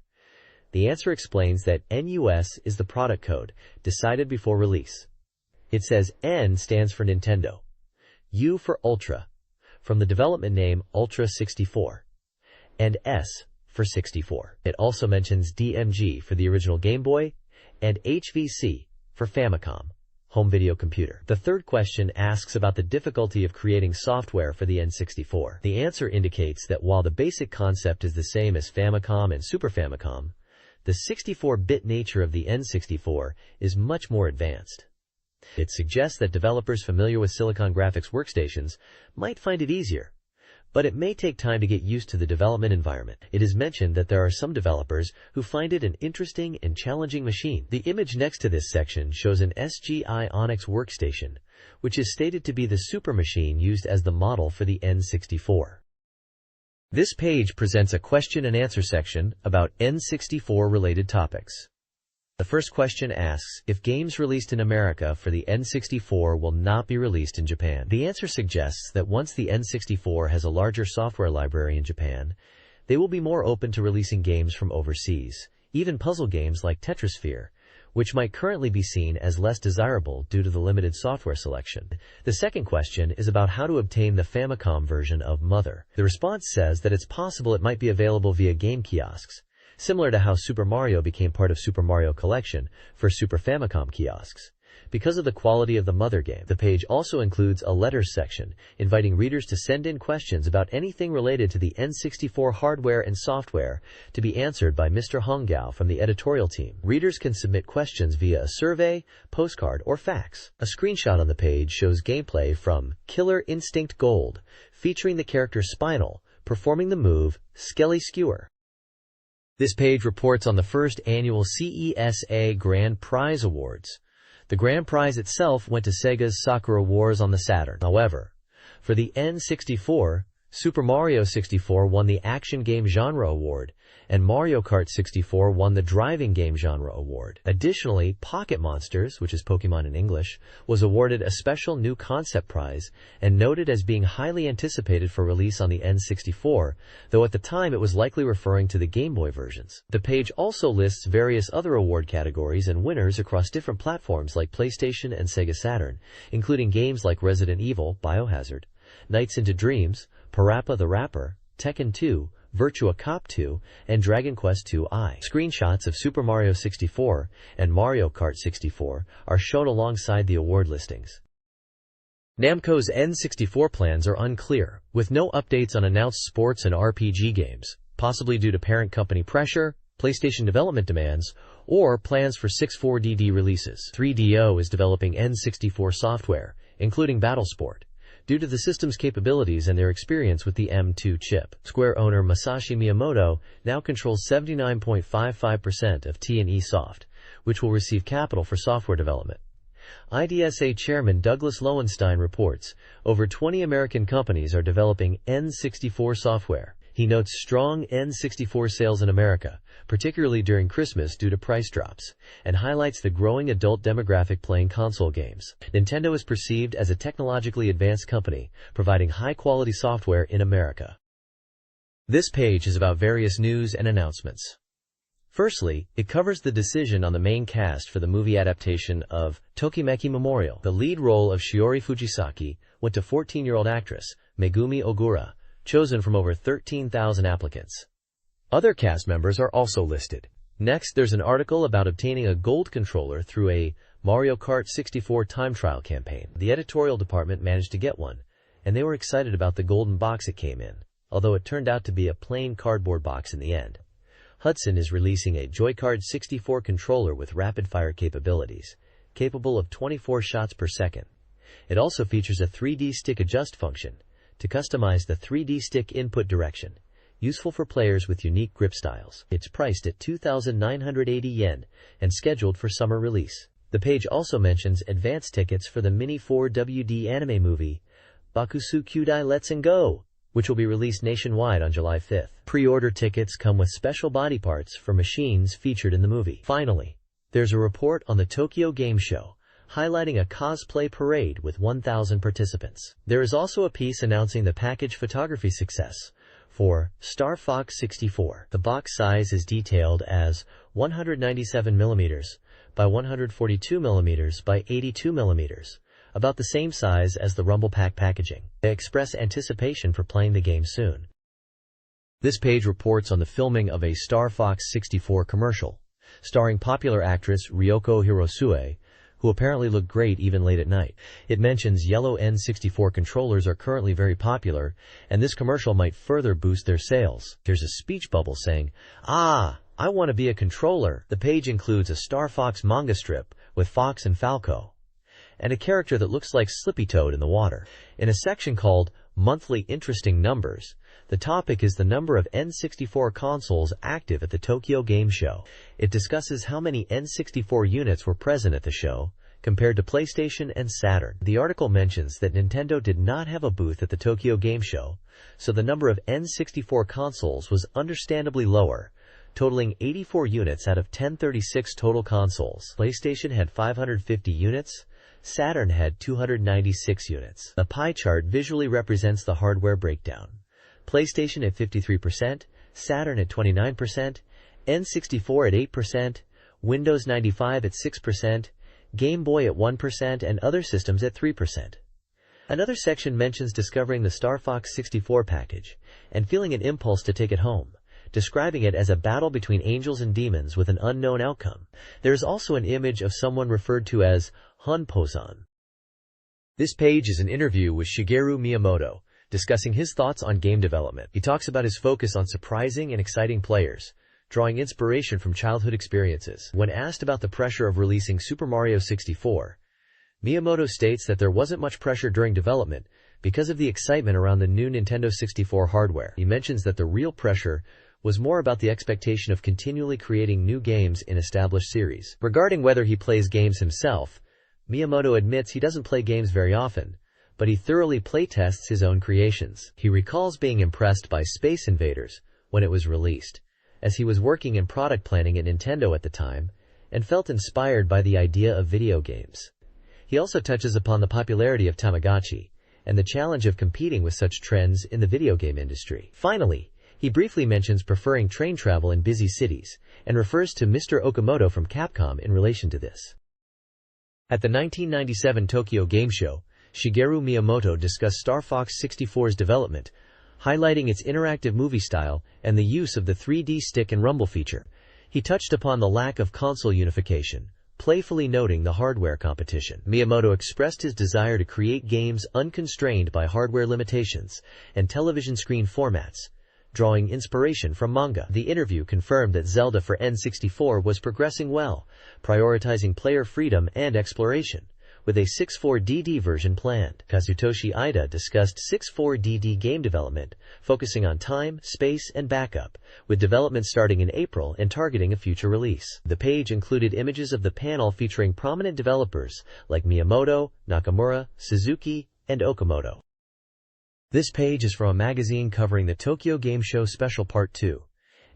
The answer explains that NUS is the product code decided before release. It says N stands for Nintendo, U for Ultra, from the development name Ultra 64, and S for 64. It also mentions DMG for the original Game Boy, and HVC for Famicom, home video computer. The third question asks about the difficulty of creating software for the N64. The answer indicates that while the basic concept is the same as Famicom and Super Famicom, the 64-bit nature of the N64 is much more advanced. It suggests that developers familiar with Silicon graphics workstations might find it easier, but it may take time to get used to the development environment. It is mentioned that there are some developers who find it an interesting and challenging machine. The image next to this section shows an SGI Onyx workstation, which is stated to be the super machine used as the model for the N64. This page presents a question and answer section about N64-related topics. The first question asks if games released in America for the N64 will not be released in Japan. The answer suggests that once the N64 has a larger software library in Japan, they will be more open to releasing games from overseas, even puzzle games like Tetrasphere, which might currently be seen as less desirable due to the limited software selection. The second question is about how to obtain the Famicom version of Mother. The response says that it's possible it might be available via game kiosks, similar to how Super Mario became part of Super Mario Collection for Super Famicom kiosks. Because of the quality of the Mother game, the page also includes a letters section, inviting readers to send in questions about anything related to the N64 hardware and software to be answered by Mr. Honggao from the editorial team. Readers can submit questions via a survey, postcard, or fax. A screenshot on the page shows gameplay from Killer Instinct Gold, featuring the character Spinal, performing the move Skelly Skewer. This page reports on the first annual CESA Grand Prize Awards. The grand prize itself went to Sega's Sakura Wars on the Saturn. However, for the N64, Super Mario 64 won the Action Game Genre Award, and Mario Kart 64 won the Driving Game Genre Award. Additionally, Pocket Monsters, which is Pokemon in English, was awarded a special new concept prize and noted as being highly anticipated for release on the N64, though at the time it was likely referring to the Game Boy versions. The page also lists various other award categories and winners across different platforms like PlayStation and Sega Saturn, including games like Resident Evil, Biohazard, Nights into Dreams, Parappa the Rapper, Tekken 2, Virtua Cop 2, and Dragon Quest II-I. Screenshots of Super Mario 64 and Mario Kart 64 are shown alongside the award listings. Namco's N64 plans are unclear, with no updates on announced sports and RPG games, possibly due to parent company pressure, PlayStation development demands, or plans for 64DD releases. 3DO is developing N64 software, including Battlesport, due to the system's capabilities and their experience with the M2 chip. Square owner Masashi Miyamoto now controls 79.55% of T&E Soft, which will receive capital for software development. IDSA chairman Douglas Lowenstein reports over 20 American companies are developing N64 software. He notes strong N64 sales in America, particularly during Christmas due to price drops, and highlights the growing adult demographic playing console games. Nintendo is perceived as a technologically advanced company, providing high-quality software in America. This page is about various news and announcements. Firstly, it covers the decision on the main cast for the movie adaptation of Tokimeki Memorial. The lead role of Shiori Fujisaki went to 14-year-old actress Megumi Ogura, chosen from over 13,000 applicants. Other cast members are also listed. Next, there's an article about obtaining a gold controller through a Mario Kart 64 time trial campaign. The editorial department managed to get one, and they were excited about the golden box it came in, although it turned out to be a plain cardboard box in the end. Hudson is releasing a Joy-Card 64 controller with rapid-fire capabilities, capable of 24 shots per second. It also features a 3D stick adjust function to customize the 3D stick input direction, useful for players with unique grip styles. It's priced at 2,980 yen and scheduled for summer release. The page also mentions advance tickets for the Mini 4WD anime movie, Bakusu Kyudai Let's and Go, which will be released nationwide on July 5th. Pre-order tickets come with special body parts for machines featured in the movie. Finally, there's a report on the Tokyo Game Show, highlighting a cosplay parade with 1,000 participants. There is also a piece announcing the package photography success for Star Fox 64. The box size is detailed as 197mm by 142mm by 82mm, about the same size as the Rumble Pack packaging. They express anticipation for playing the game soon. This page reports on the filming of a Star Fox 64 commercial, starring popular actress Ryoko Hirosue, who apparently looked great even late at night. It mentions yellow N64 controllers are currently very popular, and this commercial might further boost their sales. There's a speech bubble saying, "Ah, I want to be a controller." The page includes a Star Fox manga strip with Fox and Falco, and a character that looks like Slippy Toad in the water. In a section called Monthly Interesting Numbers, the topic is the number of N64 consoles active at the Tokyo Game Show. It discusses how many N64 units were present at the show, compared to PlayStation and Saturn. The article mentions that Nintendo did not have a booth at the Tokyo Game Show, so the number of N64 consoles was understandably lower, totaling 84 units out of 1036 total consoles. PlayStation had 550 units, Saturn had 296 units. A pie chart visually represents the hardware breakdown. PlayStation at 53%, Saturn at 29%, N64 at 8%, Windows 95 at 6%, Game Boy at 1%, and other systems at 3%. Another section mentions discovering the Star Fox 64 package and feeling an impulse to take it home, describing it as a battle between angels and demons with an unknown outcome. There is also an image of someone referred to as Hunposan. This page is an interview with Shigeru Miyamoto, discussing his thoughts on game development. He talks about his focus on surprising and exciting players, drawing inspiration from childhood experiences. When asked about the pressure of releasing Super Mario 64, Miyamoto states that there wasn't much pressure during development because of the excitement around the new Nintendo 64 hardware. He mentions that the real pressure was more about the expectation of continually creating new games in established series. Regarding whether he plays games himself, Miyamoto admits he doesn't play games very often, but he thoroughly playtests his own creations. He recalls being impressed by Space Invaders when it was released, as he was working in product planning at Nintendo at the time, and felt inspired by the idea of video games. He also touches upon the popularity of Tamagotchi, and the challenge of competing with such trends in the video game industry. Finally, he briefly mentions preferring train travel in busy cities, and refers to Mr. Okamoto from Capcom in relation to this. At the 1997 Tokyo Game Show, Shigeru Miyamoto discussed Star Fox 64's development, highlighting its interactive movie style and the use of the 3D stick and rumble feature. He touched upon the lack of console unification, playfully noting the hardware competition. Miyamoto expressed his desire to create games unconstrained by hardware limitations and television screen formats, drawing inspiration from manga. The interview confirmed that Zelda for N64 was progressing well, prioritizing player freedom and exploration, with a 64DD version planned. Kazutoshi Ida discussed 64DD game development, focusing on time, space, and backup, with development starting in April and targeting a future release. The page included images of the panel featuring prominent developers like Miyamoto, Nakamura, Suzuki, and Okamoto. This page is from a magazine covering the Tokyo Game Show Special Part 2,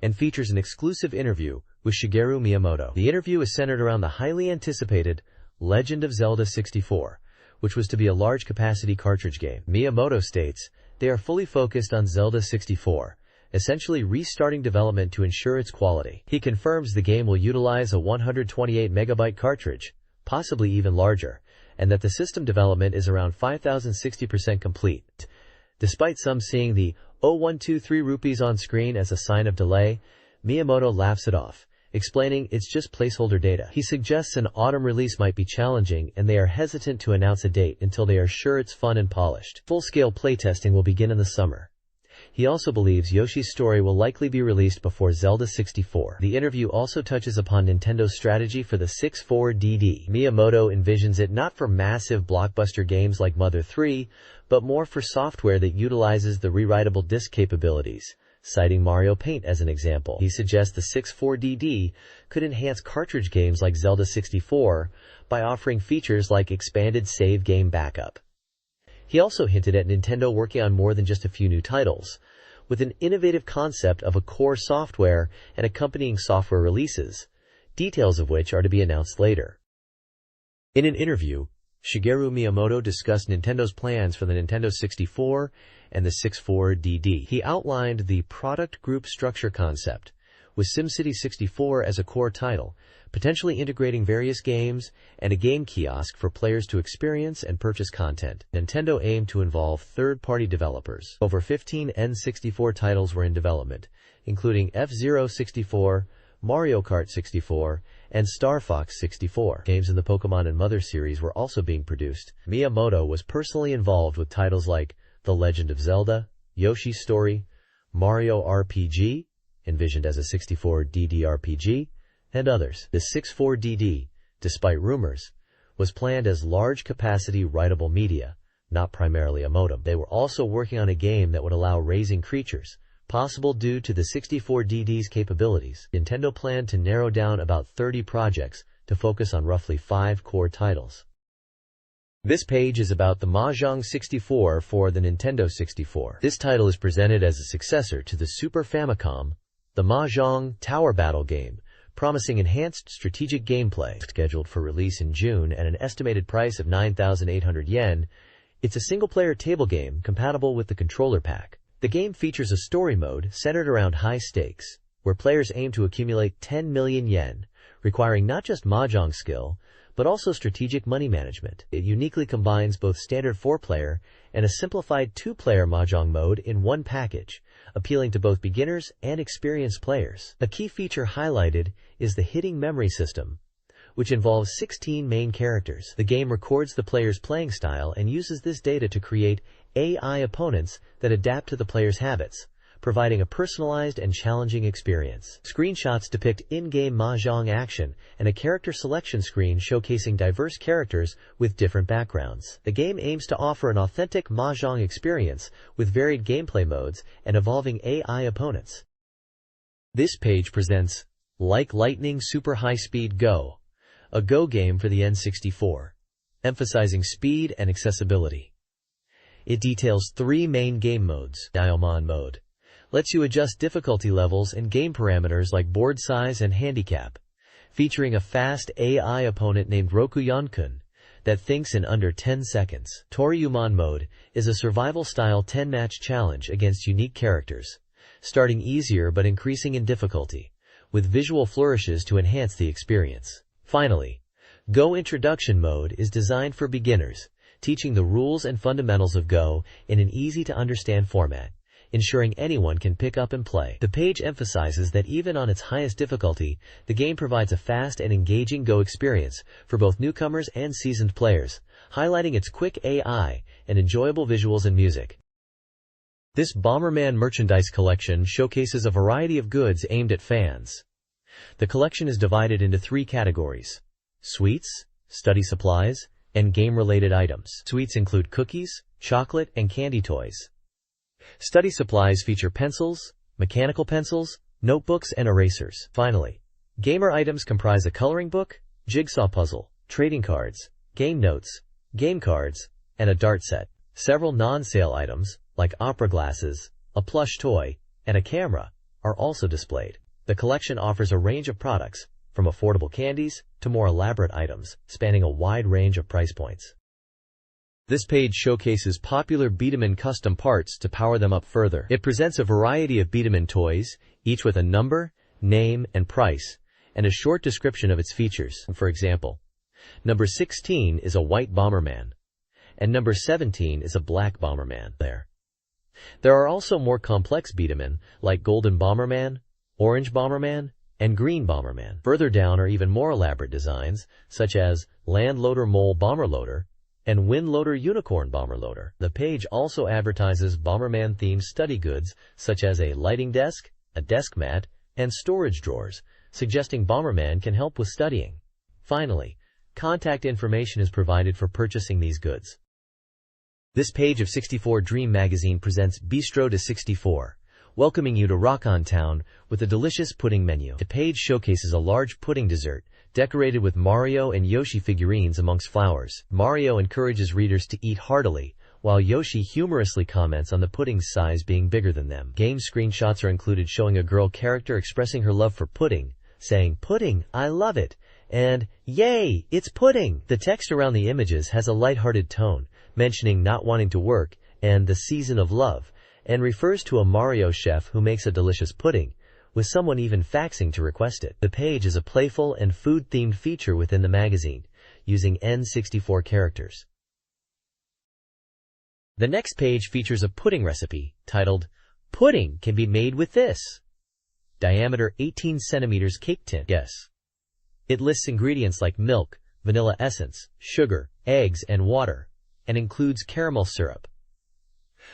and features an exclusive interview with Shigeru Miyamoto. The interview is centered around the highly anticipated Legend of Zelda 64, which was to be a large-capacity cartridge game. Miyamoto states they are fully focused on Zelda 64, essentially restarting development to ensure its quality. He confirms the game will utilize a 128-megabyte cartridge, possibly even larger, and that the system development is around 5,060% complete. Despite some seeing the 0123 rupees on screen as a sign of delay, Miyamoto laughs it off, explaining it's just placeholder data. He suggests an autumn release might be challenging, and they are hesitant to announce a date until they are sure it's fun and polished. Full-scale playtesting will begin in the summer. He also believes Yoshi's Story will likely be released before Zelda 64. The interview also touches upon Nintendo's strategy for the 64DD. Miyamoto envisions it not for massive blockbuster games like Mother 3, but more for software that utilizes the rewritable disk capabilities, citing Mario Paint as an example. He suggests the 64DD could enhance cartridge games like Zelda 64 by offering features like expanded save game backup. He also hinted at Nintendo working on more than just a few new titles, with an innovative concept of a core software and accompanying software releases, details of which are to be announced later. In an interview, Shigeru Miyamoto discussed Nintendo's plans for the Nintendo 64 and the 64DD. He outlined the product group structure concept, with SimCity 64 as a core title, potentially integrating various games and a game kiosk for players to experience and purchase content. Nintendo aimed to involve third-party developers. Over 15 N64 titles were in development, including F-Zero 64, Mario Kart 64, and Star Fox 64. Games in the Pokémon and Mother series were also being produced. Miyamoto was personally involved with titles like The Legend of Zelda, Yoshi's Story, Mario RPG, envisioned as a 64DD RPG, and others. The 64DD, despite rumors, was planned as large-capacity writable media, not primarily a modem. They were also working on a game that would allow raising creatures, possible due to the 64DD's capabilities. Nintendo planned to narrow down about 30 projects to focus on roughly 5 core titles. This page is about the Mahjong 64 for the Nintendo 64. This title is presented as a successor to the Super Famicom, the Mahjong Tower Battle game, promising enhanced strategic gameplay. Scheduled for release in June at an estimated price of 9,800 yen, it's a single-player table game compatible with the controller pack. The game features a story mode centered around high stakes, where players aim to accumulate 10 million yen, requiring not just Mahjong skill, but also strategic money management. It uniquely combines both standard 4-player and a simplified 2-player Mahjong mode in one package, appealing to both beginners and experienced players. A key feature highlighted is the hitting memory system, which involves 16 main characters. The game records the player's playing style and uses this data to create AI opponents that adapt to the player's habits, providing a personalized and challenging experience. Screenshots depict in-game Mahjong action and a character selection screen showcasing diverse characters with different backgrounds. The game aims to offer an authentic Mahjong experience with varied gameplay modes and evolving AI opponents. This page presents Like Lightning Super High Speed Go, a Go game for the N64, emphasizing speed and accessibility. It details 3 main game modes. Diamond mode lets you adjust difficulty levels and game parameters like board size and handicap, featuring a fast AI opponent named Rokuyonkun that thinks in under 10 seconds. Toryumon mode is a survival-style 10-match challenge against unique characters, starting easier but increasing in difficulty, with visual flourishes to enhance the experience. Finally, Go Introduction mode is designed for beginners, teaching the rules and fundamentals of Go in an easy-to-understand format, ensuring anyone can pick up and play. The page emphasizes that even on its highest difficulty, the game provides a fast and engaging Go experience for both newcomers and seasoned players, highlighting its quick AI and enjoyable visuals and music. This Bomberman merchandise collection showcases a variety of goods aimed at fans. The collection is divided into 3 categories: sweets, study supplies, and game-related items. Sweets include cookies, chocolate, and candy toys. Study supplies feature pencils, mechanical pencils, notebooks, and erasers. Finally, gamer items comprise a coloring book, jigsaw puzzle, trading cards, game notes, game cards, and a dart set. Several non-sale items, like opera glasses, a plush toy, and a camera, are also displayed. The collection offers a range of products, from affordable candies to more elaborate items, spanning a wide range of price points. This page showcases popular Beat'em custom parts to power them up further. It presents a variety of Beat'em toys, each with a number, name, and price, and a short description of its features. For example, number 16 is a white Bomberman, and number 17 is a black Bomberman. There are also more complex Beat'em like Golden Bomberman, Orange Bomberman, and Green Bomberman. Further down are even more elaborate designs, such as Land Loader Mole Bomber Loader and Wind Loader Unicorn Bomber Loader. The page also advertises Bomberman-themed study goods, such as a lighting desk, a desk mat, and storage drawers, suggesting Bomberman can help with studying. Finally, contact information is provided for purchasing these goods. This page of 64Dream magazine presents Bistro de 64, welcoming you to Rock On Town with a delicious pudding menu. The page showcases a large pudding dessert, decorated with Mario and Yoshi figurines amongst flowers. Mario encourages readers to eat heartily, while Yoshi humorously comments on the pudding's size being bigger than them. Game screenshots are included showing a girl character expressing her love for pudding, saying, "Pudding, I love it," and "Yay, it's pudding!" The text around the images has a lighthearted tone, mentioning not wanting to work and the season of love, and refers to a Mario chef who makes a delicious pudding, with someone even faxing to request it. The page is a playful and food-themed feature within the magazine, using N64 characters. The next page features a pudding recipe, titled, "Pudding can be made with this." Diameter 18 centimeters cake tin. Yes. It lists ingredients like milk, vanilla essence, sugar, eggs, and water, and includes caramel syrup.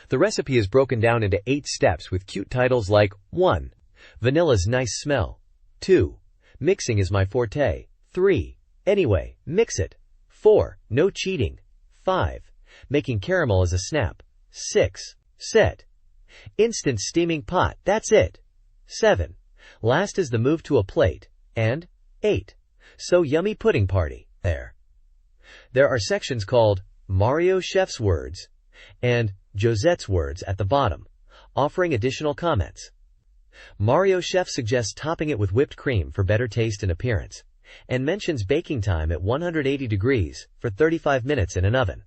The recipe is broken down into 8 steps with cute titles like 1. Vanilla's nice smell. 2. Mixing is my forte. 3. Anyway, mix it. 4. No cheating. 5. Making caramel is a snap. 6. Set. Instant steaming pot, that's it. 7. Last is the move to a plate. And 8. So yummy pudding party. There are sections called Mario Chef's Words and Josette's Words at the bottom, offering additional comments. Mario Chef suggests topping it with whipped cream for better taste and appearance, and mentions baking time at 180 degrees for 35 minutes in an oven.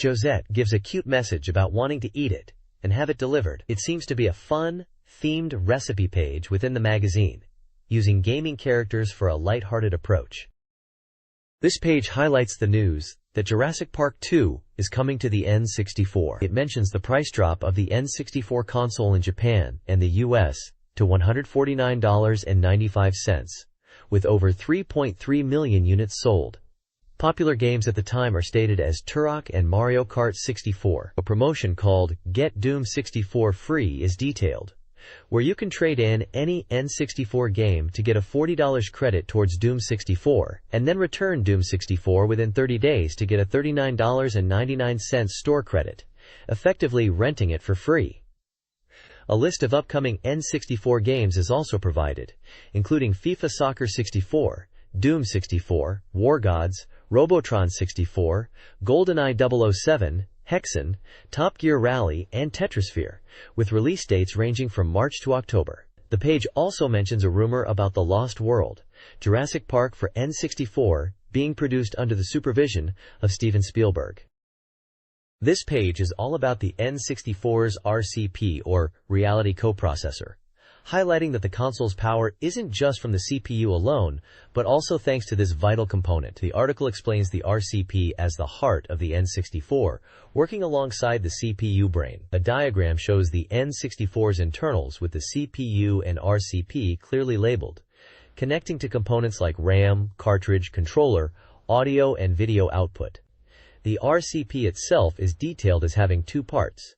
Josette gives a cute message about wanting to eat it and have it delivered. It seems to be a fun, themed recipe page within the magazine, using gaming characters for a lighthearted approach. This page highlights the news that Jurassic Park 2 is coming to the N64. It mentions the price drop of the N64 console in Japan and the US to $149.95, with over 3.3 million units sold. Popular games at the time are stated as Turok and Mario Kart 64. A promotion called Get Doom 64 Free is detailed, where you can trade in any N64 game to get a $40 credit towards Doom 64, and then return Doom 64 within 30 days to get a $39.99 store credit, effectively renting it for free. A list of upcoming N64 games is also provided, including FIFA Soccer 64, Doom 64, War Gods, Robotron 64, GoldenEye 007, Hexen, Top Gear Rally, and Tetrisphere, with release dates ranging from March to October. The page also mentions a rumor about The Lost World, Jurassic Park for N64, being produced under the supervision of Steven Spielberg. This page is all about the N64's RCP, or Reality Coprocessor, highlighting that the console's power isn't just from the CPU alone, but also thanks to this vital component. The article explains the RCP as the heart of the N64, working alongside the CPU brain. A diagram shows the N64's internals with the CPU and RCP clearly labeled, connecting to components like RAM, cartridge, controller, audio, and video output. The RCP itself is detailed as having 2 parts: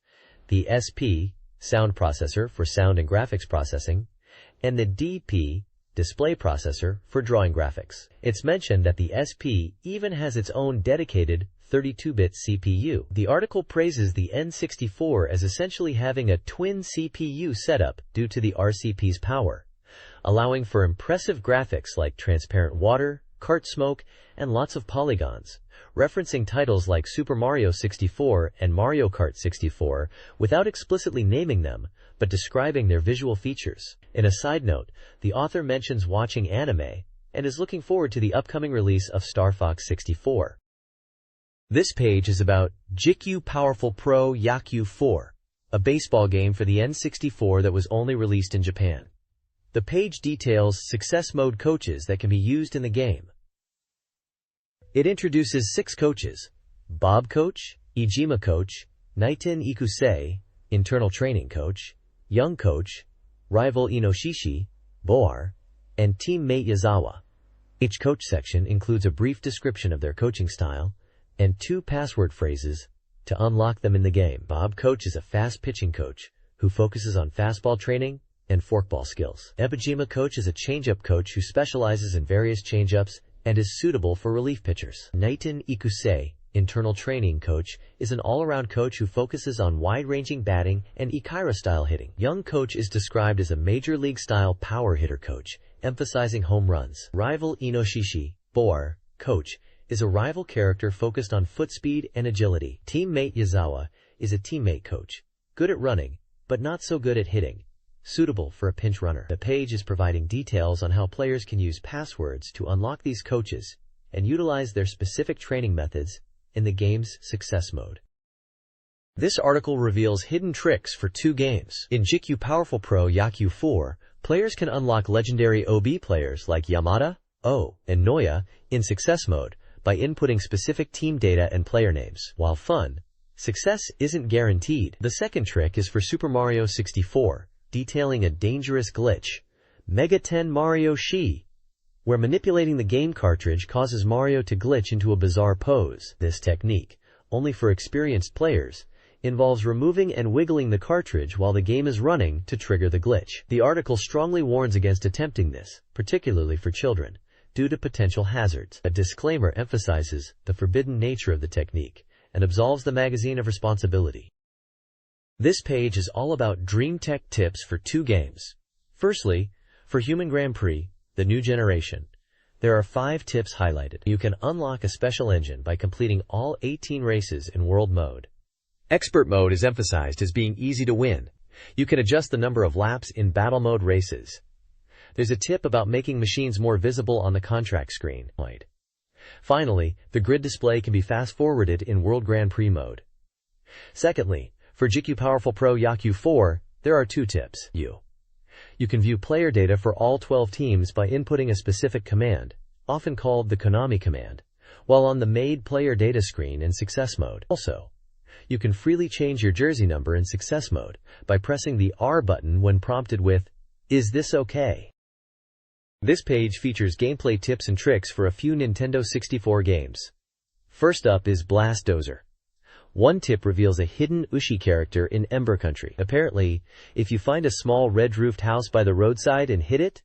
the SP, sound processor for sound and graphics processing, and the DP, display processor for drawing graphics. It's mentioned that the SP even has its own dedicated 32-bit CPU. The article praises the N64 as essentially having a twin CPU setup due to the RCP's power, allowing for impressive graphics like transparent water, kart smoke, and lots of polygons, referencing titles like Super Mario 64 and Mario Kart 64 without explicitly naming them, but describing their visual features. In a side note, the author mentions watching anime and is looking forward to the upcoming release of Star Fox 64. This page is about Jikyu Powerful Pro Yakyu 4, a baseball game for the N64 that was only released in Japan. The page details success mode coaches that can be used in the game. It introduces 6 coaches: Bob Coach, Ijima Coach, Naiten Ikusei, Internal Training Coach, Young Coach, Rival Inoshishi, Boar, and Teammate Yazawa. Each coach section includes a brief description of their coaching style and 2 password phrases to unlock them in the game. Bob Coach is a fast pitching coach who focuses on fastball training and forkball skills. Ebijima Coach is a changeup coach who specializes in various changeups and is suitable for relief pitchers. Naiten Ikusei, Internal Training Coach, is an all-around coach who focuses on wide-ranging batting and Ikaira-style hitting. Young Coach is described as a Major League-style power hitter coach, emphasizing home runs. Rival Inoshishi, Boar, Coach, is a rival character focused on foot speed and agility. Teammate Yazawa is a teammate coach, good at running, but not so good at hitting, suitable for a pinch runner. The page is providing details on how players can use passwords to unlock these coaches and utilize their specific training methods in the game's success mode. This article reveals hidden tricks for 2 games. In GameCube Powerful Pro Yaku 4, players can unlock legendary OB players like Yamada, O, and Noya in success mode by inputting specific team data and player names. While fun, success isn't guaranteed. The second trick is for Super Mario 64, detailing a dangerous glitch, Mega 10 Mario Shi, where manipulating the game cartridge causes Mario to glitch into a bizarre pose. This technique, only for experienced players, involves removing and wiggling the cartridge while the game is running to trigger the glitch. The article strongly warns against attempting this, particularly for children, due to potential hazards. A disclaimer emphasizes the forbidden nature of the technique and absolves the magazine of responsibility. This page is all about Dream Tech tips for 2 games. Firstly, for Human Grand Prix, the new generation, there are 5 tips highlighted. You can unlock a special engine by completing all 18 races in World Mode. Expert Mode is emphasized as being easy to win. You can adjust the number of laps in Battle Mode races. There's a tip about making machines more visible on the contract screen. Finally, the grid display can be fast-forwarded in World Grand Prix mode. Secondly, for GameCube Powerful Pro Yaku 4, there are 2 tips. You can view player data for all 12 teams by inputting a specific command, often called the Konami command, while on the Made Player Data screen in Success Mode. Also, you can freely change your jersey number in Success Mode by pressing the R button when prompted with, "Is this okay?" This page features gameplay tips and tricks for a few Nintendo 64 games. First up is Blast Dozer. One tip reveals a hidden Ushi character in Ember Country. Apparently, if you find a small red-roofed house by the roadside and hit it,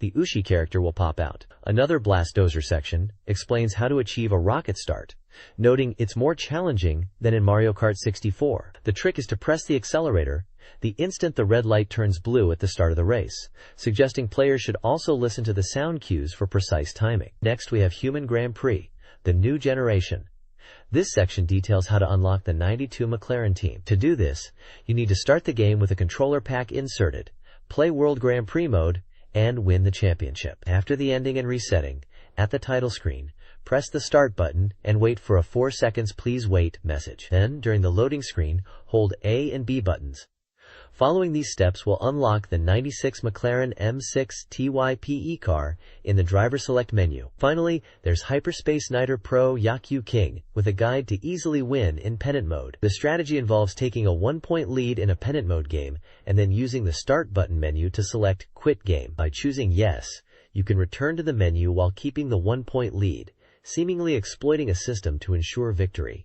the Ushi character will pop out. Another Blast Dozer section explains how to achieve a rocket start, noting it's more challenging than in Mario Kart 64. The trick is to press the accelerator the instant the red light turns blue at the start of the race, suggesting players should also listen to the sound cues for precise timing. Next, we have Human Grand Prix, the new generation. This section details how to unlock the 92 McLaren team. To do this, you need to start the game with a controller pack inserted, play World Grand Prix mode, and win the championship. After the ending and resetting, at the title screen, press the start button and wait for a 4 seconds please wait message. Then, during the loading screen, hold A and B buttons. Following these steps will unlock the 96 McLaren M6 TYPE car in the driver select menu. Finally, there's Hyperspace Niter Pro Yaku King with a guide to easily win in pennant mode. The strategy involves taking a 1-point lead in a pennant mode game and then using the start button menu to select quit game. By choosing yes, you can return to the menu while keeping the 1-point lead, seemingly exploiting a system to ensure victory.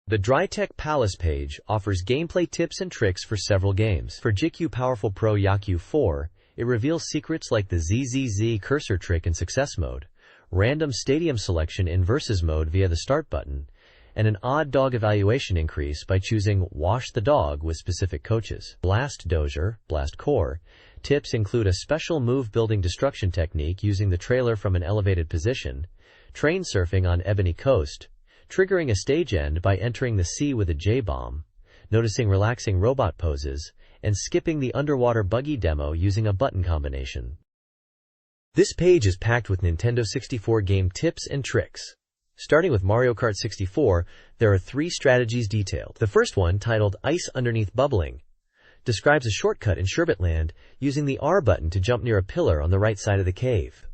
The DryTech Palace page offers gameplay tips and tricks for several games. For GameCube Powerful Pro Yaku 4, it reveals secrets like the ZZZ cursor trick in Success Mode, random stadium selection in Versus Mode via the Start button, and an odd dog evaluation increase by choosing Wash the Dog with specific coaches. Blast Dozer, Blast Core, tips include a special move-building destruction technique using the trailer from an elevated position, train surfing on Ebony Coast, triggering a stage end by entering the sea with a J-bomb, noticing relaxing robot poses, and skipping the underwater buggy demo using a button combination. This page is packed with Nintendo 64 game tips and tricks. Starting with Mario Kart 64, there are 3 strategies detailed. The first one, titled Ice Underneath Bubbling, describes a shortcut in Sherbetland using the R button to jump near a pillar on the right side of the cave.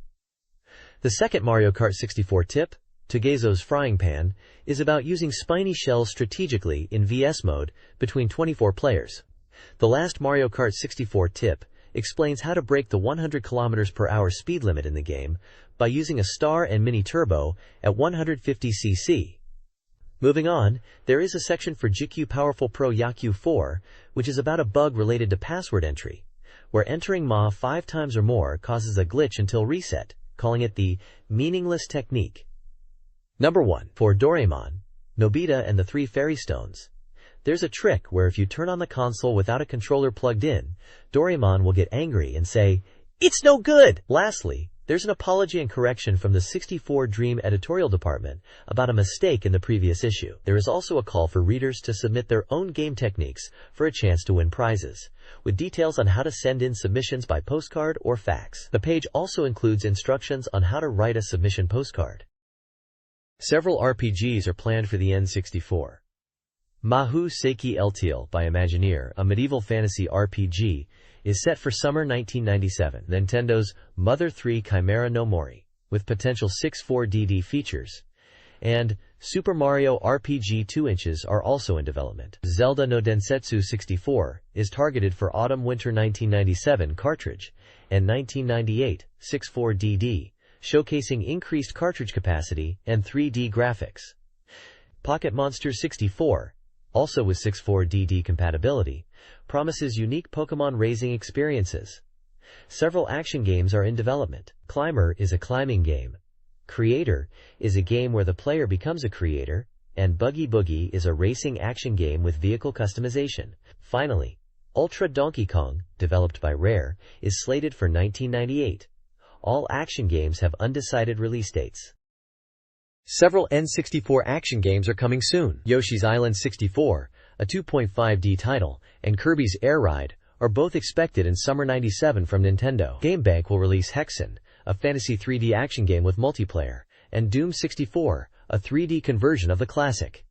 The second Mario Kart 64 tip, Togezo's Frying Pan, is about using spiny shells strategically in VS mode between 24 players. The last Mario Kart 64 tip explains how to break the 100 km/h speed limit in the game by using a star and mini turbo at 150 cc. Moving on, there is a section for GameCube Powerful Pro Yaku 4, which is about a bug related to password entry, where entering Ma 5 times or more causes a glitch until reset, calling it the meaningless technique. Number 1. For Doraemon, Nobita and the 3 Fairy Stones. There's a trick where if you turn on the console without a controller plugged in, Doraemon will get angry and say, "It's no good!" Lastly, There's an apology and correction from the 64Dream editorial department about a mistake in the previous issue. There is also a call for readers to submit their own game techniques for a chance to win prizes, with details on how to send in submissions by postcard or fax. The page also includes instructions on how to write a submission postcard. Several RPGs are planned for the N64. Mahu Seiki Eltil by Imagineer, a medieval fantasy RPG, is set for summer 1997. Nintendo's Mother 3 Chimera no Mori, with potential 64DD features, and Super Mario RPG 2 inches are also in development. Zelda no Densetsu 64 is targeted for autumn-winter 1997 cartridge and 1998 64DD, showcasing increased cartridge capacity and 3D graphics. Pocket Monsters 64, also with 64DD compatibility, promises unique Pokemon raising experiences. Several action games are in development. Climber is a climbing game. Creator is a game where the player becomes a creator, and Buggy Boogie is a racing action game with vehicle customization. Finally, Ultra Donkey Kong, developed by Rare, is slated for 1998. All action games have undecided release dates. Several N64 action games are coming soon. Yoshi's Island 64, a 2.5D title, and Kirby's Air Ride are both expected in summer 97 from Nintendo. GameBank will release Hexen, a fantasy 3D action game with multiplayer, and Doom 64, a 3D conversion of the classic.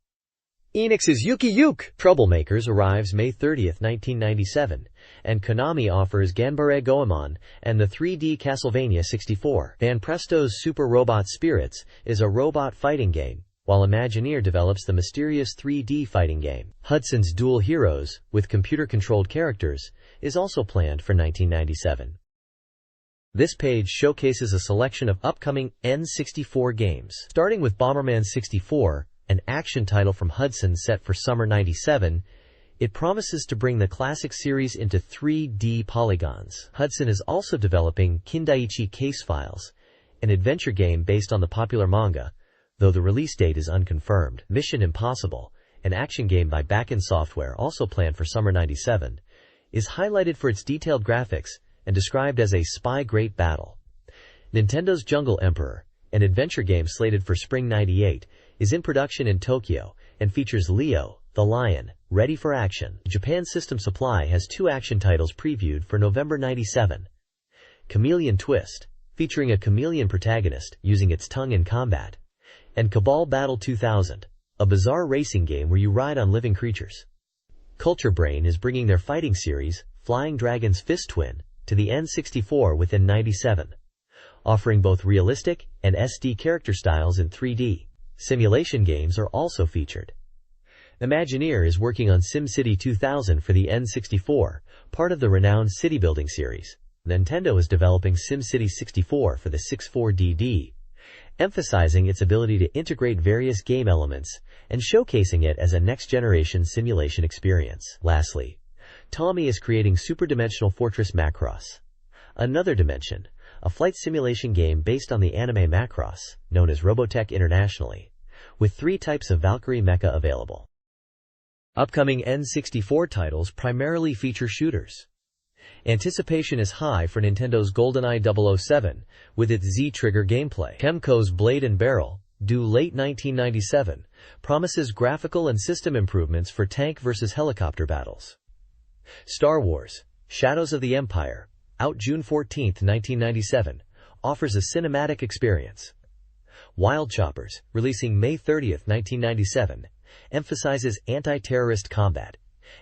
Enix's Yuki Yuke Troublemakers arrives May 30, 1997, and Konami offers Ganbare Goemon and the 3D Castlevania 64. Banpresto's Super Robot Spirits is a robot fighting game, while Imagineer develops the mysterious 3D fighting game. Hudson's Dual Heroes, with computer-controlled characters, is also planned for 1997. This page showcases a selection of upcoming N64 games. Starting with Bomberman 64, an action title from Hudson set for summer 97, it promises to bring the classic series into 3D polygons. Hudson is also developing Kindaichi Case Files, an adventure game based on the popular manga, though the release date is unconfirmed. Mission Impossible, an action game by Bakken Software also planned for summer 97, is highlighted for its detailed graphics and described as a spy great battle. Nintendo's Jungle Emperor, an adventure game slated for spring 98, is in production in Tokyo and features Leo, the lion, ready for action. Japan System Supply has two action titles previewed for November 97. Chameleon Twist, featuring a chameleon protagonist using its tongue in combat, and Cabal Battle 2000, a bizarre racing game where you ride on living creatures. Culture Brain is bringing their fighting series, Flying Dragon's Fist Twin, to the N64 within 97, offering both realistic and SD character styles in 3D. Simulation games are also featured. Imagineer is working on SimCity 2000 for the N64, part of the renowned city building series. Nintendo is developing SimCity 64 for the 64DD, emphasizing its ability to integrate various game elements and showcasing it as a next-generation simulation experience. Lastly, Tommy is creating Superdimensional Fortress Macross, Another Dimension, a flight simulation game based on the anime Macross, known as Robotech internationally, with 3 types of Valkyrie mecha available. Upcoming N64 titles primarily feature shooters. Anticipation is high for Nintendo's GoldenEye 007 with its Z-Trigger gameplay. Kemco's Blade and Barrel, due late 1997, promises graphical and system improvements for tank versus helicopter battles. Star Wars, Shadows of the Empire, out June 14, 1997, offers a cinematic experience. Wild Choppers, releasing May 30, 1997, emphasizes anti-terrorist combat,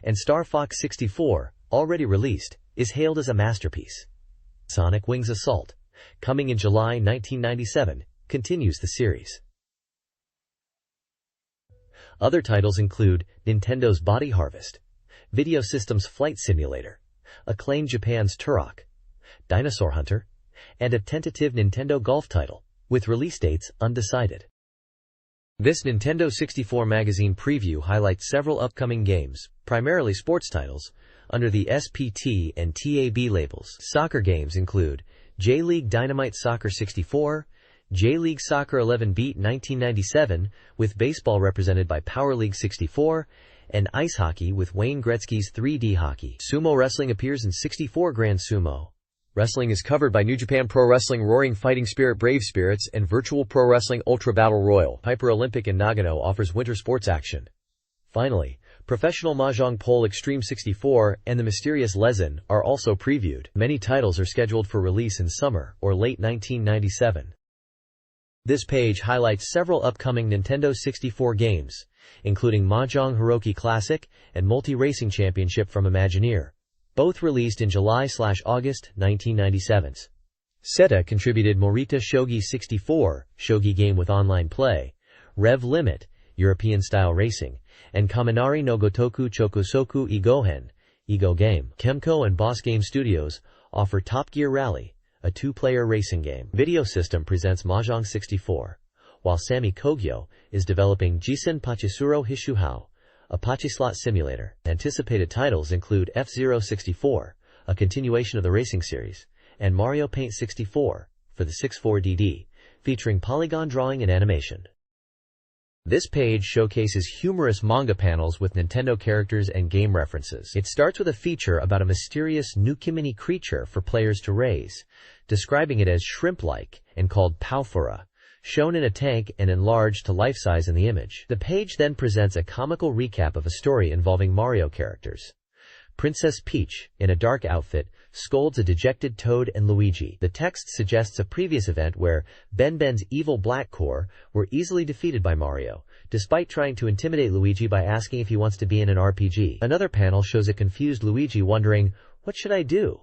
and Star Fox 64, already released, is hailed as a masterpiece. Sonic Wings Assault, coming in July 1997, continues the series. Other titles include Nintendo's Body Harvest, Video Systems Flight Simulator, Acclaim Japan's Turok, Dinosaur Hunter, and a tentative Nintendo Golf title, with release dates undecided. This Nintendo 64 magazine preview highlights several upcoming games, primarily sports titles, under the SPT and TAB labels. Soccer games include J-League Dynamite Soccer 64, J-League Soccer 11 Beat 1997, with baseball represented by Power League 64, and ice hockey with Wayne Gretzky's 3D hockey. Sumo wrestling appears in 64 Grand Sumo, Wrestling is covered by New Japan Pro Wrestling, Roaring Fighting Spirit, Brave Spirits, and Virtual Pro Wrestling Ultra Battle Royal. Hyper Olympic in Nagano offers winter sports action. Finally, Professional Mahjong Pole Extreme 64 and The Mysterious Lezen are also previewed. Many titles are scheduled for release in summer or late 1997. This page highlights several upcoming Nintendo 64 games, including Mahjong Hiroki Classic and Multi-Racing Championship from Imagineer, both released in July/August 1997. Seta contributed Morita Shogi 64, shogi game with online play, Rev Limit, European-style racing, and Kaminari no Gotoku Chokusoku Igohen, Ego game. Kemco and Boss Game Studios offer Top Gear Rally, a two-player racing game. Video System presents Mahjong 64, while Sammy Kogyo is developing Jisen Pachisuro Hishuhao, a Pachislot simulator. Anticipated titles include F-Zero 64, a continuation of the racing series, and Mario Paint 64, for the 64DD, featuring polygon drawing and animation. This page showcases humorous manga panels with Nintendo characters and game references. It starts with a feature about a mysterious Nukimini creature for players to raise, describing it as shrimp-like and called Paufura, shown in a tank and enlarged to life-size in the image. The page then presents a comical recap of a story involving Mario characters. Princess Peach, in a dark outfit, scolds a dejected Toad and Luigi. The text suggests a previous event where Ben's evil Black Core were easily defeated by Mario, despite trying to intimidate Luigi by asking if he wants to be in an RPG. Another panel shows a confused Luigi wondering, "What should I do?"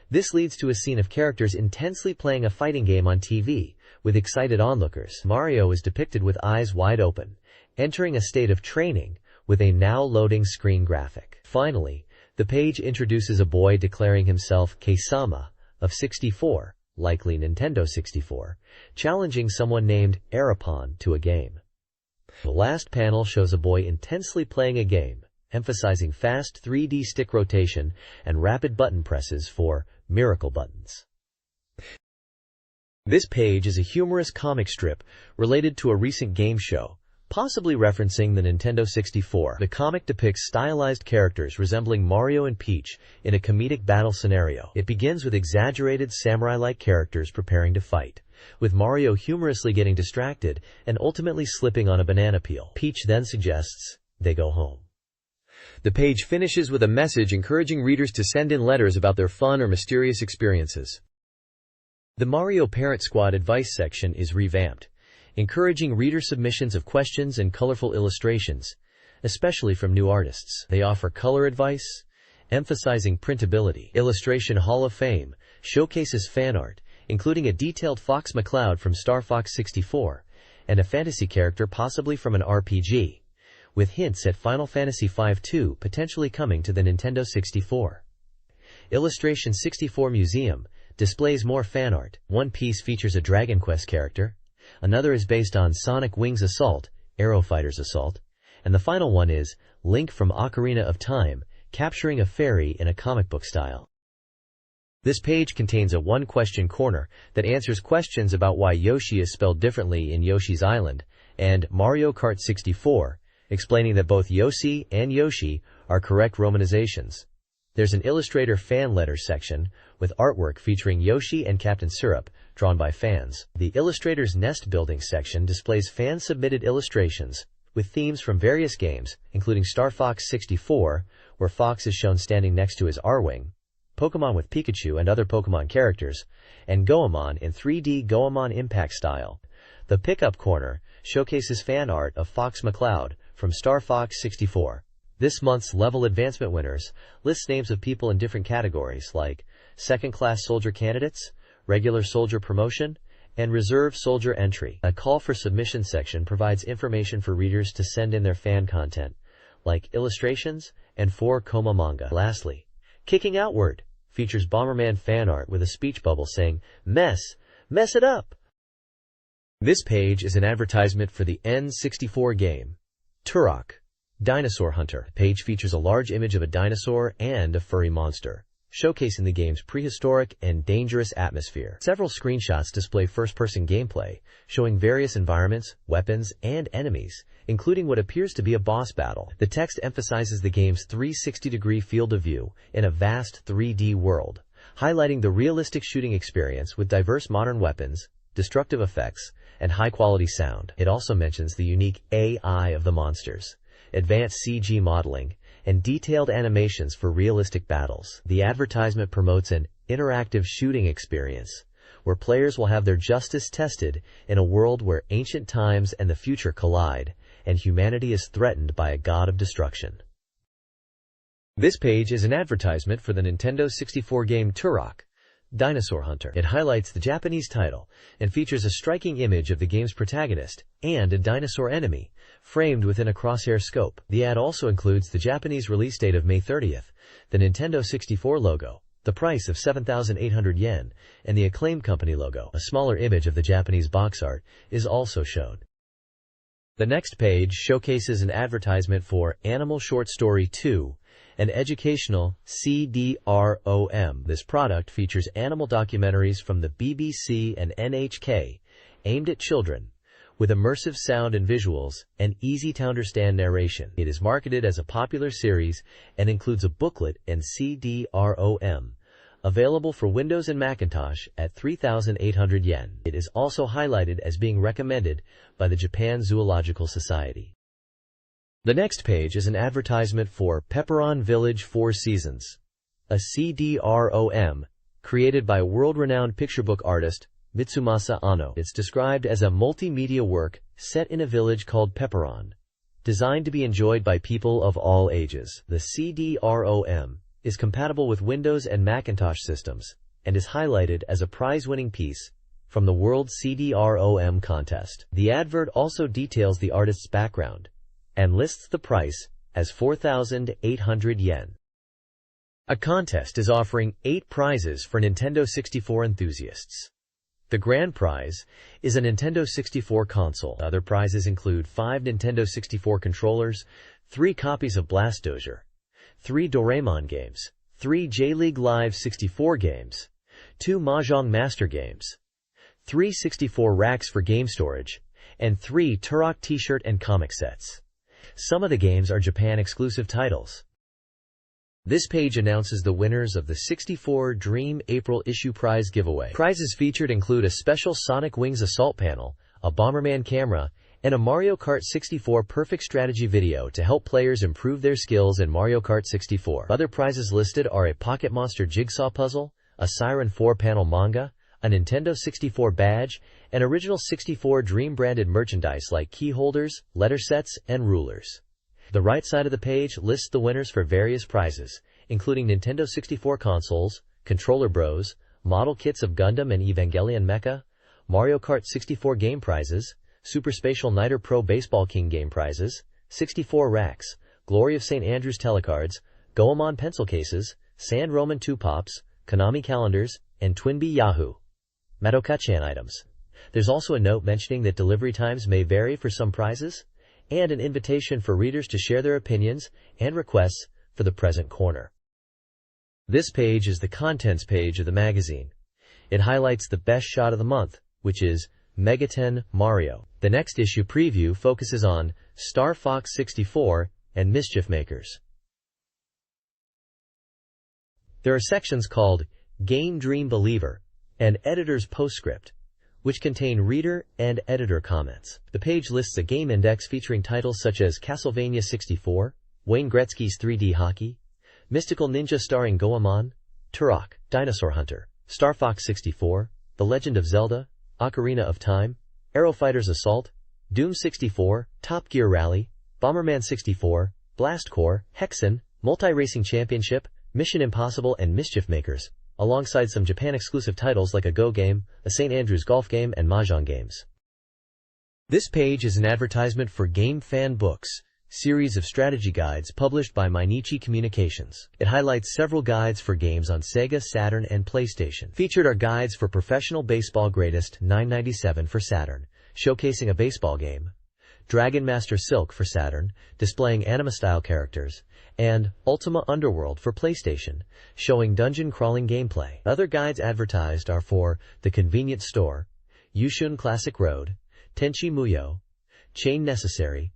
This leads to a scene of characters intensely playing a fighting game on TV, with excited onlookers. Mario is depicted with eyes wide open, entering a state of training, with a now-loading screen graphic. Finally, the page introduces a boy declaring himself Keisama of 64, likely Nintendo 64, challenging someone named Arapon to a game. The last panel shows a boy intensely playing a game, emphasizing fast 3D stick rotation and rapid button presses for miracle buttons. This page is a humorous comic strip related to a recent game show, possibly referencing the Nintendo 64. The comic depicts stylized characters resembling Mario and Peach in a comedic battle scenario. It begins with exaggerated samurai-like characters preparing to fight, with Mario humorously getting distracted and ultimately slipping on a banana peel. Peach then suggests they go home. The page finishes with a message encouraging readers to send in letters about their fun or mysterious experiences. The Mario Parent Squad advice section is revamped, encouraging reader submissions of questions and colorful illustrations, especially from new artists. They offer color advice, emphasizing printability. Illustration Hall of Fame showcases fan art, including a detailed Fox McCloud from Star Fox 64, and a fantasy character possibly from an RPG, with hints at Final Fantasy V-2 potentially coming to the Nintendo 64. Illustration 64 Museum displays more fan art. One piece features a Dragon Quest character, another is based on Sonic Wings Assault, Aero Fighters Assault, and the final one is Link from Ocarina of Time, capturing a fairy in a comic book style. This page contains a one-question corner that answers questions about why Yoshi is spelled differently in Yoshi's Island, and Mario Kart 64, explaining that both Yoshi and Yoshi are correct romanizations. There's an Illustrator fan letters section with artwork featuring Yoshi and Captain Syrup, drawn by fans. The Illustrator's nest building section displays fan-submitted illustrations with themes from various games, including Star Fox 64, where Fox is shown standing next to his R-Wing, Pokémon with Pikachu and other Pokémon characters, and Goemon in 3D Goemon Impact style. The Pickup Corner showcases fan art of Fox McCloud from Star Fox 64. This month's level advancement winners lists names of people in different categories like second-class soldier candidates, regular soldier promotion, and reserve soldier entry. A call for submission section provides information for readers to send in their fan content, like illustrations and 4-Koma manga. Lastly, Kicking Outward features Bomberman fan art with a speech bubble saying, mess it up. This page is an advertisement for the N64 game, Turok, Dinosaur Hunter. The page features a large image of a dinosaur and a furry monster, showcasing the game's prehistoric and dangerous atmosphere. Several screenshots display first-person gameplay, showing various environments, weapons, and enemies, including what appears to be a boss battle. The text emphasizes the game's 360-degree field of view in a vast 3D world, highlighting the realistic shooting experience with diverse modern weapons, destructive effects, and high-quality sound. It also mentions the unique AI of the monsters, advanced CG modeling, and detailed animations for realistic battles. The advertisement promotes an interactive shooting experience, where players will have their justice tested in a world where ancient times and the future collide, and humanity is threatened by a god of destruction. This page is an advertisement for the Nintendo 64 game Turok: Dinosaur Hunter. It highlights the Japanese title and features a striking image of the game's protagonist and a dinosaur enemy, framed within a crosshair scope. The ad also includes the Japanese release date of May 30th, the Nintendo 64 logo, the price of 7,800 yen, and the Acclaim Company logo. A smaller image of the Japanese box art is also shown. The next page showcases an advertisement for Animal Short Story 2, an educational CD-ROM. This product features animal documentaries from the BBC and NHK aimed at children, with immersive sound and visuals and easy-to-understand narration. It is marketed as a popular series and includes a booklet and CD-ROM, available for Windows and Macintosh at 3,800 yen. It is also highlighted as being recommended by the Japan Zoological Society. The next page is an advertisement for Pepperon Village 4 Seasons, a CD-ROM created by world-renowned picture book artist Mitsumasa Anno. It's described as a multimedia work set in a village called Pepperon, designed to be enjoyed by people of all ages. The CD-ROM is compatible with Windows and Macintosh systems and is highlighted as a prize-winning piece from the World CD-ROM contest. The advert also details the artist's background and lists the price as 4,800 yen. A contest is offering 8 prizes for Nintendo 64 enthusiasts. The grand prize is a Nintendo 64 console. Other prizes include 5 Nintendo 64 controllers, 3 copies of Blast Dozier, 3 Doraemon games, 3 J-League Live 64 games, 2 Mahjong Master games, 3 64 racks for game storage, and 3 Turok t-shirt and comic sets. Some of the games are Japan-exclusive titles. This page announces the winners of the 64Dream April issue prize giveaway. Prizes featured include a special Sonic Wings assault panel, a Bomberman camera, and a Mario Kart 64 Perfect Strategy video to help players improve their skills in Mario Kart 64. Other prizes listed are a Pocket Monster jigsaw puzzle, a Siren 4-panel manga, a Nintendo 64 badge, and original 64Dream branded merchandise like key holders, letter sets, and rulers. The right side of the page lists the winners for various prizes, including Nintendo 64 consoles, Controller Bros, model kits of Gundam and Evangelion Mecha, Mario Kart 64 game prizes, Super Spatial Niter Pro Baseball King game prizes, 64 racks, Glory of St. Andrews telecards, Goemon pencil cases, Sand Roman 2 pops, Konami calendars, and Twinbee Yahoo Madoka-chan items. There's also a note mentioning that delivery times may vary for some prizes, and an invitation for readers to share their opinions and requests for the present corner. This page is the contents page of the magazine. It highlights the best shot of the month, which is Megaten Mario. The next issue preview focuses on Star Fox 64 and Mischief Makers. There are sections called Game Dream Believer and Editor's Postscript, which contain reader and editor comments. The page lists a game index featuring titles such as Castlevania 64, Wayne Gretzky's 3D Hockey, Mystical Ninja starring Goemon, Turok, Dinosaur Hunter, Star Fox 64, The Legend of Zelda, Ocarina of Time, Aero Fighters Assault, Doom 64, Top Gear Rally, Bomberman 64, Blast Corps, Hexen, Multi-Racing Championship, Mission Impossible, and Mischief Makers, alongside some Japan-exclusive titles like a Go game, a St. Andrews golf game, and Mahjong games. This page is an advertisement for Game Fan Books, series of strategy guides published by Mainichi Communications. It highlights several guides for games on Sega, Saturn, and PlayStation. Featured are guides for Professional Baseball Greatest 997 for Saturn, showcasing a baseball game, Dragon Master Silk for Saturn, displaying anime-style characters, and Ultima Underworld for PlayStation, showing dungeon-crawling gameplay. Other guides advertised are for The Convenience Store, Yushun Classic Road, Tenchi Muyo, Chain Necessary,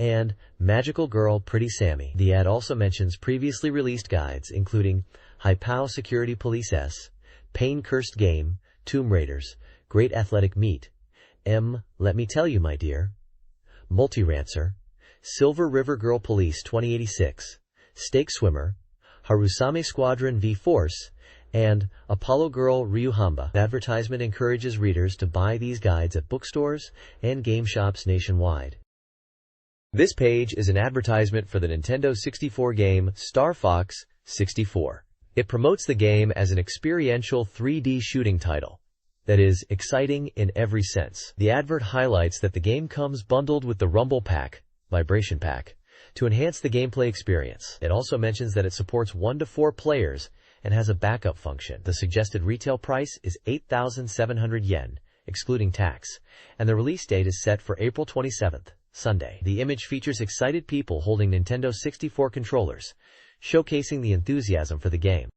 and Magical Girl Pretty Sammy. The ad also mentions previously released guides including Hi-Pow Security Police S, Pain Cursed Game, Tomb Raiders, Great Athletic Meet, Let Me Tell You My Dear, Multi-Rancer, Silver River Girl Police 2086, Stake Swimmer, Harusame Squadron V-Force, and Apollo Girl Ryuhamba. Advertisement encourages readers to buy these guides at bookstores and game shops nationwide. This page is an advertisement for the Nintendo 64 game Star Fox 64. It promotes the game as an experiential 3D shooting title that is exciting in every sense. The advert highlights that the game comes bundled with the Rumble Pack, Vibration Pack, to enhance the gameplay experience. It also mentions that it supports 1 to 4 players and has a backup function. The suggested retail price is 8,700 yen, excluding tax, and the release date is set for April 27th, Sunday. The image features excited people holding Nintendo 64 controllers, showcasing the enthusiasm for the game.